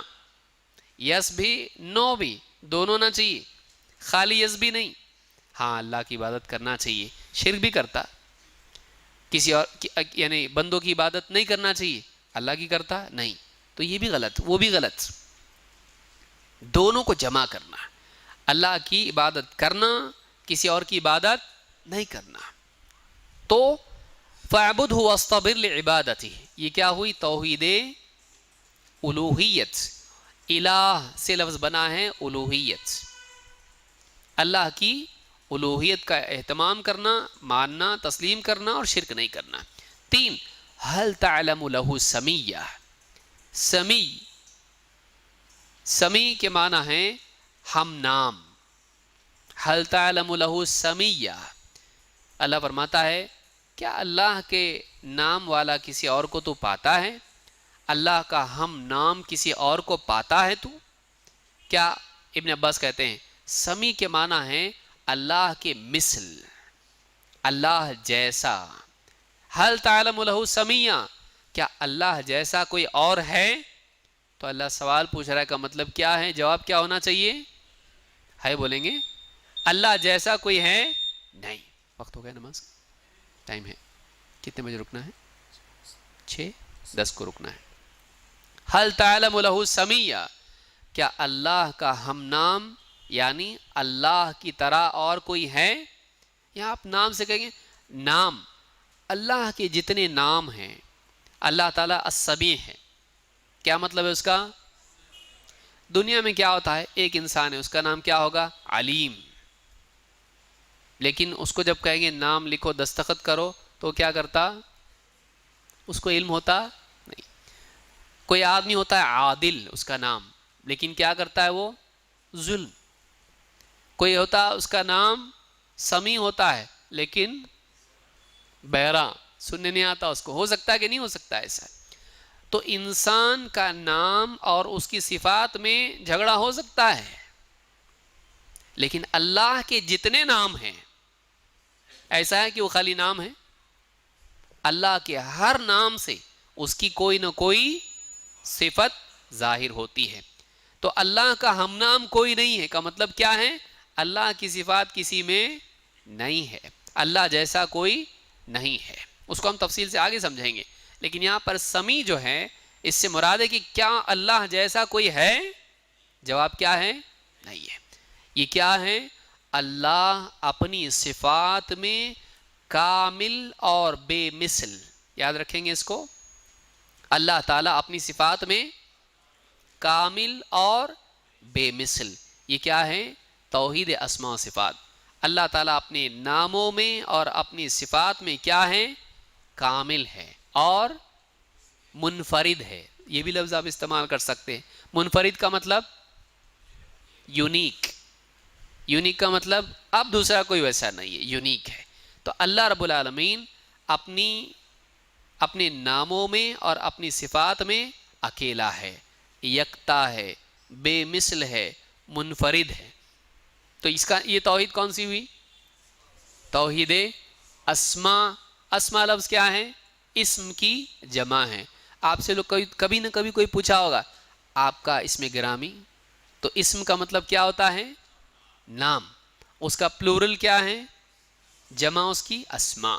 یس بھی نو بھی دونوں نہ چاہیے، خالی یس بھی نہیں. ہاں اللہ کی عبادت کرنا چاہیے، شرک بھی کرتا، کسی اور یعنی بندوں کی عبادت نہیں کرنا چاہیے، اللہ کی کرتا نہیں، تو یہ بھی غلط، وہ بھی غلط. دونوں کو جمع کرنا، اللہ کی عبادت کرنا، کسی اور کی عبادت نہیں کرنا. تو فَاعْبُدْهُ وَاصْطَبِرْ لِعِبَادَتِهِ، یہ کیا ہوئی؟ توحید الوہیت. الہ سے لفظ بنا ہے الوہیت، اللہ کی الوہیت کا اہتمام کرنا، ماننا، تسلیم کرنا اور شرک نہیں کرنا. 3 هل تعلم له سمیہ. سمی، سمی کے معنی ہے ہم نام. هل تعلم له سمیہ، اللہ فرماتا ہے کیا اللہ کے نام والا کسی اور کو تو پاتا ہے؟ اللہ کا ہم نام کسی اور کو پاتا ہے تو؟ کیا ابن عباس کہتے ہیں سمی کے معنی ہے اللہ کے مثل، اللہ جیسا. حل تعلم له سمیہ، کیا اللہ جیسا کوئی اور ہے؟ تو اللہ سوال پوچھ رہا ہے، کا مطلب کیا ہے؟ جواب کیا ہونا چاہیے؟ ہے بولیں گے اللہ جیسا کوئی ہے نہیں. وقت ہو گیا نماز، ٹائم ہے. کتنے بجے رکنا ہے؟ 6:10 کو رکنا ہے. حل تعلم له سمیہ، کیا اللہ کا ہم نام یعنی اللہ کی طرح اور کوئی ہے؟ یہاں آپ نام سے کہیں گے نام، اللہ کے جتنے نام ہیں اللہ تعالیٰ السمیع ہے. کیا مطلب ہے اس کا؟ دنیا میں کیا ہوتا ہے، ایک انسان ہے اس کا نام کیا ہوگا؟ علیم. لیکن اس کو جب کہیں گے نام لکھو دستخط کرو تو کیا کرتا؟ اس کو علم ہوتا نہیں. کوئی آدمی ہوتا ہے عادل اس کا نام، لیکن کیا کرتا ہے وہ؟ ظلم. کوئی ہوتا اس کا نام سمیع ہوتا ہے لیکن بہرا، سننے نہیں آتا اس کو. ہو سکتا ہے کہ نہیں ہو سکتا ایسا؟ تو انسان کا نام اور اس کی صفات میں جھگڑا ہو سکتا ہے، لیکن اللہ کے جتنے نام ہیں ایسا ہے کہ وہ خالی نام ہے. اللہ کے ہر نام سے اس کی کوئی نہ کوئی صفت ظاہر ہوتی ہے. تو اللہ کا ہم نام کوئی نہیں ہے کا مطلب کیا ہے؟ اللہ کی صفات کسی میں نہیں ہے، اللہ جیسا کوئی نہیں ہے. اس کو ہم تفصیل سے آگے سمجھیں گے. لیکن یہاں پر سمیع جو ہے اس سے مراد ہے کہ کیا اللہ جیسا کوئی ہے؟ جواب کیا ہے؟ نہیں ہے. یہ کیا ہے؟ اللہ اپنی صفات میں کامل اور بے مثل. یاد رکھیں گے اس کو، اللہ تعالیٰ اپنی صفات میں کامل اور بے مثل. یہ کیا ہے؟ توحید اسماء و صفات. اللہ تعالیٰ اپنے ناموں میں اور اپنی صفات میں کیا ہے؟ کامل ہے اور منفرد ہے. یہ بھی لفظ آپ استعمال کر سکتے ہیں. منفرد کا مطلب یونیک، یونیک کا مطلب اب دوسرا کوئی ویسا نہیں ہے، یونیک ہے. تو اللہ رب العالمین اپنے ناموں میں اور اپنی صفات میں اکیلا ہے، یکتا ہے، بے مثل ہے، منفرد ہے. تو اس کا یہ توحید کون سی ہوئی؟ توحید اسماء. اسماء لفظ کیا ہے؟ اسم کی جمع ہے. آپ سے لوگ کبھی نہ کبھی کوئی پوچھا ہوگا آپ کا اسم گرامی، تو اسم کا مطلب کیا ہوتا ہے؟ نام. اس کا پلورل کیا ہے؟ جمع اس کی اسماء.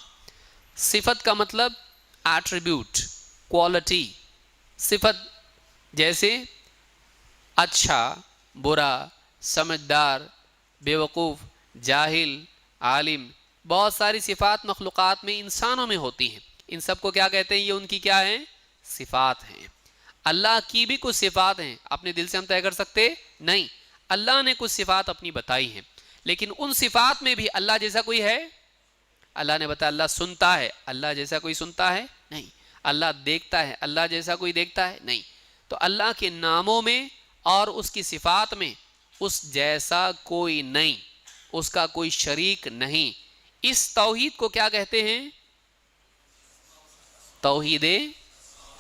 صفت کا مطلب ایٹریبیوٹ، کوالٹی. صفت جیسے اچھا، برا، سمجھدار، بیوقوف، جاہل، عالم. بہت ساری صفات مخلوقات میں، انسانوں میں ہوتی ہیں. ان سب کو کیا کہتے ہیں؟ یہ ان کی کیا ہیں؟ صفات ہیں. اللہ کی بھی کچھ صفات ہیں، اپنے دل سے ہم طے کر سکتے نہیں. اللہ نے کچھ صفات اپنی بتائی ہیں، لیکن ان صفات میں بھی اللہ جیسا کوئی ہے؟ اللہ نے بتایا اللہ سنتا ہے، اللہ جیسا کوئی سنتا ہے؟ نہیں. اللہ دیکھتا ہے، اللہ جیسا کوئی دیکھتا ہے؟ نہیں. تو اللہ کے ناموں میں اور اس کی صفات میں اس جیسا کوئی نہیں، اس کا کوئی شریک نہیں. اس توحید کو کیا کہتے ہیں؟ توحید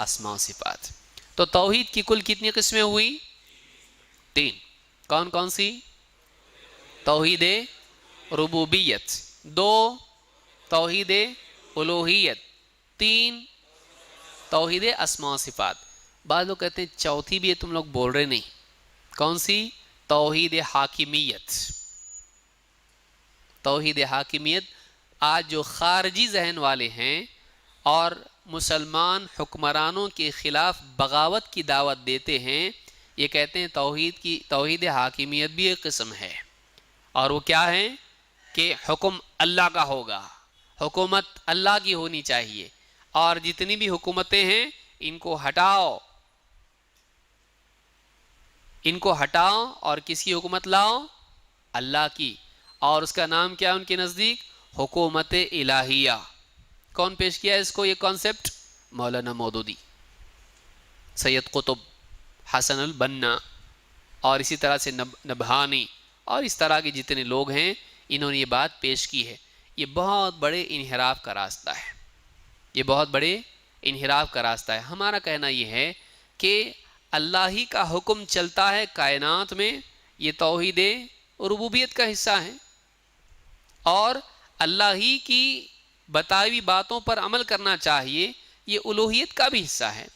اسماء و صفات. تو توحید کی کل کتنی قسمیں ہوئی؟ 3. کون کون سی؟ توحید ربوبیت 2، توحید الوہیت، 3 توحید اسماء و صفات۔ بعض لوگ کہتے ہیں چوتھی بھی ہے، تم لوگ بول رہے نہیں، کون سی؟ توحید حاکمیت۔ توحید حاکمیت آج جو خارجی ذہن والے ہیں اور مسلمان حکمرانوں کے خلاف بغاوت کی دعوت دیتے ہیں، یہ کہتے ہیں توحید حاکمیت بھی ایک قسم ہے، اور وہ کیا ہے کہ حکم اللہ کا ہوگا، حکومت اللہ کی ہونی چاہیے، اور جتنی بھی حکومتیں ہیں ان کو ہٹاؤ، ان کو ہٹاؤ اور کس کی حکومت لاؤ؟ اللہ کی، اور اس کا نام کیا ہے ان کے نزدیک؟ حکومت الہیہ۔ کون پیش کیا ہے اس کو یہ کانسیپٹ؟ مولانا مودودی، سید قطب، حسن البنا، اور اسی طرح سے نبہانی، اور اس طرح کے جتنے لوگ ہیں انہوں نے یہ بات پیش کی ہے۔ یہ بہت بڑے انحراف کا راستہ ہے، یہ بہت بڑے انحراف کا راستہ ہے۔ ہمارا کہنا یہ ہے کہ اللہ ہی کا حکم چلتا ہے کائنات میں، یہ توحید ربوبیت کا حصہ ہے، اور اللہ ہی کی بتائی ہوئی باتوں پر عمل کرنا چاہیے، یہ الوہیت کا بھی حصہ ہے۔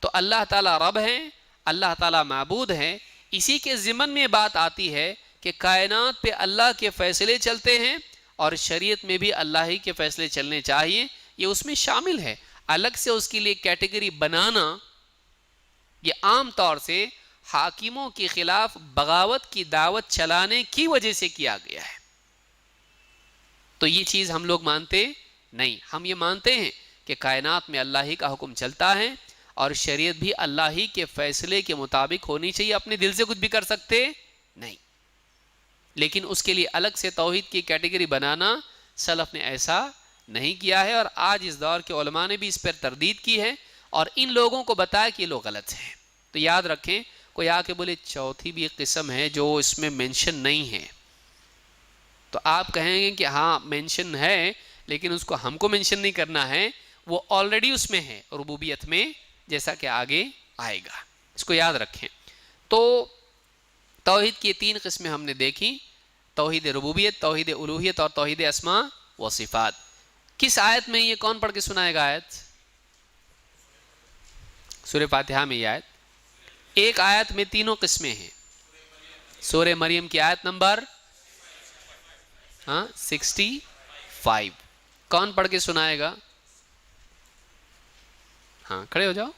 تو اللہ تعالیٰ رب ہیں، اللہ تعالیٰ معبود ہیں، اسی کے ضمن میں بات آتی ہے کہ کائنات پہ اللہ کے فیصلے چلتے ہیں، اور شریعت میں بھی اللہ ہی کے فیصلے چلنے چاہیے، یہ اس میں شامل ہے۔ الگ سے اس کے لیے کیٹیگری بنانا یہ عام طور سے حاکموں کے خلاف بغاوت کی دعوت چلانے کی وجہ سے کیا گیا ہے۔ تو یہ چیز ہم لوگ مانتے نہیں، ہم یہ مانتے ہیں کہ کائنات میں اللہ ہی کا حکم چلتا ہے، اور شریعت بھی اللہ ہی کے فیصلے کے مطابق ہونی چاہیے، اپنے دل سے کچھ بھی کر سکتے نہیں۔ لیکن اس کے لیے الگ سے توحید کی کیٹیگری بنانا سلف نے ایسا نہیں کیا ہے، اور آج اس دور کے علماء نے بھی اس پر تردید کی ہے، اور ان لوگوں کو بتایا کہ یہ لوگ غلط ہیں۔ تو یاد رکھیں، کوئی آ کے بولے چوتھی بھی ایک قسم ہے جو اس میں مینشن نہیں ہے، تو آپ کہیں گے کہ ہاں مینشن ہے، لیکن اس کو ہم کو مینشن نہیں کرنا ہے، وہ آلریڈی اس میں ہے ربوبیت میں، جیسا کہ آگے آئے گا، اس کو یاد رکھیں۔ تو توحید کی 3 قسمیں ہم نے دیکھی، توحید ربوبیت، توحید الوہیت، اور توحید اسماء و صفات۔ کس آیت میں یہ کون پڑھ کے سنائے گا آیت؟ سورہ فاتحہ میں یہ آیت، ایک آیت میں تینوں قسمیں ہیں۔ سورہ مریم کی آیت نمبر 65۔ کون پڑھ کے سنائے گا؟ ہاں کھڑے ہو جاؤ۔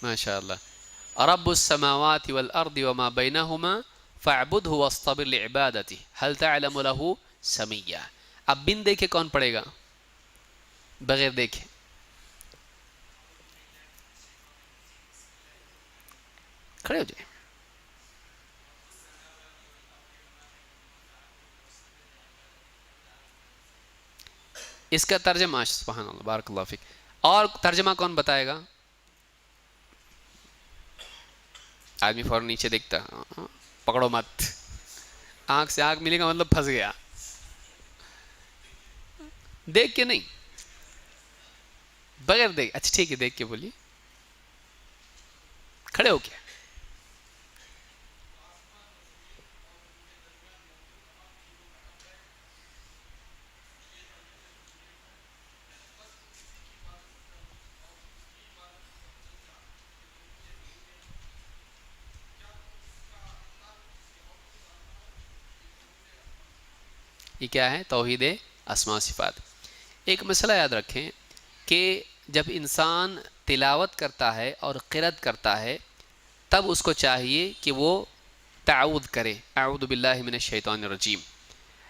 ماشاء اللہ۔ رب السماوات والارض وما بینہما فاعبدہ واصطبر لعبادتہ هل تعلم له سمیا۔ اب بن دیکھے کون پڑھے گا؟ بغیر دیکھے کھڑے ہو جائے۔ اس کا ترجمہ، سبحان اللہ، بارک اللہ فیک، اور ترجمہ کون بتائے گا؟ آدمی فوراً نیچے دیکھتا، پکڑو مت، آنکھ سے آنکھ ملے گا مطلب پھنس گیا، دیکھ کے نہیں، بغیر دیکھ۔ اچھا ٹھیک ہے، دیکھ کے بولیے، کھڑے ہو کیا؟ یہ کیا ہے؟ توحید اسماء و صفات۔ ایک مسئلہ یاد رکھیں کہ جب انسان تلاوت کرتا ہے اور قرأت کرتا ہے، تب اس کو چاہیے کہ وہ تعوذ کرے، اعوذ باللہ من الشیطان الرجیم۔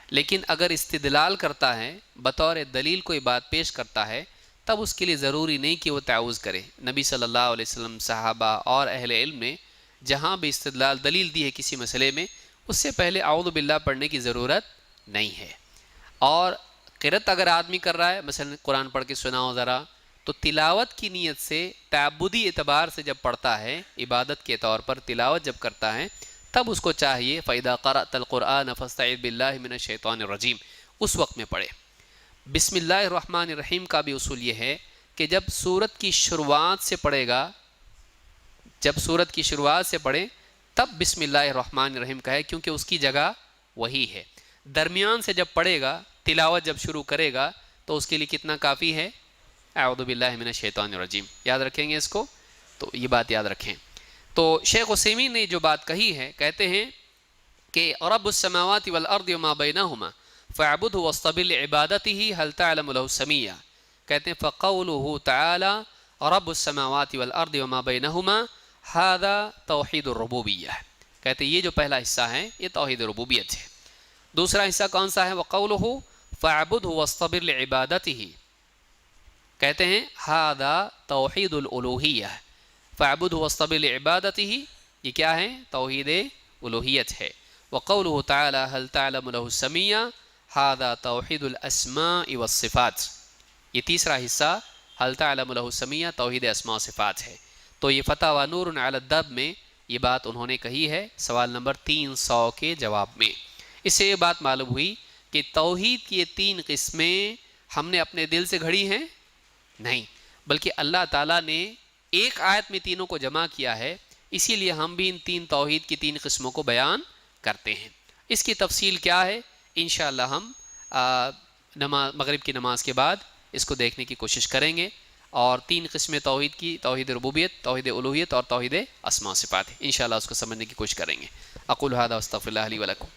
لیکن اگر استدلال کرتا ہے، بطور دلیل کوئی بات پیش کرتا ہے، تب اس کے لیے ضروری نہیں کہ وہ تعوذ کرے۔ نبی صلی اللہ علیہ وسلم، صحابہ اور اہل علم نے جہاں بھی استدلال دلیل دی ہے کسی مسئلے میں، اس سے پہلے اعوذ باللہ پڑھنے کی ضرورت نہیں ہے۔ اور قرأت اگر آدمی کر رہا ہے، مثلا قرآن پڑھ کے سناؤ ذرا، تو تلاوت کی نیت سے تعبدی اعتبار سے جب پڑھتا ہے، عبادت کے طور پر تلاوت جب کرتا ہے، تب اس کو چاہیے فَإِذَا قَرَأْتَ الْقُرْآنَ فَاسْتَعِذْ بِاللَّهِ مِنَ الشَّيْطَانِ الرَّجِيمِ، اس وقت میں پڑھے۔ بسم اللہ الرحمن الرحیم کا بھی اصول یہ ہے کہ جب سورت کی شروعات سے پڑھے گا، جب سورت کی شروعات سے پڑھے تب بسم اللہ الرحمن الرحیم کہے، کیونکہ اس کی جگہ وہی ہے۔ درمیان سے جب پڑھے گا، تلاوت جب شروع کرے گا، تو اس کے لیے کتنا کافی ہے؟ اعوذ باللہ من الشیطان الرجیم۔ یاد رکھیں گے اس کو، تو یہ بات یاد رکھیں۔ تو شیخ عثیمین نے جو بات کہی ہے، کہتے ہیں کہ رب السماوات والارض وما بینہما فاعبدہ واصطبر لعبادتہ هل تعلم له سمیہ، کہتے ہیں فقولہ تعالی رب السماوات والارض وما بینہما ھذا توحید الربوبیہ، کہتے ہیں یہ جو پہلا حصہ ہے یہ توحید ربوبیت ہے۔ دوسرا حصہ کون سا ہے؟ وقولہ فاعبدہ واصطبر لعبادتہ، کہتے ہیں ھذا توحید الالوہیہ، فاعبدہ واصطبر لعبادتہ یہ کیا ہے؟ توحید الوہیت ہے۔ وقولہ تعالی هل تعلم له سمیہ ھذا توحید الاسماء والصفات، یہ تیسرا حصہ هل تعلم له سمیہ توحید اسماء و صفات ہے۔ تو یہ فتاوی نور علی الدرب میں یہ بات انہوں نے کہی ہے سوال نمبر 300 کے جواب میں۔ اس سے یہ بات معلوم ہوئی کہ توحید کی یہ 3 قسمیں ہم نے اپنے دل سے گھڑی ہیں نہیں، بلکہ اللہ تعالیٰ نے ایک آیت میں تینوں کو جمع کیا ہے، اسی لیے ہم بھی ان 3 توحید کی 3 قسموں کو بیان کرتے ہیں۔ اس کی تفصیل کیا ہے انشاءاللہ ہم مغرب کی نماز کے بعد اس کو دیکھنے کی کوشش کریں گے، اور 3 قسمیں توحید کی، توحید ربوبیت، توحید الوہیت اور توحید اسماء و صفات، انشاءاللہ اس کو سمجھنے کی کوشش کریں گے۔ اقول ھذا واستغفر اللہ لی ولکم۔